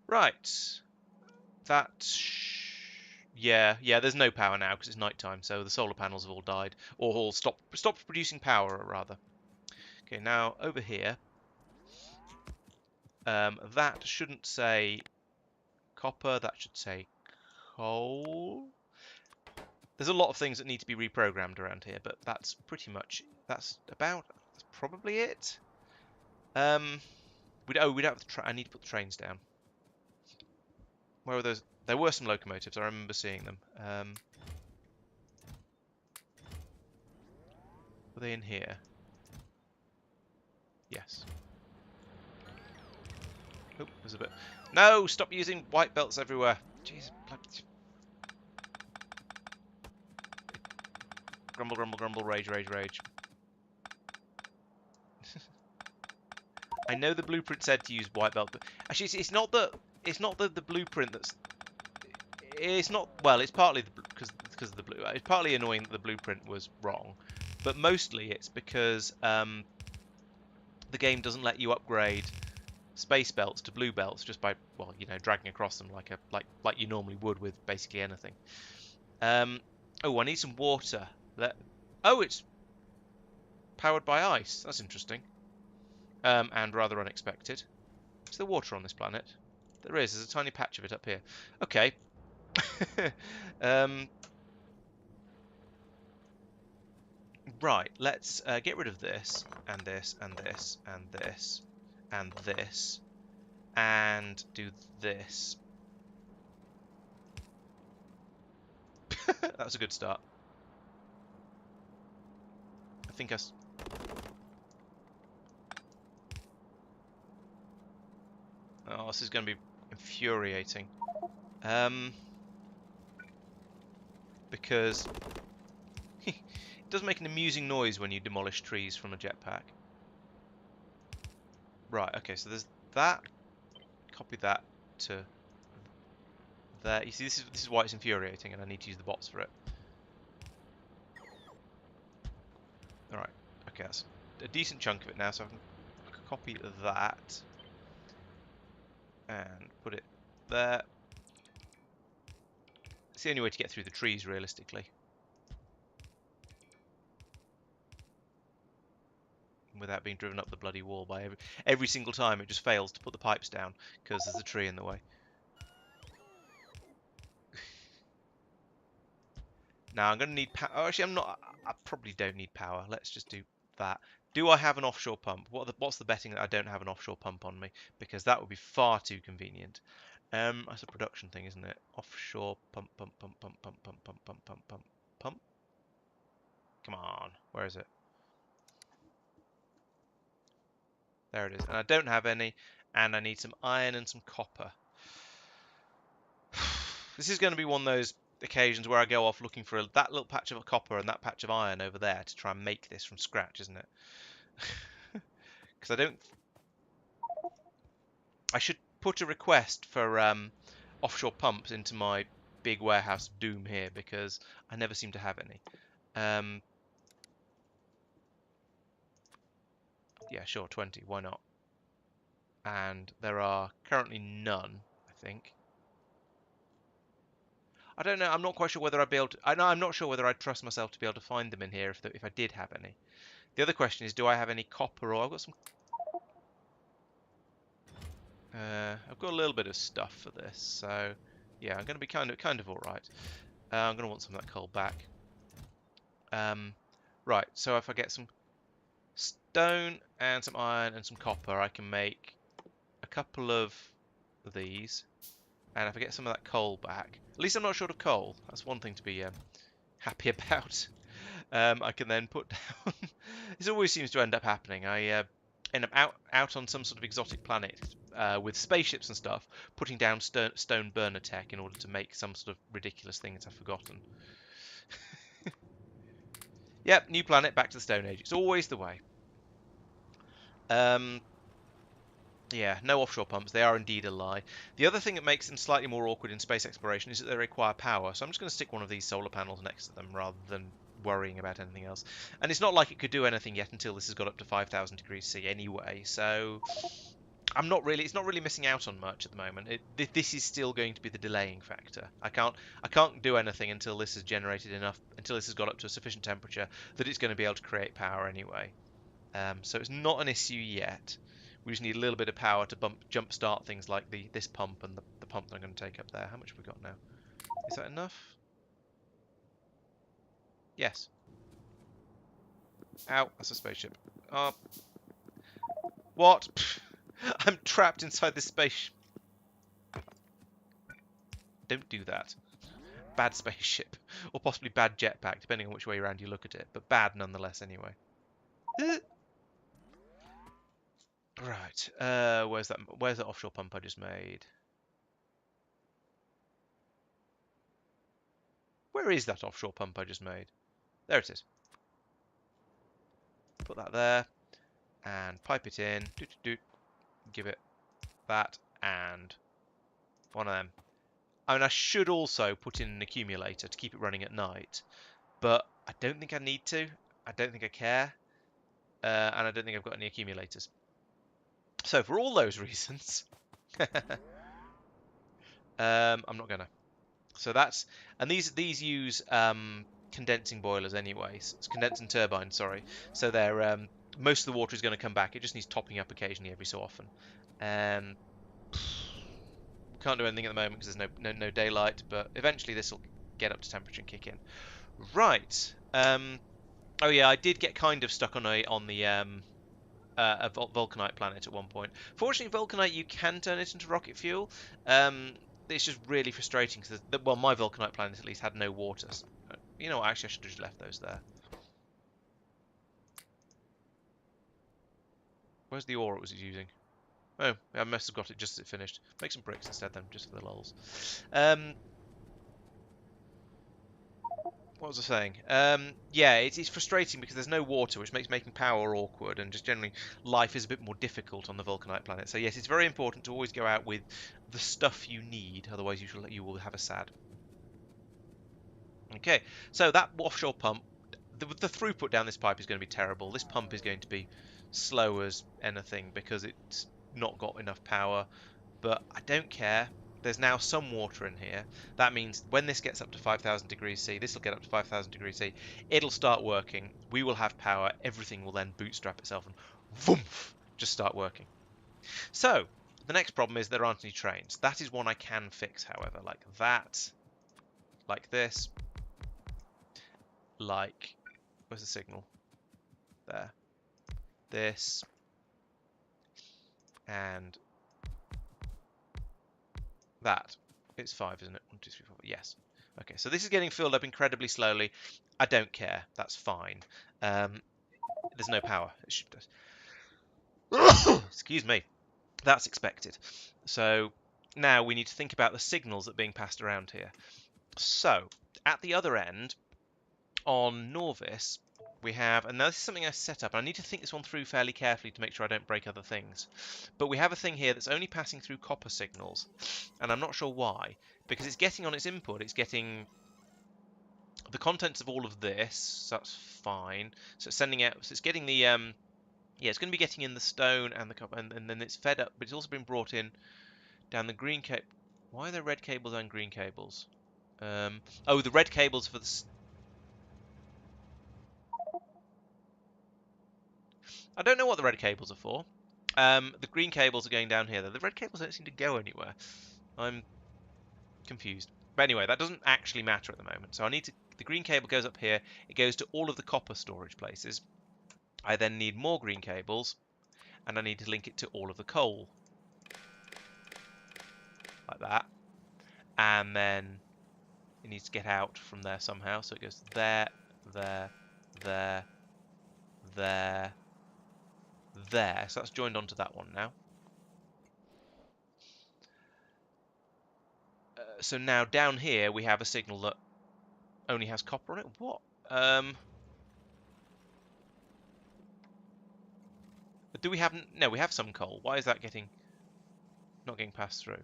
Right. Yeah, there's no power now because it's nighttime, so the solar panels have all died. Or all stopped producing power, rather. Okay, now over here. That shouldn't say copper, that should say coal. There's a lot of things that need to be reprogrammed around here, but that's pretty much, that's probably it. We don't have I need to put the trains down. Where were those? There were some locomotives, I remember seeing them. Were they in here? Yes. Oh, there's a bit. No, stop using white belts everywhere. Jeez. Grumble, grumble, grumble, rage, rage, rage. I know the blueprint said to use white belt, but actually, it's not the blueprint that's. It's not. Well, it's partly because of the blue. It's partly annoying that the blueprint was wrong, but mostly it's because the game doesn't let you upgrade space belts to blue belts just by, well, dragging across them like you normally would with basically anything. Oh, I need some water. Oh, it's powered by ice. That's interesting. And rather unexpected. Is there water on this planet? There is. There's a tiny patch of it up here. Okay. Right. Let's get rid of this and this and this and this and this and do this. That was a good start. I think Oh, this is going to be infuriating. Because it does make an amusing noise when you demolish trees from a jetpack. Right, okay, so there's that. Copy that to there. You see, this is why it's infuriating, and I need to use the bots for it. Alright, okay, that's a decent chunk of it now, so I can copy that and put it there. It's the only way to get through the trees, realistically. Without being driven up the bloody wall by every single time it just fails to put the pipes down because there's a tree in the way. Now I'm going to need power. Oh, actually, I'm not. I probably don't need power. Let's just do that. Do I have an offshore pump? What's the betting that I don't have an offshore pump on me? Because that would be far too convenient. That's a production thing, isn't it? Offshore pump, pump, pump, pump, pump, pump, pump, pump, pump, pump, pump. Come on, where is it? There it is. And I don't have any, and I need some iron and some copper. This is going to be one of those occasions where I go off looking for that little patch of copper and that patch of iron over there to try and make this from scratch, isn't it? Because I should put a request for offshore pumps into my big warehouse of doom here because I never seem to have any. Yeah, sure, 20. Why not? And there are currently none, I think. I don't know. I'm not quite sure whether I'd be able to. I'm not sure whether I'd trust myself to be able to find them in here if I did have any. The other question is, do I have any copper? Or I've got some. I've got a little bit of stuff for this, so yeah, I'm going to be kind of all right. I'm going to want some of that coal back. Right. So if I get some stone and some iron and some copper, I can make a couple of these. And if I get some of that coal back, at least I'm not short of coal. That's one thing to be happy about. I can then put down. This always seems to end up happening. I end up out on some sort of exotic planet with spaceships and stuff, putting down stone burner tech in order to make some sort of ridiculous things I've forgotten. Yep, new planet, back to the Stone Age. It's always the way. Yeah, no offshore pumps. They are indeed a lie. The other thing that makes them slightly more awkward in space exploration is that they require power. So I'm just going to stick one of these solar panels next to them rather than worrying about anything else. And it's not like it could do anything yet until this has got up to 5,000 degrees C anyway. So it's not really missing out on much at the moment. This is still going to be the delaying factor. I can't do anything until this has generated enough, until this has got up to a sufficient temperature that it's going to be able to create power anyway. So it's not an issue yet. We just need a little bit of power to jump start things like this pump and the pump that I'm going to take up there. How much have we got now? Is that enough? Yes. Ow, that's a spaceship. Oh. What? I'm trapped inside this space. Don't do that. Bad spaceship. Or possibly bad jetpack, depending on which way around you look at it. But bad nonetheless anyway. Right, where's that offshore pump I just made? Where is that offshore pump I just made? There it is. Put that there, and pipe it in, give it that, and one of them. I mean, I should also put in an accumulator to keep it running at night, but I don't think I need to. I don't think I care, and I don't think I've got any accumulators. So for all those reasons, I'm not gonna. So that's, and these use condensing boilers anyways. It's condensing turbines, sorry. So they're most of the water is going to come back. It just needs topping up occasionally every so often. Can't do anything at the moment because there's no daylight, but eventually this will get up to temperature and kick in. Right. Oh yeah, I did get kind of stuck on the vulcanite planet at one point. Fortunately, vulcanite you can turn it into rocket fuel. It's just really frustrating because, well, my vulcanite planet at least had no water. You know what, actually I should have just left those there. Where's the ore it was using? Oh, I must have got it just as it finished. Make some bricks instead then, just for the lols. What was I saying? Yeah, it's frustrating because there's no water, which makes making power awkward, and just generally life is a bit more difficult on the vulcanite planet. So yes, it's very important to always go out with the stuff you need, otherwise you will have a sad. Okay, so that offshore pump, the throughput down this pipe is going to be terrible. This pump is going to be slow as anything because it's not got enough power, but I don't care. There's now some water in here. That means when this gets up to 5,000 degrees C, this will get up to 5,000 degrees C. It'll start working. We will have power. Everything will then bootstrap itself and voomf, just start working. So the next problem is there aren't any trains. That is one I can fix, however, like that, like this, like, where's the signal? There. This, and that. It's 5, isn't it? 1, 2, 3, 4. Yes. Okay, so this is getting filled up incredibly slowly. I don't care. That's fine. There's no power. It should. Excuse me. That's expected. So now we need to think about the signals that are being passed around here. So at the other end, on Norvis, we have, and now this is something I set up, and I need to think this one through fairly carefully to make sure I don't break other things. But we have a thing here that's only passing through copper signals, and I'm not sure why, because it's getting on its input, it's getting the contents of all of this, so that's fine. So it's sending out, so it's getting the, yeah, it's going to be getting in the stone and the copper, and then it's fed up, but it's also been brought in down the green cable. Why are there red cables and green cables? Oh, the red cables for the... I don't know what the red cables are for. The green cables are going down here, though. The red cables don't seem to go anywhere. I'm confused. But anyway, that doesn't actually matter at the moment. So I need to... The green cable goes up here. It goes to all of the copper storage places. I then need more green cables, and I need to link it to all of the coal. Like that. And then it needs to get out from there somehow. So it goes there, there, there, there, there. So that's joined onto that one now. So now down here we have a signal that only has copper on it. What? Do we have... No, we have some coal. Why is that not getting passed through?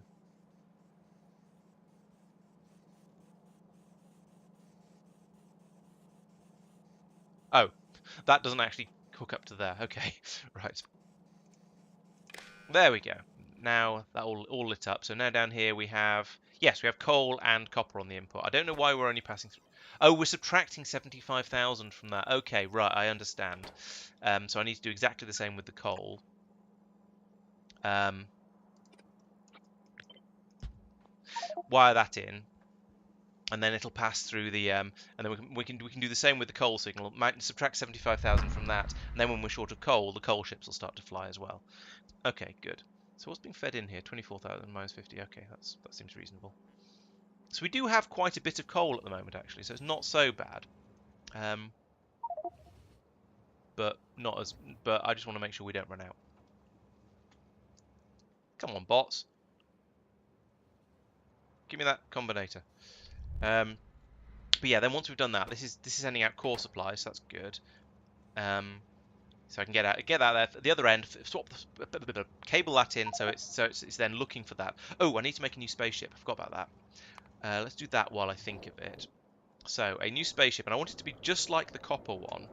Oh, that doesn't actually hook up to there. Okay, right. There we go. Now that all lit up. So now down here we have... Yes, we have coal and copper on the input. I don't know why we're only passing through... Oh, we're subtracting 75,000 from that. Okay, right, I understand. So I need to do exactly the same with the coal. Wire that in, and then it'll pass through the and then we can do the same with the coal signal. Subtract 75,000 from that, and then when we're short of coal, the coal ships will start to fly as well. Okay, good. So what's being fed in here? 24,000 minus 50. Okay, that seems reasonable. So we do have quite a bit of coal at the moment, actually, so it's not so bad. But not as. But I just want to make sure we don't run out. Come on, bots. Give me that combinator. But yeah, then once we've done that, this is sending out core supplies, so that's good. So I can get that there at the other end, swap the cable that in, so it's then looking for that. Oh, I need to make a new spaceship. I forgot about that. Let's do that while I think of it. So a new spaceship, and I want it to be just like the copper one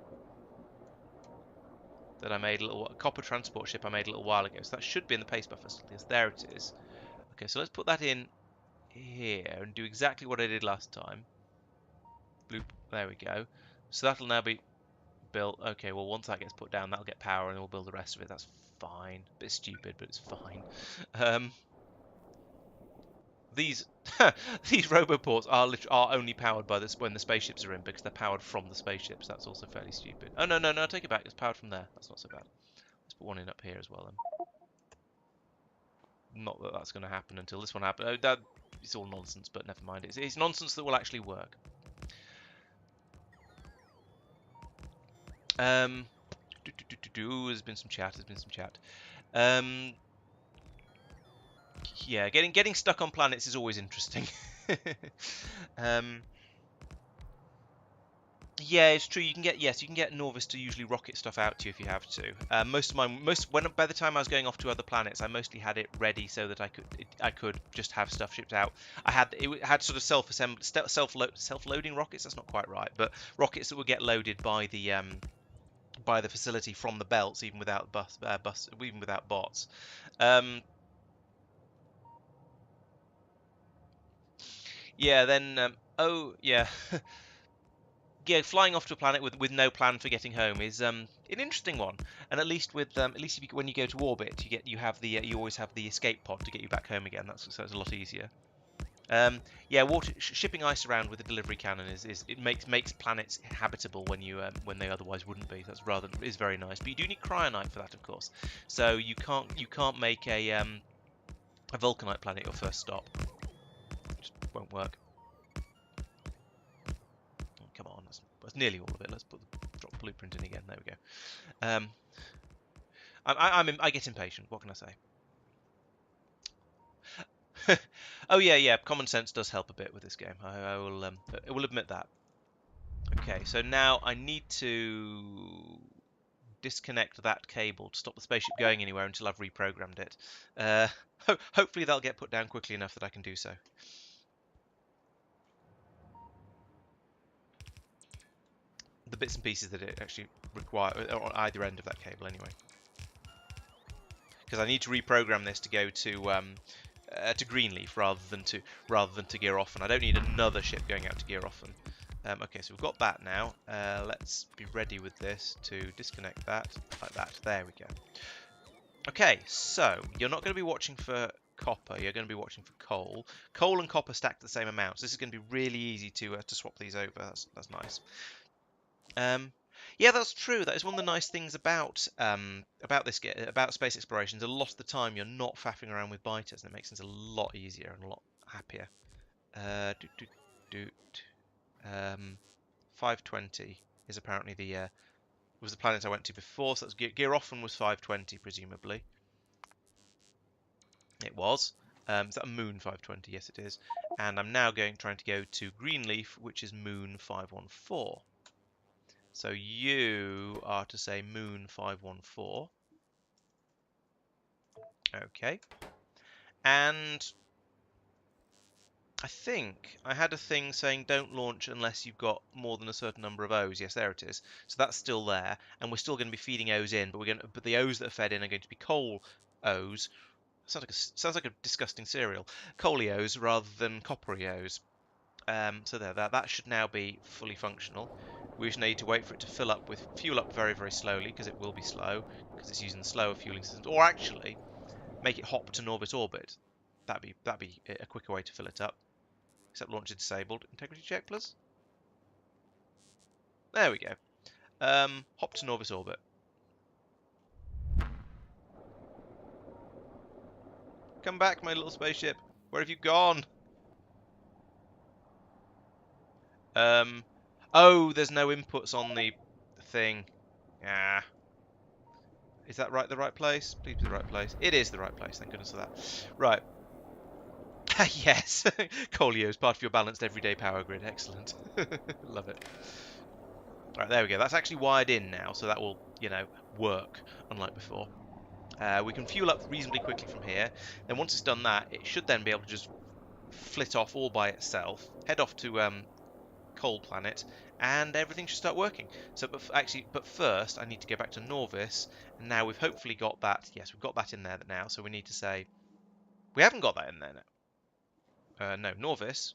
that I made copper transport ship I made a little while ago. So that should be in the paste buffer. Yes, there it is. Okay, so let's put that in here and do exactly what I did last time. Bloop. There we go. So that'll now be built. Okay, well, once that gets put down, that'll get power, and then we'll build the rest of it. That's fine. A bit stupid, but it's fine. These these roboports are only powered by this when the spaceships are in, because they're powered from the spaceships. That's also fairly stupid. Oh, no, take it back. It's powered from there. That's not so bad. Let's put one in up here as well, then. Not that that's going to happen until this one happens. Oh, it's all nonsense, but never mind. It's nonsense that will actually work. There's been some chat. Yeah, getting stuck on planets is always interesting. Yeah, it's true. You can get Norvis to usually rocket stuff out to you if you have to. By the time I was going off to other planets, I mostly had it ready so that I could just have stuff shipped out. It had sort of self-loading rockets. That's not quite right, but rockets that would get loaded by the facility from the belts, even without even without bots. Yeah, then oh yeah. Yeah, flying off to a planet with no plan for getting home is an interesting one. And at least if when you go to orbit, you have the you always have the escape pod to get you back home again. So it's a lot easier. Yeah, shipping ice around with a delivery cannon is it makes planets habitable when they otherwise wouldn't be. That's rather is very nice. But you do need cryonite for that, of course. So you can't make a vulcanite planet your first stop. It just won't work. Oh, come on, that's nearly all of it. Let's drop blueprint in again. There we go. I get impatient. What can I say? Oh yeah. Common sense does help a bit with this game. I will admit that. Okay, so now I need to disconnect that cable to stop the spaceship going anywhere until I've reprogrammed it. Hopefully that'll get put down quickly enough that I can do so. The bits and pieces that it actually require are on either end of that cable anyway. Because I need to reprogram this to go to Greenleaf rather than to Gear Offen. I don't need another ship going out to Gear Offen. Okay, so we've got that now. Let's be ready with this to disconnect that like that. There we go. Okay, so you're not going to be watching for copper. You're going to be watching for coal. Coal and copper stacked the same amounts. This is going to be really easy to swap these over. That's nice. Yeah, that's true. That is one of the nice things about about space explorations. A lot of the time, you're not faffing around with biters, and it makes things a lot easier and a lot happier. Doot, doot, doot. 520 is apparently was the planet I went to before. So that's Gear Offen was 520, presumably. It was. Is that a moon 520? Yes, it is. And I'm now trying to go to Greenleaf, which is moon 514. So you are to say moon 514. Okay. And I think I had a thing saying don't launch unless you've got more than a certain number of O's. Yes, there it is. So that's still there, and we're still going to be feeding O's in, but the O's that are fed in are going to be coal O's. Sounds like a disgusting cereal. Coaly O's rather than coppery O's. So there, that should now be fully functional. We just need to wait for it to fuel up very, very slowly, because it will be slow, because it's using the slower fueling systems. Or actually, make it hop to Norbit orbit. That'd be a quicker way to fill it up. Except launcher disabled. Integrity check, please. There we go. Hop to Norbit orbit. Come back, my little spaceship. Where have you gone? Oh, there's no inputs on the thing. Ah. Is that right? The right place? Please be the right place. It is the right place. Thank goodness for that. Right. Yes. Colio is part of your balanced everyday power grid. Excellent. Love it. Right, there we go. That's actually wired in now, so that will, work, unlike before. We can fuel up reasonably quickly from here. Then once it's done that, it should then be able to just flit off all by itself, head off to Coal Planet, and everything should start working. So, but first, I need to go back to Norvis, and now we've hopefully got that. Yes, we've got that in there now. So we need to say we haven't got that in there now. No, Norvis.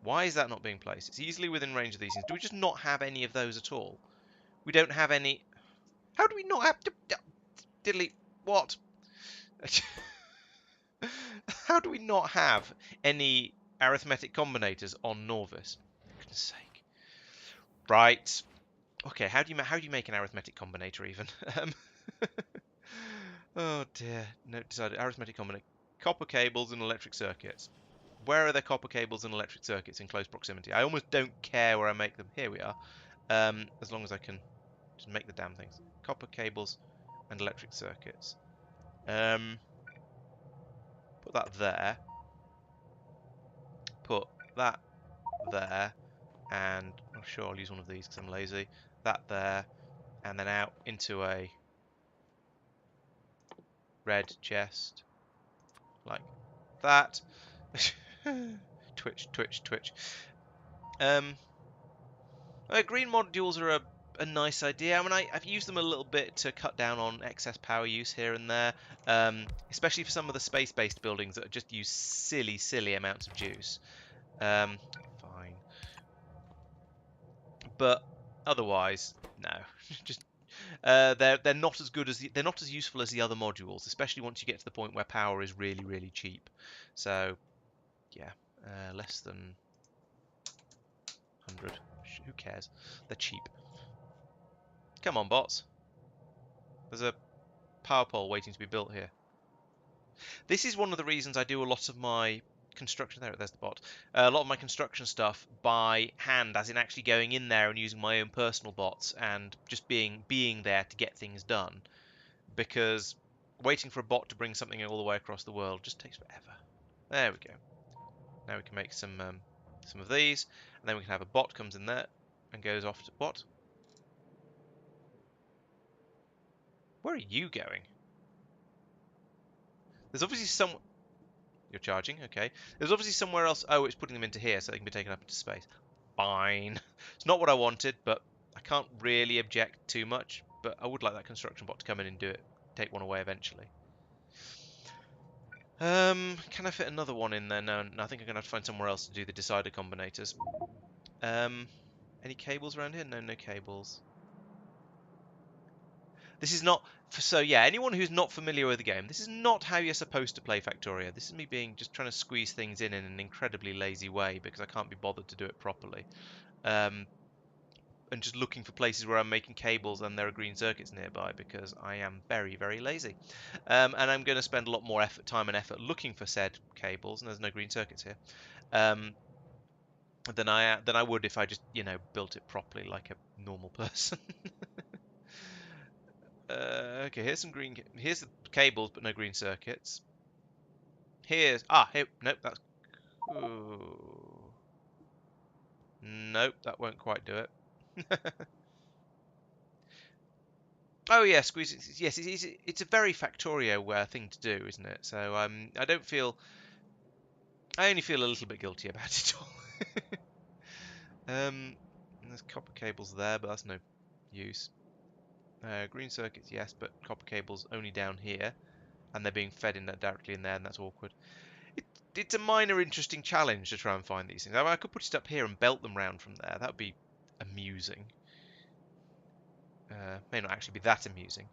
Why is that not being placed? It's easily within range of these things. Do we just not have any of those at all? We don't have any. How do we not have? Diddly. What? How do we not have any arithmetic combinators on Norvis? For goodness sake. Right. Okay. How do you make an arithmetic combinator even? Oh dear. No, decided arithmetic combinator. Copper cables and electric circuits. Where are there copper cables and electric circuits in close proximity? I almost don't care where I make them. Here we are. As long as I can just make the damn things. Copper cables and electric circuits. Put that there. Put that there. And I'm sure I'll use one of these because I'm lazy. That there. And then out into a red chest. Like that. Twitch. Green modules are a nice idea. I mean, I've used them a little bit to cut down on excess power use here and there, especially for some of the space-based buildings that just use silly amounts of juice. Fine, but otherwise, no. Just they're not as good as they're not as useful as the other modules, especially once you get to the point where power is really cheap. So yeah, less than 100. Who cares? They're cheap. Come on, bots. There's a power pole waiting to be built here. This is one of the reasons I do a lot of my construction. There's the bot. A lot of my construction stuff by hand, as in actually going in there and using my own personal bots and just being there to get things done. Because waiting for a bot to bring something all the way across the world just takes forever. There we go. Now we can make some of these, and then we can have a bot comes in there and goes off to what? Where are you going? There's obviously some. You're charging, okay. There's obviously somewhere else. Oh, it's putting them into here so they can be taken up into space. Fine. It's not what I wanted, but I can't really object too much. But I would like that construction bot to come in and do it. Take one away eventually. Can I fit another one in there? No, I think I'm gonna have to find somewhere else to do the decider combinators. Any cables around here? No, no cables. This is not so yeah, anyone who's not familiar with the game, this is not how you're supposed to play Factorio. This is me just trying to squeeze things in an incredibly lazy way because I can't be bothered to do it properly. And just looking for places where I'm making cables and there are green circuits nearby because I am very lazy. And I'm going to spend a lot more time and effort looking for said cables, and there's no green circuits here, than I would if I just, built it properly like a normal person. Okay, here's some green. Here's the cables, but no green circuits. Here. Nope. That's. Ooh. Nope, that won't quite do it. Oh yeah, squeeze it. Yes, it's a very Factorio thing to do, isn't it? So I don't feel. I only feel a little bit guilty about it all. There's copper cables there, but that's no use. Green circuits, yes, but copper cables only down here, and they're being fed in directly in there, and that's awkward. It's a minor interesting challenge to try and find these things. I mean, I could put it up here and belt them round from there. That would be amusing. May not actually be that amusing.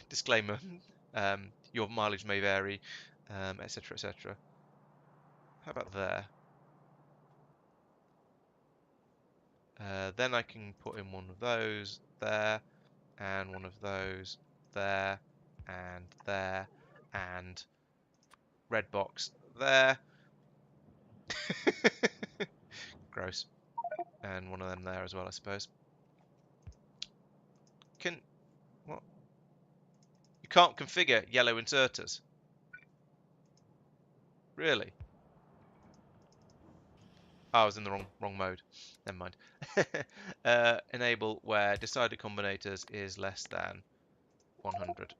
Disclaimer: your mileage may vary, etc., etc. How about there? Then I can put in one of those there, and one of those there, and red box there. Gross. And one of them there as well, I suppose. What? You can't configure yellow inserters. Really? Oh, I was in the wrong mode. Never mind. Enable where decider combinators is less than 100.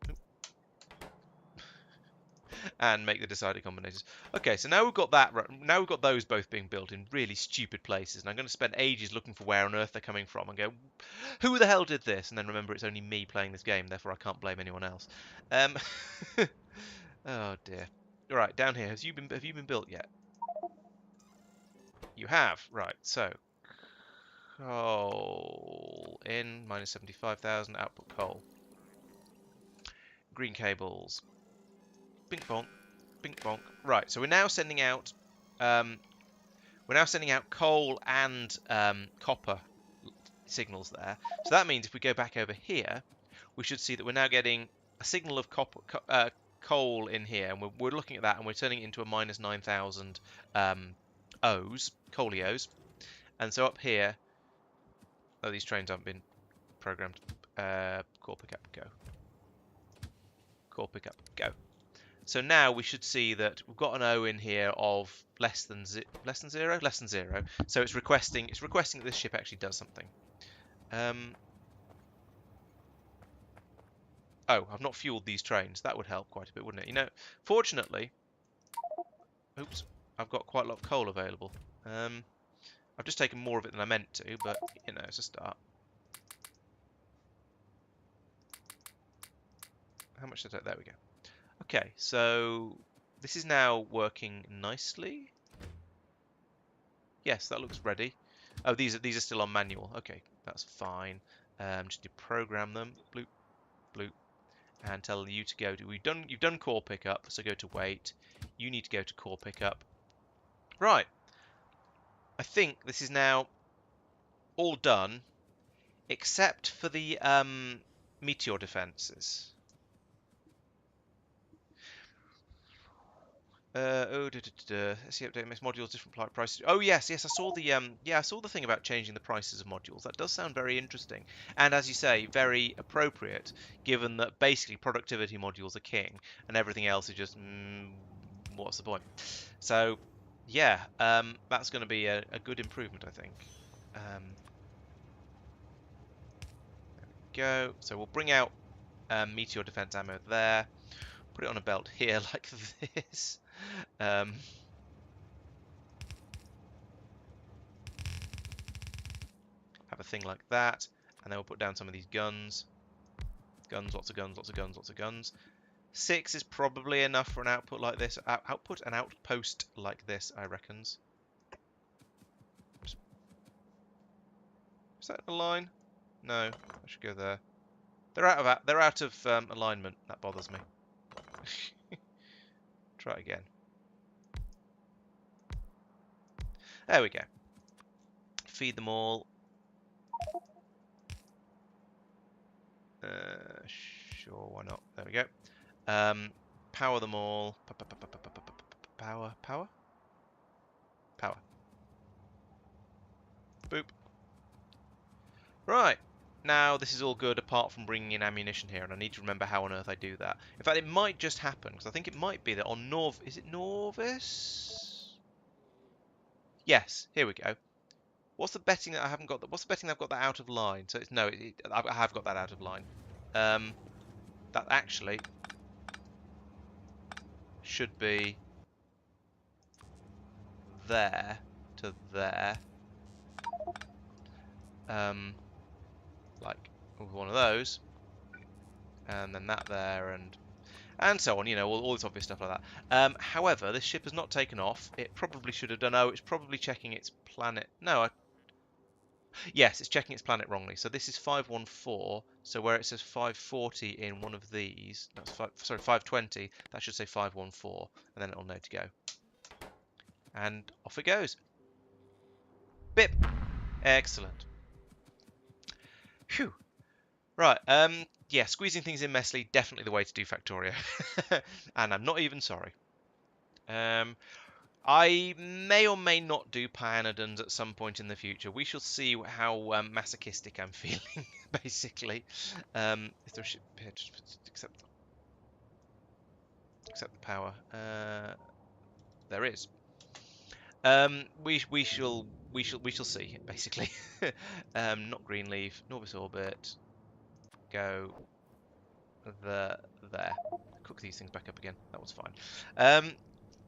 And make the decider combinators. Okay, so now we've got that. Now we've got those both being built in really stupid places, and I'm going to spend ages looking for where on earth they're coming from, and go, who the hell did this? And then remember, it's only me playing this game, therefore I can't blame anyone else. Oh dear. All right, down here. Have you been built yet? You have. Right. So coal in minus 75,000 output coal. Green cables. Bink bonk. Bink bonk. Right. So we're now sending out coal and copper signals there. So that means if we go back over here, we should see that we're now getting a signal of coal in here, and we're looking at that, and we're turning it into a minus 9,000 O's, coalios. And so up here, oh, these trains haven't been programmed. Core pickup, go. Core pickup, go. So now we should see that we've got an O in here of less than zero. So it's requesting that this ship actually does something. Oh, I've not fueled these trains. That would help quite a bit, wouldn't it? Fortunately, oops, I've got quite a lot of coal available. I've just taken more of it than I meant to, but, you know, it's a start. How much did I... There we go. Okay, so this is now working nicely. Yes, that looks ready. Oh, these are still on manual. Okay, that's fine. Just deprogram them. Bloop, bloop, and tell you to go to... You've done core pickup, so go to wait. You need to go to core pickup. Right. I think this is now all done, except for the meteor defenses. Let's see, update MS modules, different prices. Oh yes, yes, I saw the I saw the thing about changing the prices of modules. That does sound very interesting, and as you say, very appropriate, given that basically productivity modules are king, and everything else is just what's the point? So, yeah, that's going to be a good improvement, I think. Go. So we'll bring out meteor defense ammo there. Put it on a belt here like this. Have a thing like that, and then we'll put down some of these guns. Guns, lots of guns, lots of guns, lots of guns. 6 is probably enough for an output like this. An outpost like this, I reckons. Is that a line? No, I should go there. They're out of alignment. That bothers me. Try it again. There we go. Feed them all. Sure, why not? There we go. Power them all. Power. Boop. Right. Now this is all good apart from bringing in ammunition here, and I need to remember how on earth I do that. In fact, it might just happen, because I think it might be that on Is it Norvis? Yes, here we go. What's the betting that I haven't got? What's the betting that I've got that out of line? So it's no, I have got that out of line. That actually should be there to there. Like with one of those, and then that there, and so on. You know, all this obvious stuff like that. However, this ship has not taken off. It probably should have done. Oh, it's probably checking its planet. No, yes, it's checking its planet wrongly. So this is 514. So where it says 540 in one of these, that's 520. That should say 514, and then it'll know to go. And off it goes. Bip. Excellent. Phew. Right. Yeah, squeezing things in messily, definitely the way to do Factorio. And I'm not even sorry. I may or may not do Pyanodons at some point in the future. We shall see how masochistic I'm feeling, basically. Is there a ship here? Just accept the power. There is. We shall see, basically. Not Greenleaf, Norvis Orbit. Go there. Cook these things back up again. That was fine.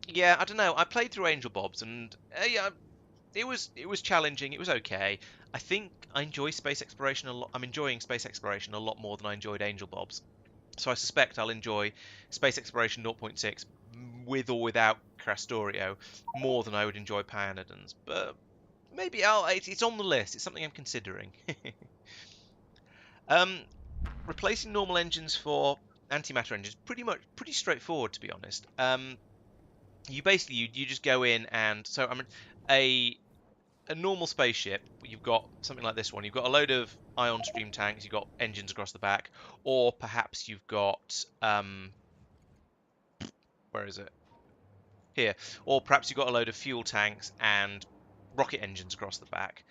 Yeah, I don't know. I played through Angel Bobs, and yeah, it was challenging. It was okay. I think I enjoy space exploration a lot. I'm enjoying space exploration a lot more than I enjoyed Angel Bobs. So I suspect I'll enjoy Space Exploration 0.6 with or without Crastorio more than I would enjoy Pyanodons. But maybe it's on the list. It's something I'm considering. Replacing normal engines for antimatter engines, pretty straightforward, to be honest. You basically you just go in, and so I mean a normal spaceship, you've got something like this one. You've got a load of ion stream tanks. You've got engines across the back, or perhaps you've got where is it? Here, or perhaps you've got a load of fuel tanks and rocket engines across the back.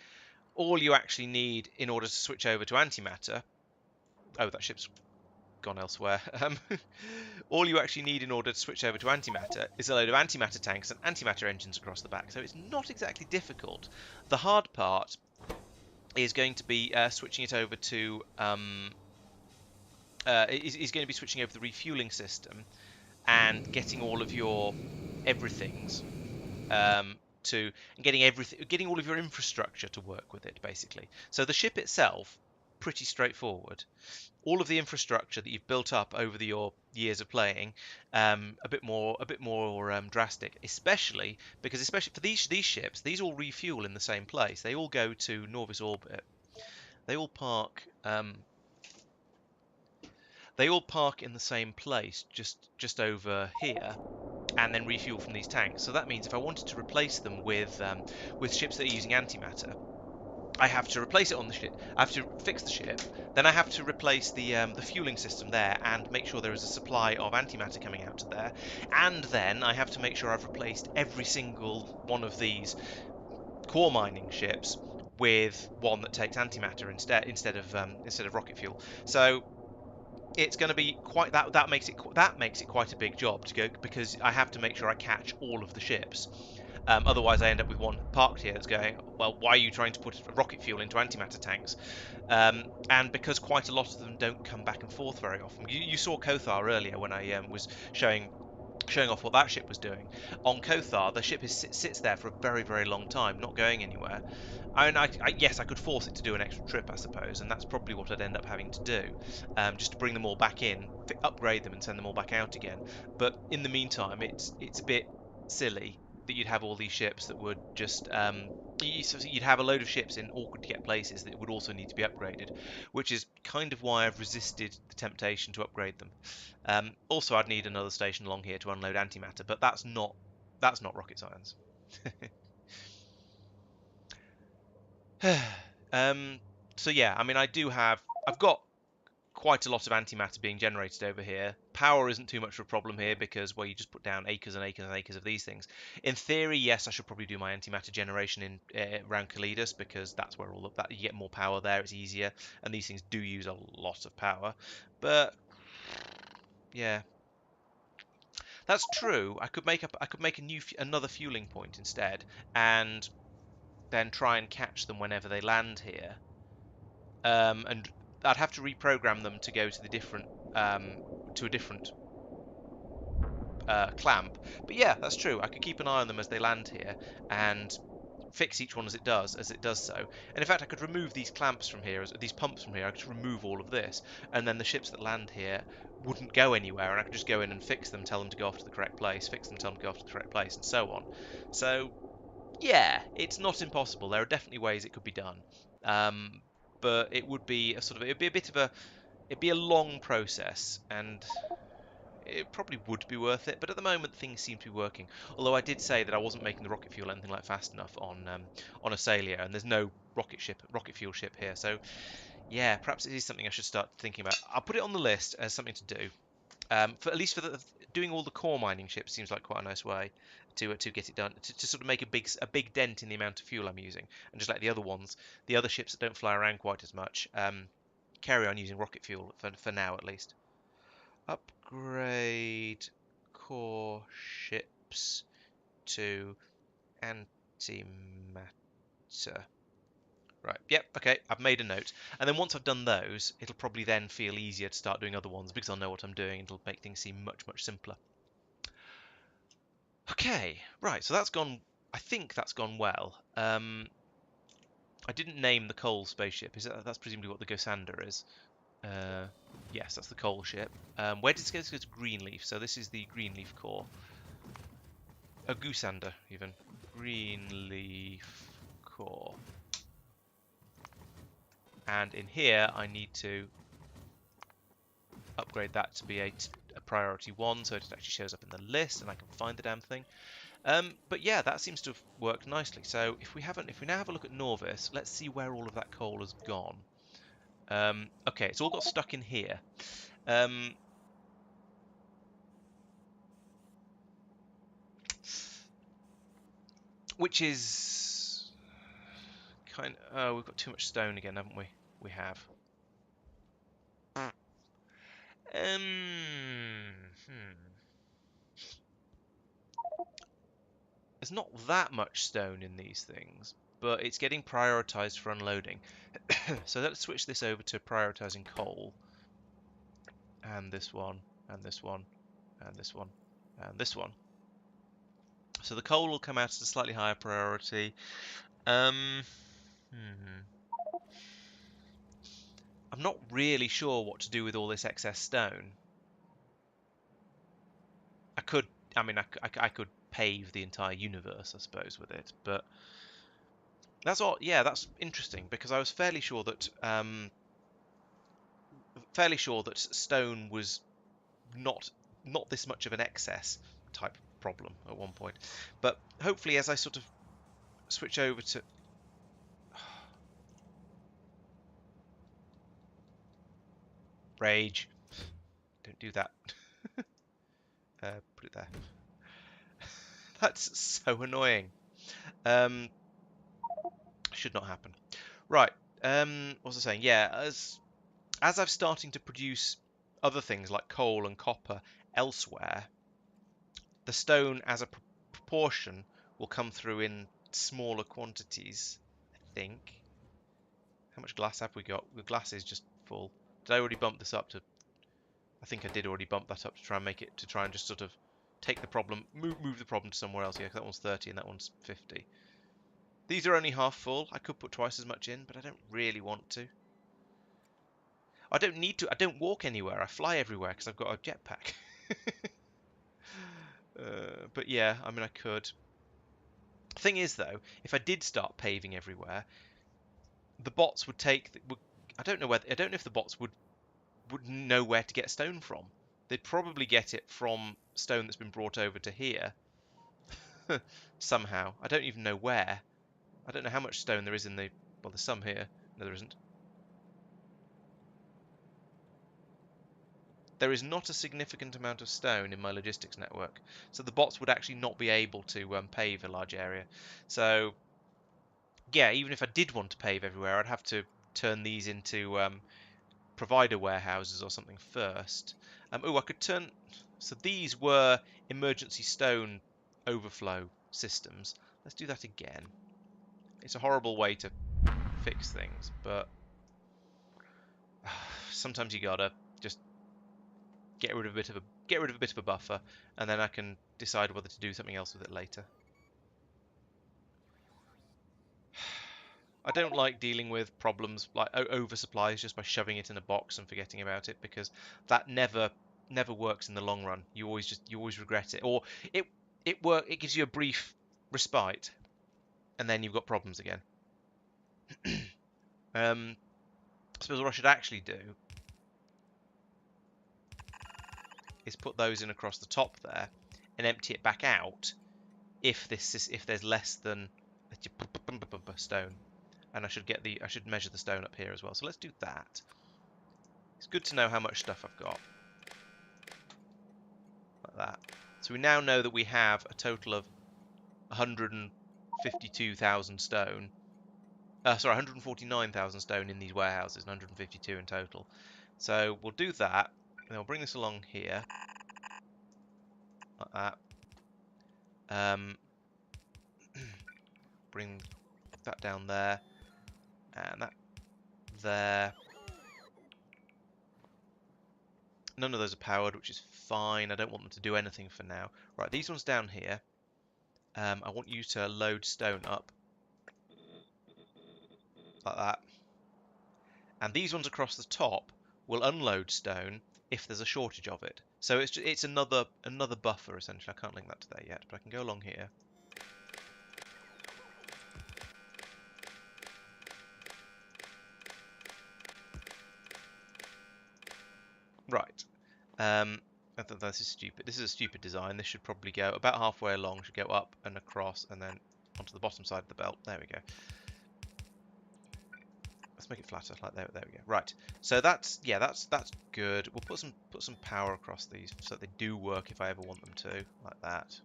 All you actually need in order to switch over to antimatter. Oh, that ship's gone elsewhere. All you actually need in order to switch over to antimatter is a load of antimatter tanks and antimatter engines across the back. So it's not exactly difficult. The hard part is going to be switching it over to is going to be switching over the refueling system and getting all of your everythings to and getting everything, getting all of your infrastructure to work with it, basically. So the ship itself, pretty straightforward. All of the infrastructure that you've built up over your years of playing, a bit more drastic, especially for these ships, these all refuel in the same place. They all go to Norvis orbit. They all park. They all park in the same place, just over here, and then refuel from these tanks. So that means if I wanted to replace them with ships that are using antimatter, I have to replace it on the ship. I have to fix the ship. Then I have to replace the fueling system there and make sure there is a supply of antimatter coming out to there. And then I have to make sure I've replaced every single one of these core mining ships with one that takes antimatter instead of rocket fuel. So it's going to be quite that makes it quite a big job to go, because I have to make sure I catch all of the ships. Otherwise, I end up with one parked here that's going, well, why are you trying to put rocket fuel into antimatter tanks? And because quite a lot of them don't come back and forth very often. You saw Kothar earlier when I was showing off what that ship was doing. On Kothar, the ship sits there for a very, very long time, not going anywhere. Yes, I could force it to do an extra trip, I suppose, and that's probably what I'd end up having to do, just to bring them all back in, upgrade them, and send them all back out again. But in the meantime, it's a bit silly that you'd have all these ships that would just you'd have a load of ships in awkward to get places that would also need to be upgraded, which is kind of why I've resisted the temptation to upgrade them. Also, I'd need another station along here to unload antimatter, but that's not rocket science. um, so yeah, I mean, I've got quite a lot of antimatter being generated over here. Power isn't too much of a problem here because, well, you just put down acres and acres and acres of these things. In theory, yes, I should probably do my antimatter generation in around Kalidas, because that's where all of that, you get more power there. It's easier, and these things do use a lot of power. But yeah, that's true. I could make another fueling point instead, and then try and catch them whenever they land here. And I'd have to reprogram them to go to a different clamp. But yeah, that's true. I could keep an eye on them as they land here and fix each one as it does so. And in fact, I could remove these clamps from here, these pumps from here. I could remove all of this, and then the ships that land here wouldn't go anywhere, and I could just go in and fix them, tell them to go off to the correct place, fix them, tell them to go off to the correct place, and so on. So yeah, it's not impossible. There are definitely ways it could be done. Um, but it'd be a bit of it'd be a long process, and it probably would be worth it. But at the moment, things seem to be working. Although I did say that I wasn't making the rocket fuel anything like fast enough on Asalia, and there's no rocket fuel ship here. So yeah, perhaps it is something I should start thinking about. I'll put it on the list as something to do. For at least doing all the core mining ships seems like quite a nice way to get it done, to sort of make a big dent in the amount of fuel I'm using, and just let the other ships that don't fly around quite as much, carry on using rocket fuel for now at least. Upgrade core ships to antimatter. Right, yep, okay, I've made a note. And then once I've done those, it'll probably then feel easier to start doing other ones, because I'll know what I'm doing. It'll make things seem much, much simpler. Okay, right, so I think that's gone well. I didn't name the coal spaceship. That's presumably what the Gosander is. Uh, yes, that's the coal ship. Where did it go? It goes to Greenleaf, so this is the Greenleaf core. A Goosander, even. Greenleaf core. And in here, I need to upgrade that to be a priority 1, so it actually shows up in the list and I can find the damn thing. But yeah, that seems to have worked nicely. So if we now have a look at Norvis, let's see where all of that coal has gone. Okay, it's all got stuck in here. Which is oh, we've got too much stone again, haven't we? We have. There's not that much stone in these things, but it's getting prioritized for unloading. So let's switch this over to prioritizing coal. And this one, and this one, and this one, and this one. So the coal will come out as a slightly higher priority. Um, hmm. I'm not really sure what to do with all this excess stone. I could, I mean, I could pave the entire universe, I suppose, with it, but that's all. Yeah, that's interesting because I was fairly sure that stone was not not this much of an excess type problem at one point. But hopefully, as I sort of switch over to rage, don't do that. Put it there. That's so annoying. Um, should not happen. Right. What was I saying? Yeah, as I've starting to produce other things like coal and copper elsewhere, the stone as a proportion will come through in smaller quantities, I think. How much glass have we got? The glass is just full. Did I already bump this up to... I think I did already bump that up to try and make it, to try and just sort of take the problem, move the problem to somewhere else. Yeah, that one's 30 and that one's 50. These are only half full. I could put twice as much in, but I don't really want to. I don't need to. I don't walk anywhere. I fly everywhere because I've got a jetpack. But yeah, I mean, I could. Thing is, though, if I did start paving everywhere, the bots would take. I don't know whether. I don't know if the bots would know where to get stone from. They'd probably get it from stone that's been brought over to here somehow. I don't even know where. I don't know how much stone there is in the. Well, there's some here. No, there isn't. There is not a significant amount of stone in my logistics network, so the bots would actually not be able to pave a large area. So yeah, even if I did want to pave everywhere, I'd have to turn these into provider warehouses or something first. Oh, I could turn. So these were emergency stone overflow systems. Let's do that again. It's a horrible way to fix things, but sometimes you gotta just get rid of a bit of a buffer, and then I can decide whether to do something else with it later. I don't like dealing with problems like oversupplies just by shoving it in a box and forgetting about it, because that never works in the long run. You always regret it, or it it gives you a brief respite, and then you've got problems again. I suppose what I should actually do is put those in across the top there and empty it back out if there's less than stone, and I should measure the stone up here as well. So let's do that. It's good to know how much stuff I've got, like that. So we now know that we have a total of 152,000 stone. Sorry, 149,000 stone in these warehouses, and 152 in total. So we'll do that, and then we'll bring this along here, like that. Bring that down there, and that there. None of those are powered, which is fine. I don't want them to do anything for now. Right, these ones down here. I want you to load stone up, like that. And these ones across the top will unload stone if there's a shortage of it. So it's another buffer, essentially. I can't link that to there yet, but I can go along here. Right. This is stupid. This is a stupid design. This should probably go about halfway along. Should go up and across, and then onto the bottom side of the belt. There we go. Let's make it flatter. Like there we go. Right. So that's good. We'll put some power across these so that they do work if I ever want them to, like that.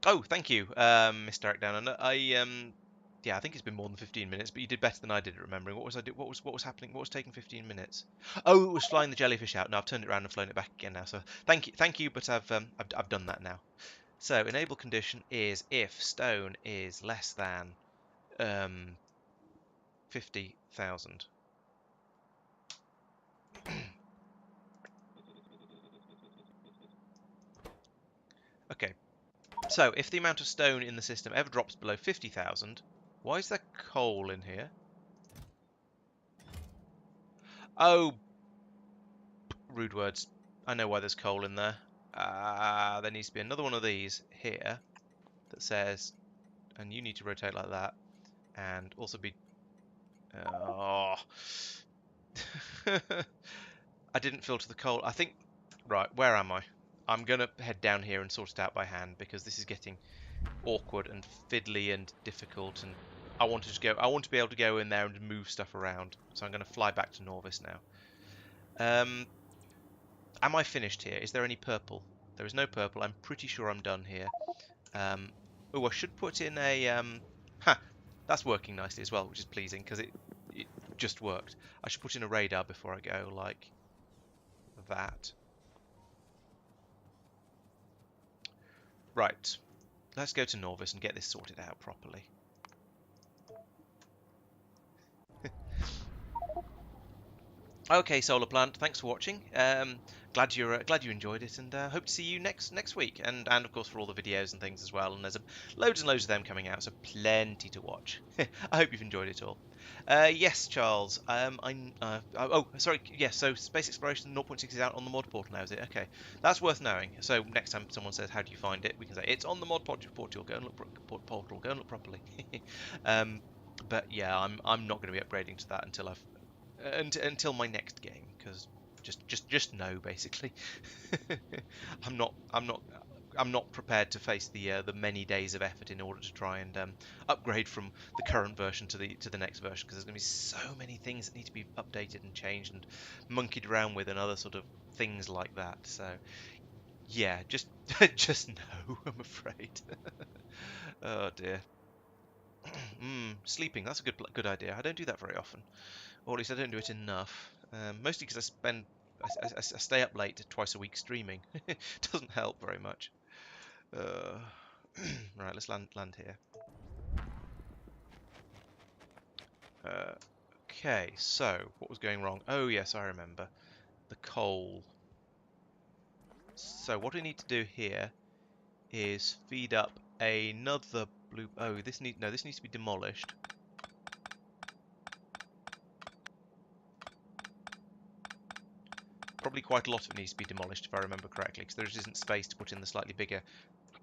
Oh, thank you, Mr. Derek Down. And yeah, I think it's been more than 15 minutes, but you did better than I did at remembering. What was happening? What was taking 15 minutes? Oh, it was flying the jellyfish out. No, I've turned it around and flown it back again now. So thank you, but I've done that now. So enable condition is if stone is less than 50,000. So, if the amount of stone in the system ever drops below 50,000, why is there coal in here? Oh, rude words. I know why there's coal in there. There needs to be another one of these here that says, and you need to rotate like that, and also be. Oh, I didn't filter the coal. I think. Right, where am I? I'm gonna head down here and sort it out by hand because this is getting awkward and fiddly and difficult, and I want to just go. I want to be able to go in there and move stuff around. So I'm going to fly back to Norvis now. Am I finished here? Is there any purple? There is no purple. I'm pretty sure I'm done here. Oh, I should put in a. Ha, that's working nicely as well, which is pleasing because it just worked. I should put in a radar before I go, like that. Right. Let's go to Norvis and get this sorted out properly. Okay, solar plant. Thanks for watching. Glad you enjoyed it, and hope to see you next week, and of course for all the videos and things as well. And there's loads and loads of them coming out, so plenty to watch. I hope you've enjoyed it all. Yes, Charles. Oh, sorry. Yes. So Space Exploration 0.6 is out on the mod portal now, is it? Okay, that's worth knowing. So next time someone says, "How do you find it?" we can say it's on the mod portal. Go and look portal. Go and look properly. But yeah, I'm not going to be upgrading to that until until my next game, because just no, basically. I'm not prepared to face the many days of effort in order to try and upgrade from the current version to the next version, because there's going to be so many things that need to be updated and changed and monkeyed around with and other sort of things like that. So yeah, just just no, I'm afraid. Oh dear. Sleeping, that's a good idea. I don't do that very often. Or at least I don't do it enough. Mostly because I stay up late twice a week streaming. It doesn't help very much. Right, let's land here. Okay, so what was going wrong? Oh yes, I remember. The coal. So what we need to do here is feed up another blue. Oh, this needs to be demolished. Probably quite a lot of it needs to be demolished if I remember correctly, because there just isn't space to put in the slightly bigger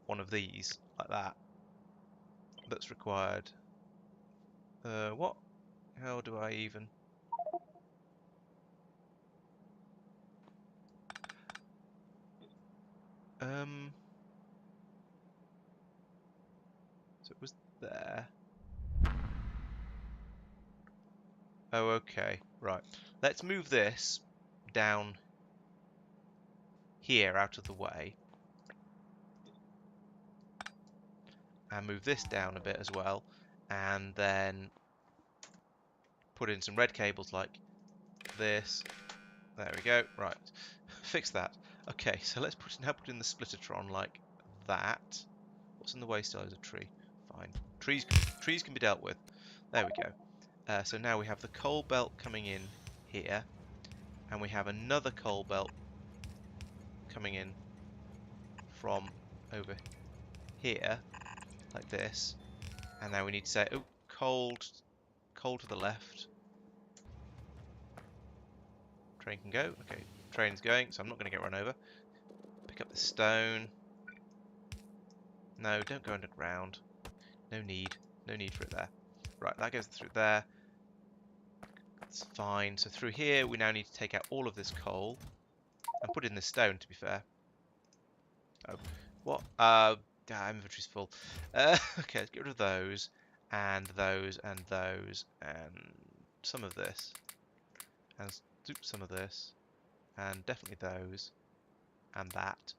one of these like that. That's required. What? How do I even? So it was there. Oh, okay. Right. Let's move this down here out of the way. And move this down a bit as well. And then put in some red cables like this. There we go. Right. Fix that. Okay, so let's now put in the splittertron like that. What's in the way still is a tree. Fine. Trees can be dealt with. There we go. So now we have the coal belt coming in here, and we have another coal belt coming in from over here, like this. And now we need to say, oh, coal to the left. Train can go. Okay, train's going, so I'm not going to get run over. Pick up the stone. No, don't go underground. No need for it there. Right, that goes through there. That's fine. So through here, we now need to take out all of this coal and put in this stone, to be fair. Oh, what? Inventory's full. Okay, let's get rid of those, and those, and those, and some of this, and some of this, and definitely those, and that.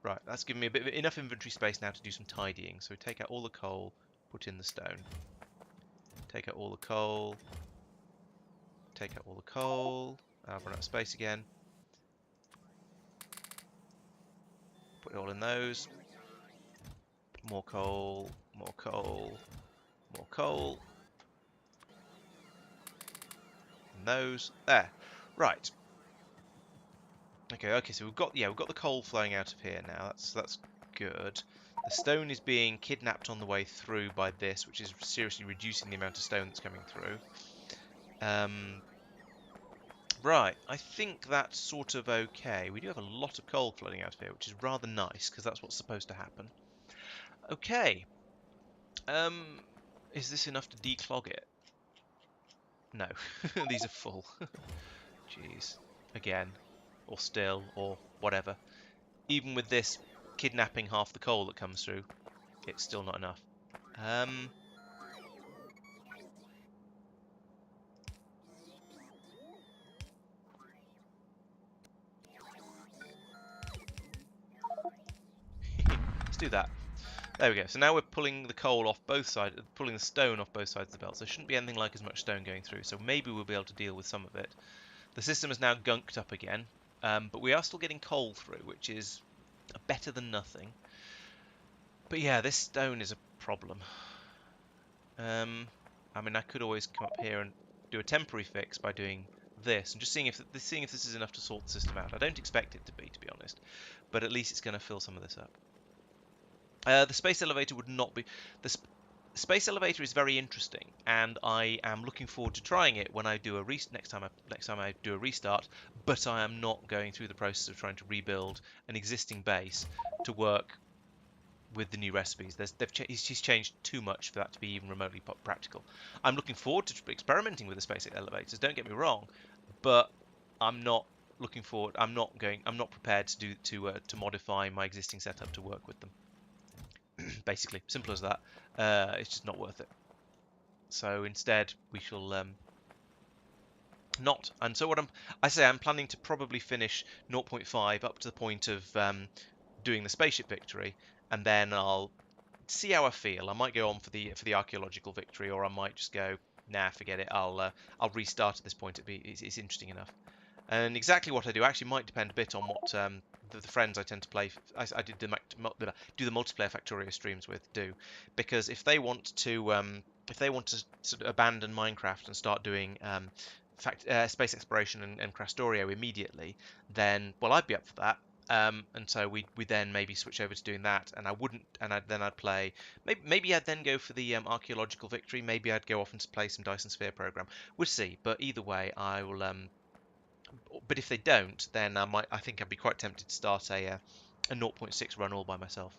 Right, that's giving me a bit of enough inventory space now to do some tidying. So take out all the coal, put in the stone. Take out all the coal. Take out all the coal. I've run out of space again. Put it all in those. More coal, more coal, more coal. And those. There. Right. Okay, so we've got the coal flowing out of here now. That's good. The stone is being kidnapped on the way through by this, which is seriously reducing the amount of stone that's coming through. Right, I think that's sort of okay. We do have a lot of coal flooding out of here, which is rather nice, because that's what's supposed to happen. Okay. Um, is this enough to declog it? No. These are full. Jeez. Again. Or still, or whatever. Even with this kidnapping half the coal that comes through, it's still not enough. Um, let's do that. There we go. So now we're pulling the coal off both sides, pulling the stone off both sides of the belt. So there shouldn't be anything like as much stone going through. So maybe we'll be able to deal with some of it. The system is now gunked up again, but we are still getting coal through, which is better than nothing. But yeah, this stone is a problem. I mean, I could always come up here and do a temporary fix by doing this and just seeing if this is enough to sort the system out. I don't expect it to be honest, but at least it's going to fill some of this up. The space elevator would not be the space elevator is very interesting, and I am looking forward to trying it when I do a next time I do a restart. But I am not going through the process of trying to rebuild an existing base to work with the new recipes. He's changed too much for that to be even remotely practical. I'm looking forward to experimenting with the space elevators. Don't get me wrong, but I'm not looking forward. I'm not prepared to modify my existing setup to work with them. Basically, simple as that. It's just not worth it. So instead, we shall not. And so I'm planning to probably finish 0.5 up to the point of doing the spaceship victory, and then I'll see how I feel. I might go on for the archaeological victory, or I might just go, nah, forget it. I'll restart at this point. It's interesting enough. And exactly what I do actually might depend a bit on what the friends I tend to play. I do the multiplayer Factorio streams with do, because if they want to sort of abandon Minecraft and start doing space exploration and Crastorio immediately, then well I'd be up for that. And so we then maybe switch over to doing that, and I wouldn't, and I'd play. Maybe I'd then go for the archaeological victory. Maybe I'd go off and play some Dyson Sphere program. We'll see. But either way, I will. But if they don't, then I think I'd be quite tempted to start a 0.6 run all by myself.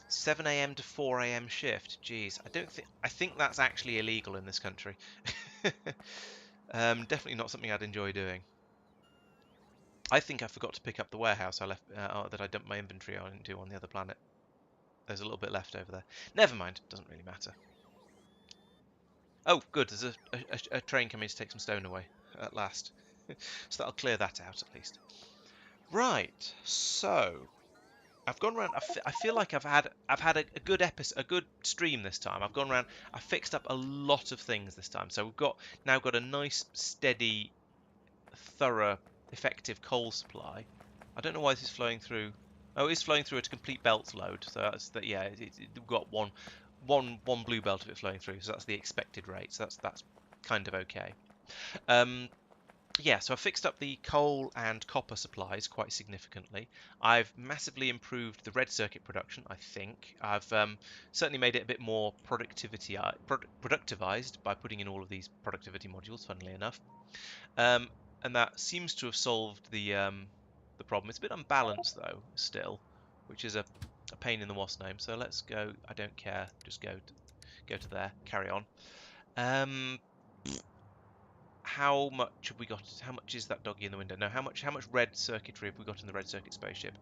7 a.m. to 4 a.m. shift. Jeez, I think that's actually illegal in this country. Definitely not something I'd enjoy doing. I think I forgot to pick up the warehouse I left that I dumped my inventory into on the other planet. There's a little bit left over there. Never mind, doesn't really matter. Oh, good. There's a train coming to take some stone away at last, so that'll clear that out at least. Right. So I've gone around. I feel like I've had a good episode, a good stream this time. I've gone around. I fixed up a lot of things this time. So we've now got a nice, steady, thorough, effective coal supply. I don't know why this is flowing through. Oh, it's flowing through at a complete belt load. So that's that. Yeah, we've got one blue belt of it flowing through. So that's the expected rate. So that's kind of okay. Yeah, so I fixed up the coal and copper supplies quite significantly. I've massively improved the red circuit production, I think. I've certainly made it a bit more productivized by putting in all of these productivity modules, funnily enough. And that seems to have solved the problem. It's a bit unbalanced, though, still, which is a pain in the wasp name. So let's go. I don't care. Just go to there. Carry on. How much have we got? How much is that doggy in the window? No, how much red circuitry have we got in the red circuit spaceship?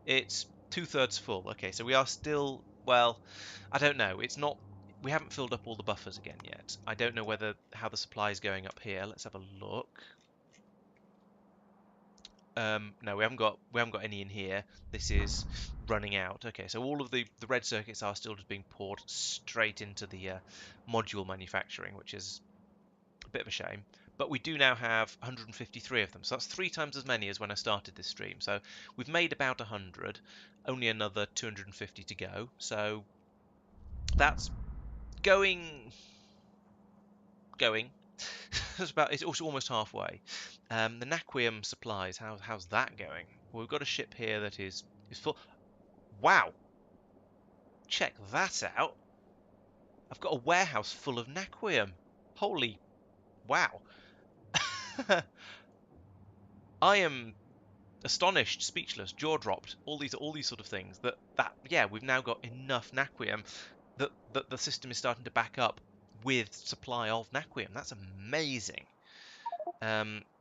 It's 2/3 full. Okay, so we are still, well, I don't know. It's not. We haven't filled up all the buffers again yet. I don't know how the supply is going up here. Let's have a look. No, we haven't got any in here. This is running out. Okay, so all of the red circuits are still just being poured straight into the module manufacturing, which is a bit of a shame. But we do now have 153 of them, so that's 3 times as many as when I started this stream. So we've made about 100, only another 250 to go. So that's going. It's also almost halfway. The naquium supplies, how's that going? Well, we've got a ship here that is full. Wow. Check that out. I've got a warehouse full of naquium. Holy wow. I am astonished, speechless, jaw dropped, all these sort of things. That yeah, we've now got enough naquium that the system is starting to back up with supply of naquium. That's amazing.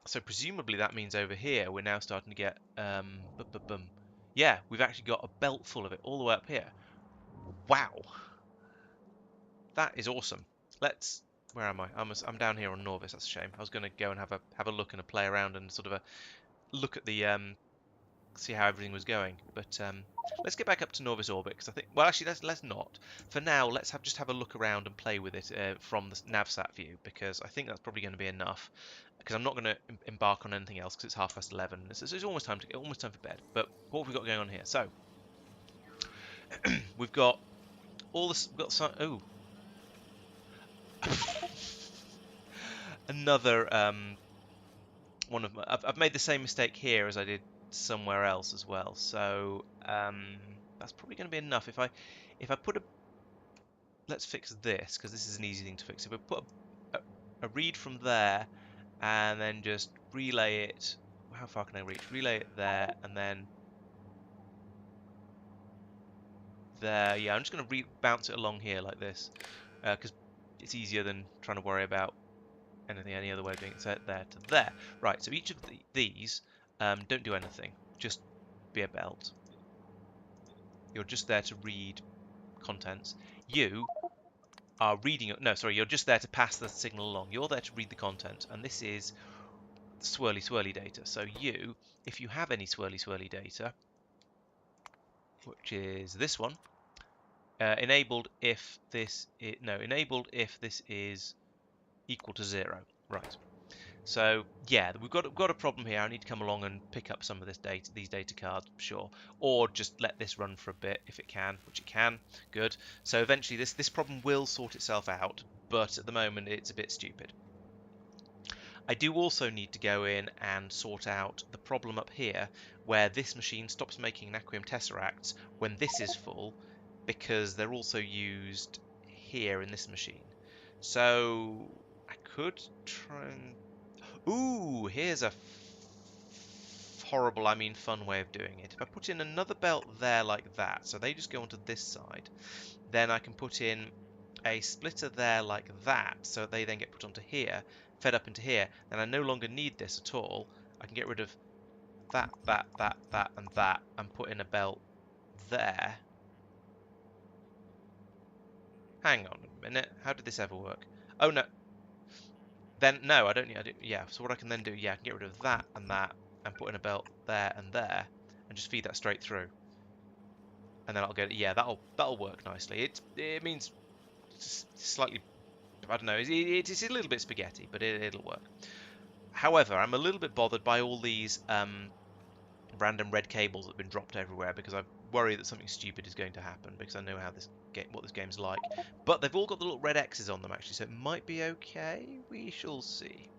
So presumably that means over here we're now starting to get yeah, we've actually got a belt full of it all the way up here. Wow, that is awesome. Let's. Where am I? I'm down here on Norvis. That's a shame. I was going to go and have a look and a play around and sort of a look at the see how everything was going. But let's get back up to Norvis orbit because I think. Well, actually, let's not. For now, let's just have a look around and play with it from the navsat view because I think that's probably going to be enough. Because I'm not going to embark on anything else because it's 11:30. It's almost time for bed. But what have we got going on here? So we've got all this. We've got some. Oh. Another one of my, I've made the same mistake here as I did somewhere else as well. So that's probably going to be enough. If I put a, let's fix this because this is an easy thing to fix. If I put a read from there and then just relay it, how far can I reach? Relay it there and then there. Yeah, I'm just going to bounce it along here like this because it's easier than trying to worry about any other way of doing it. So there to there. Right, so each of these don't do anything. Just be a belt. You're just there to read contents. You are reading... No, sorry, you're just there to pass the signal along. You're there to read the content, and this is swirly data. So you, if you have any swirly data, which is this one, enabled if this is... No, enabled if this is equal to 0. Right. So yeah, we've got a problem here. I need to come along and pick up some of this data, these data cards, sure, or just let this run for a bit if it can, which it can. Good. So eventually this problem will sort itself out, but at the moment it's a bit stupid. I do also need to go in and sort out the problem up here where this machine stops making naquium tessaracts when this is full because they're also used here in this machine. So I could try and... Ooh, here's a horrible, I mean fun way of doing it. If I put in another belt there like that, so they just go onto this side, then I can put in a splitter there like that, so they then get put onto here, fed up into here, then I no longer need this at all. I can get rid of that, and that, and put in a belt there. Hang on a minute, how did this ever work? Oh no, then no, I don't need, yeah, so what I can then do, yeah, I can get rid of that and put in a belt there and there and just feed that straight through. And then I'll get, yeah, that'll work nicely. It means slightly, I don't know, it's a little bit spaghetti, but it'll work. However, I'm a little bit bothered by all these random red cables that have been dropped everywhere because I worry that something stupid is going to happen because I know how what this game's like. But they've all got the little red X's on them actually, so it might be okay. We shall see.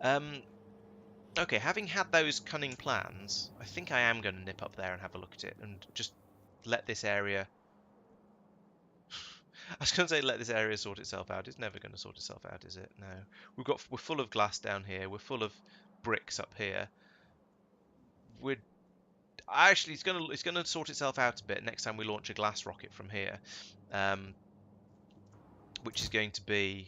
Okay, having had those cunning plans, I think I am going to nip up there and have a look at it and just let this area... I was going to say let this area sort itself out. It's never going to sort itself out, is it? No. We're full of glass down here. We're full of bricks up here. We're actually it's going to sort itself out a bit next time we launch a glass rocket from here, which is going to be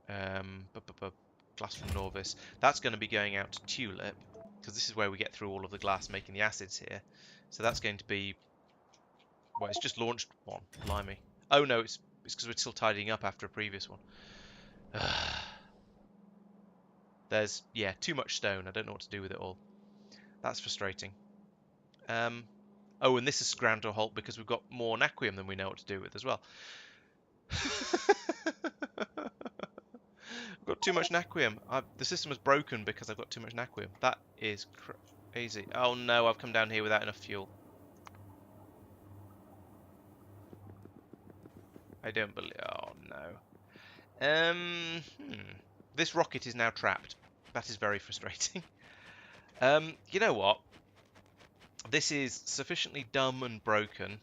glass from Norvis. That's going to be going out to Tulip because this is where we get through all of the glass making the acids here. So that's going to be... Well, it's just launched one. Blimey. Oh no, it's because we're still tidying up after a previous one. There's, yeah, too much stone. I don't know what to do with it all. That's frustrating. Oh, and this is ground to a halt because we've got more naquium than we know what to do with as well. I've got too much naquium. The system is broken because I've got too much naquium. That is crazy. Oh no, I've come down here without enough fuel. I don't believe... Oh no. This rocket is now trapped. That is very frustrating. You know what? this is sufficiently dumb and broken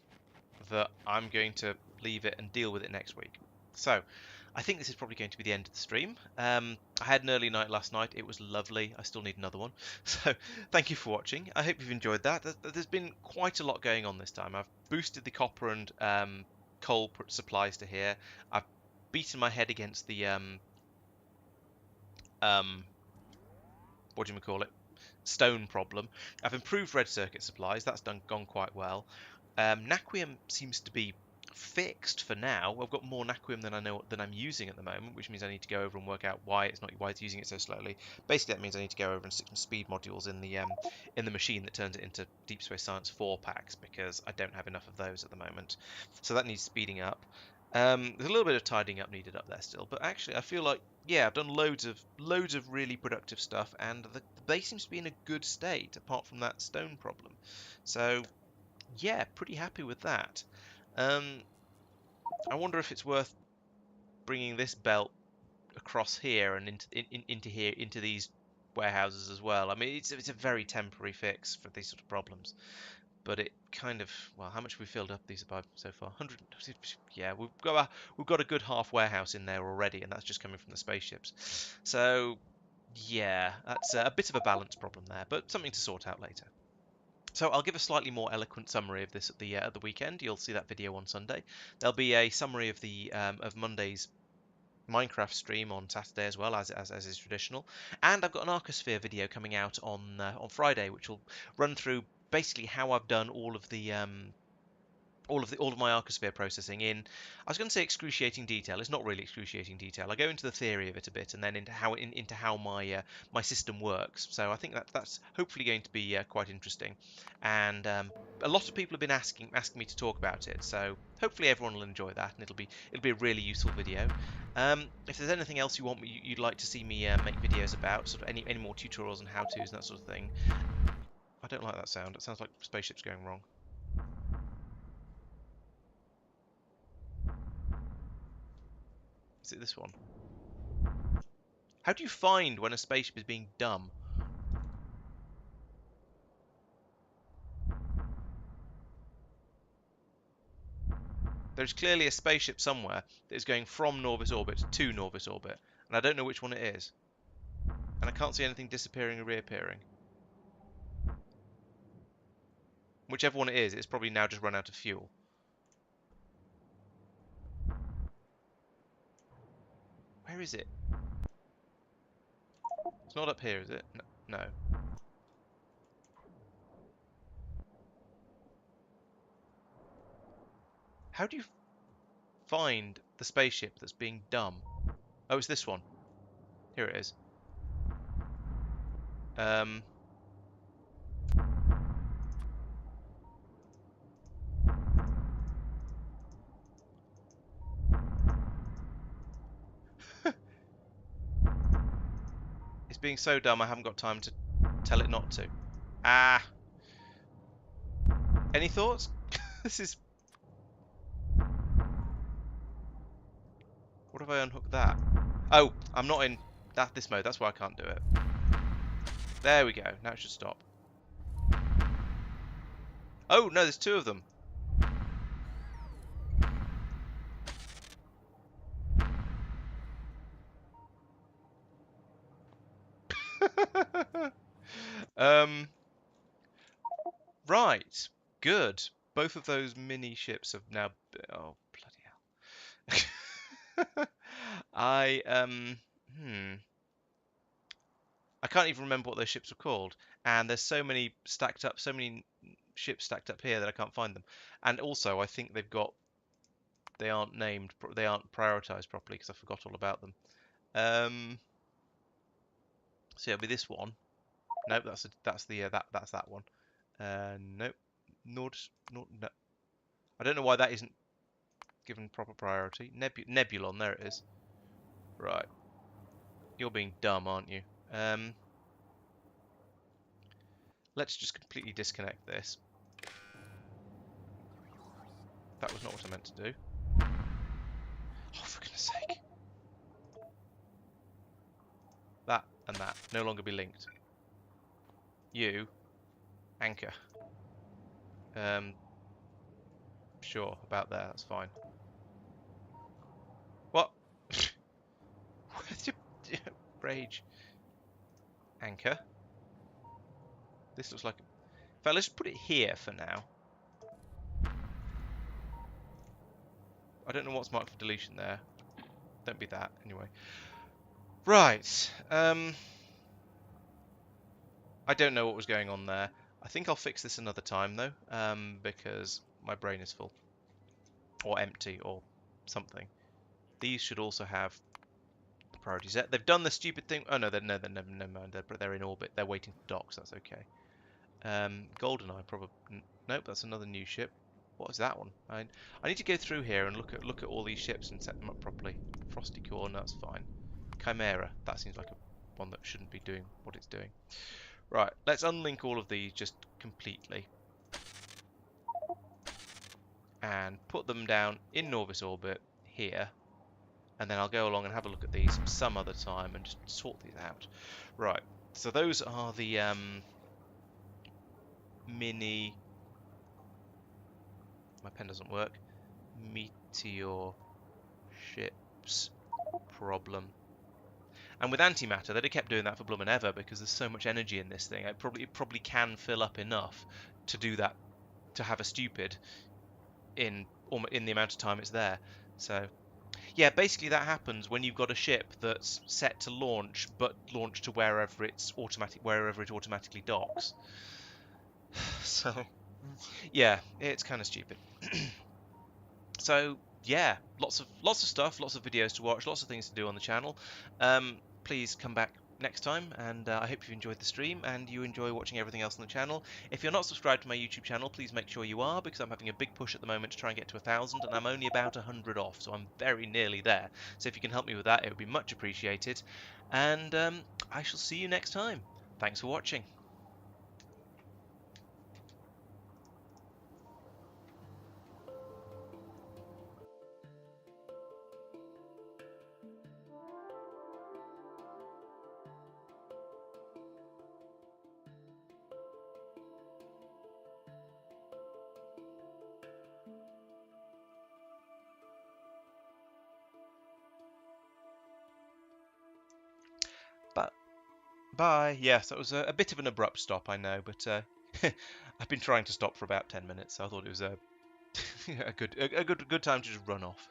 that I'm going to leave it and deal with it next week. So, I think this is probably going to be the end of the stream. I had an early night last night. It was lovely. I still need another one. So, thank you for watching. I hope you've enjoyed that. There's been quite a lot going on this time. I've boosted the copper and coal supplies to here. I've beaten my head against the what do you call it? Stone problem. I've improved red circuit supplies. That's gone quite well. Naquium seems to be fixed for now. I've got more naquium than I'm using at the moment, which means I need to go over and work out why it's using it so slowly. Basically, that means I need to go over and stick some speed modules in the machine that turns it into Deep Space Science 4 packs, because I don't have enough of those at the moment. So that needs speeding up. There's a little bit of tidying up needed up there still, but actually I feel like, yeah, I've done loads of really productive stuff, and the base seems to be in a good state apart from that stone problem. So yeah, pretty happy with that. I wonder if it's worth bringing this belt across here and into here, into these warehouses as well. I mean, it's a very temporary fix for these sort of problems, but it kind of, well, how much have we filled up these by so far? 100. Yeah, we've got a good half warehouse in there already, and that's just coming from the spaceships. So yeah, that's a bit of a balance problem there, but something to sort out later. So I'll give a slightly more eloquent summary of this at the weekend. You'll see that video on Sunday. There'll be a summary of the of Monday's Minecraft stream on Saturday as well, as is traditional. And I've got an Arcosphere video coming out on Friday, which will run through basically how I've done all of my Arcosphere processing in, I was going to say excruciating detail. It's not really excruciating detail. I go into the theory of it a bit, and then into how my system works. So I think that's hopefully going to be quite interesting. And a lot of people have been asking me to talk about it. So hopefully everyone will enjoy that, and it'll be a really useful video. If there's anything else you'd like to see me make videos about, sort of any more tutorials and how-tos and that sort of thing. I don't like that sound. It sounds like spaceships going wrong. Is it this one? How do you find when a spaceship is being dumb? There's clearly a spaceship somewhere that is going from Norvis orbit to Norvis orbit, and I don't know which one it is. And I can't see anything disappearing or reappearing. Whichever one it is, it's probably now just run out of fuel. Where is it? It's not up here, is it? No. How do you find the spaceship that's being dumb? Oh, it's this one. Here it is. It's being so dumb I haven't got time to tell it not to. Ah. Any thoughts? This is... What if I unhook that? Oh, I'm not in this mode. That's why I can't do it. There we go. Now it should stop. Oh, no, there's two of them. Right. Good. Both of those mini ships have now... Oh, bloody hell. I can't even remember what those ships were called. And there's so many ships stacked up here that I can't find them. And also, I think they aren't named, they aren't prioritized properly because I forgot all about them. So it'll be this one. Nope, that's that one. Nope. No. I don't know why that isn't given proper priority. Nebulon, there it is. Right. You're being dumb, aren't you? Let's just completely disconnect this. That was not what I meant to do. Oh, for goodness sake. That and that no longer be linked. You, anchor. Sure, about there, that's fine. What? Where's your rage? Anchor. This looks like... In fact, let's put it here for now. I don't know what's marked for deletion there. Don't be that, anyway. Right. I don't know what was going on there. I think I'll fix this another time, though, because my brain is full. Or empty, or something. These should also have the priority set. They've done the stupid thing. Oh, no, never mind. They're in orbit. They're waiting for docks. That's okay. GoldenEye, probably. Nope, that's another new ship. What is that one? I need to go through here and look at all these ships and set them up properly. Frosty Corn, that's fine. Chimera, that seems like one that shouldn't be doing what it's doing. Right, let's unlink all of these just completely. And put them down in Norvis orbit here. And then I'll go along and have a look at these some other time and just sort these out. Right, so those are the mini... My pen doesn't work. Meteor ships problem. And with antimatter, they'd have kept doing that for bloomin' ever because there's so much energy in this thing. It probably can fill up enough to do that, to have a stupid in the amount of time it's there. So, yeah, basically that happens when you've got a ship that's set to launch, but launch to wherever it automatically docks. So, yeah, it's kind of stupid. So yeah, lots of stuff, lots of videos to watch, lots of things to do on the channel. Please come back next time, and I hope you've enjoyed the stream and you enjoy watching everything else on the channel. If you're not subscribed to my YouTube channel, please make sure you are, because I'm having a big push at the moment to try and get to 1,000, and I'm only about 100 off, so I'm very nearly there. So if you can help me with that, it would be much appreciated. And I shall see you next time. Thanks for watching. But bye. Yes, that was a bit of an abrupt stop, I know, but I've been trying to stop for about 10 minutes, so I thought it was a good time to just run off.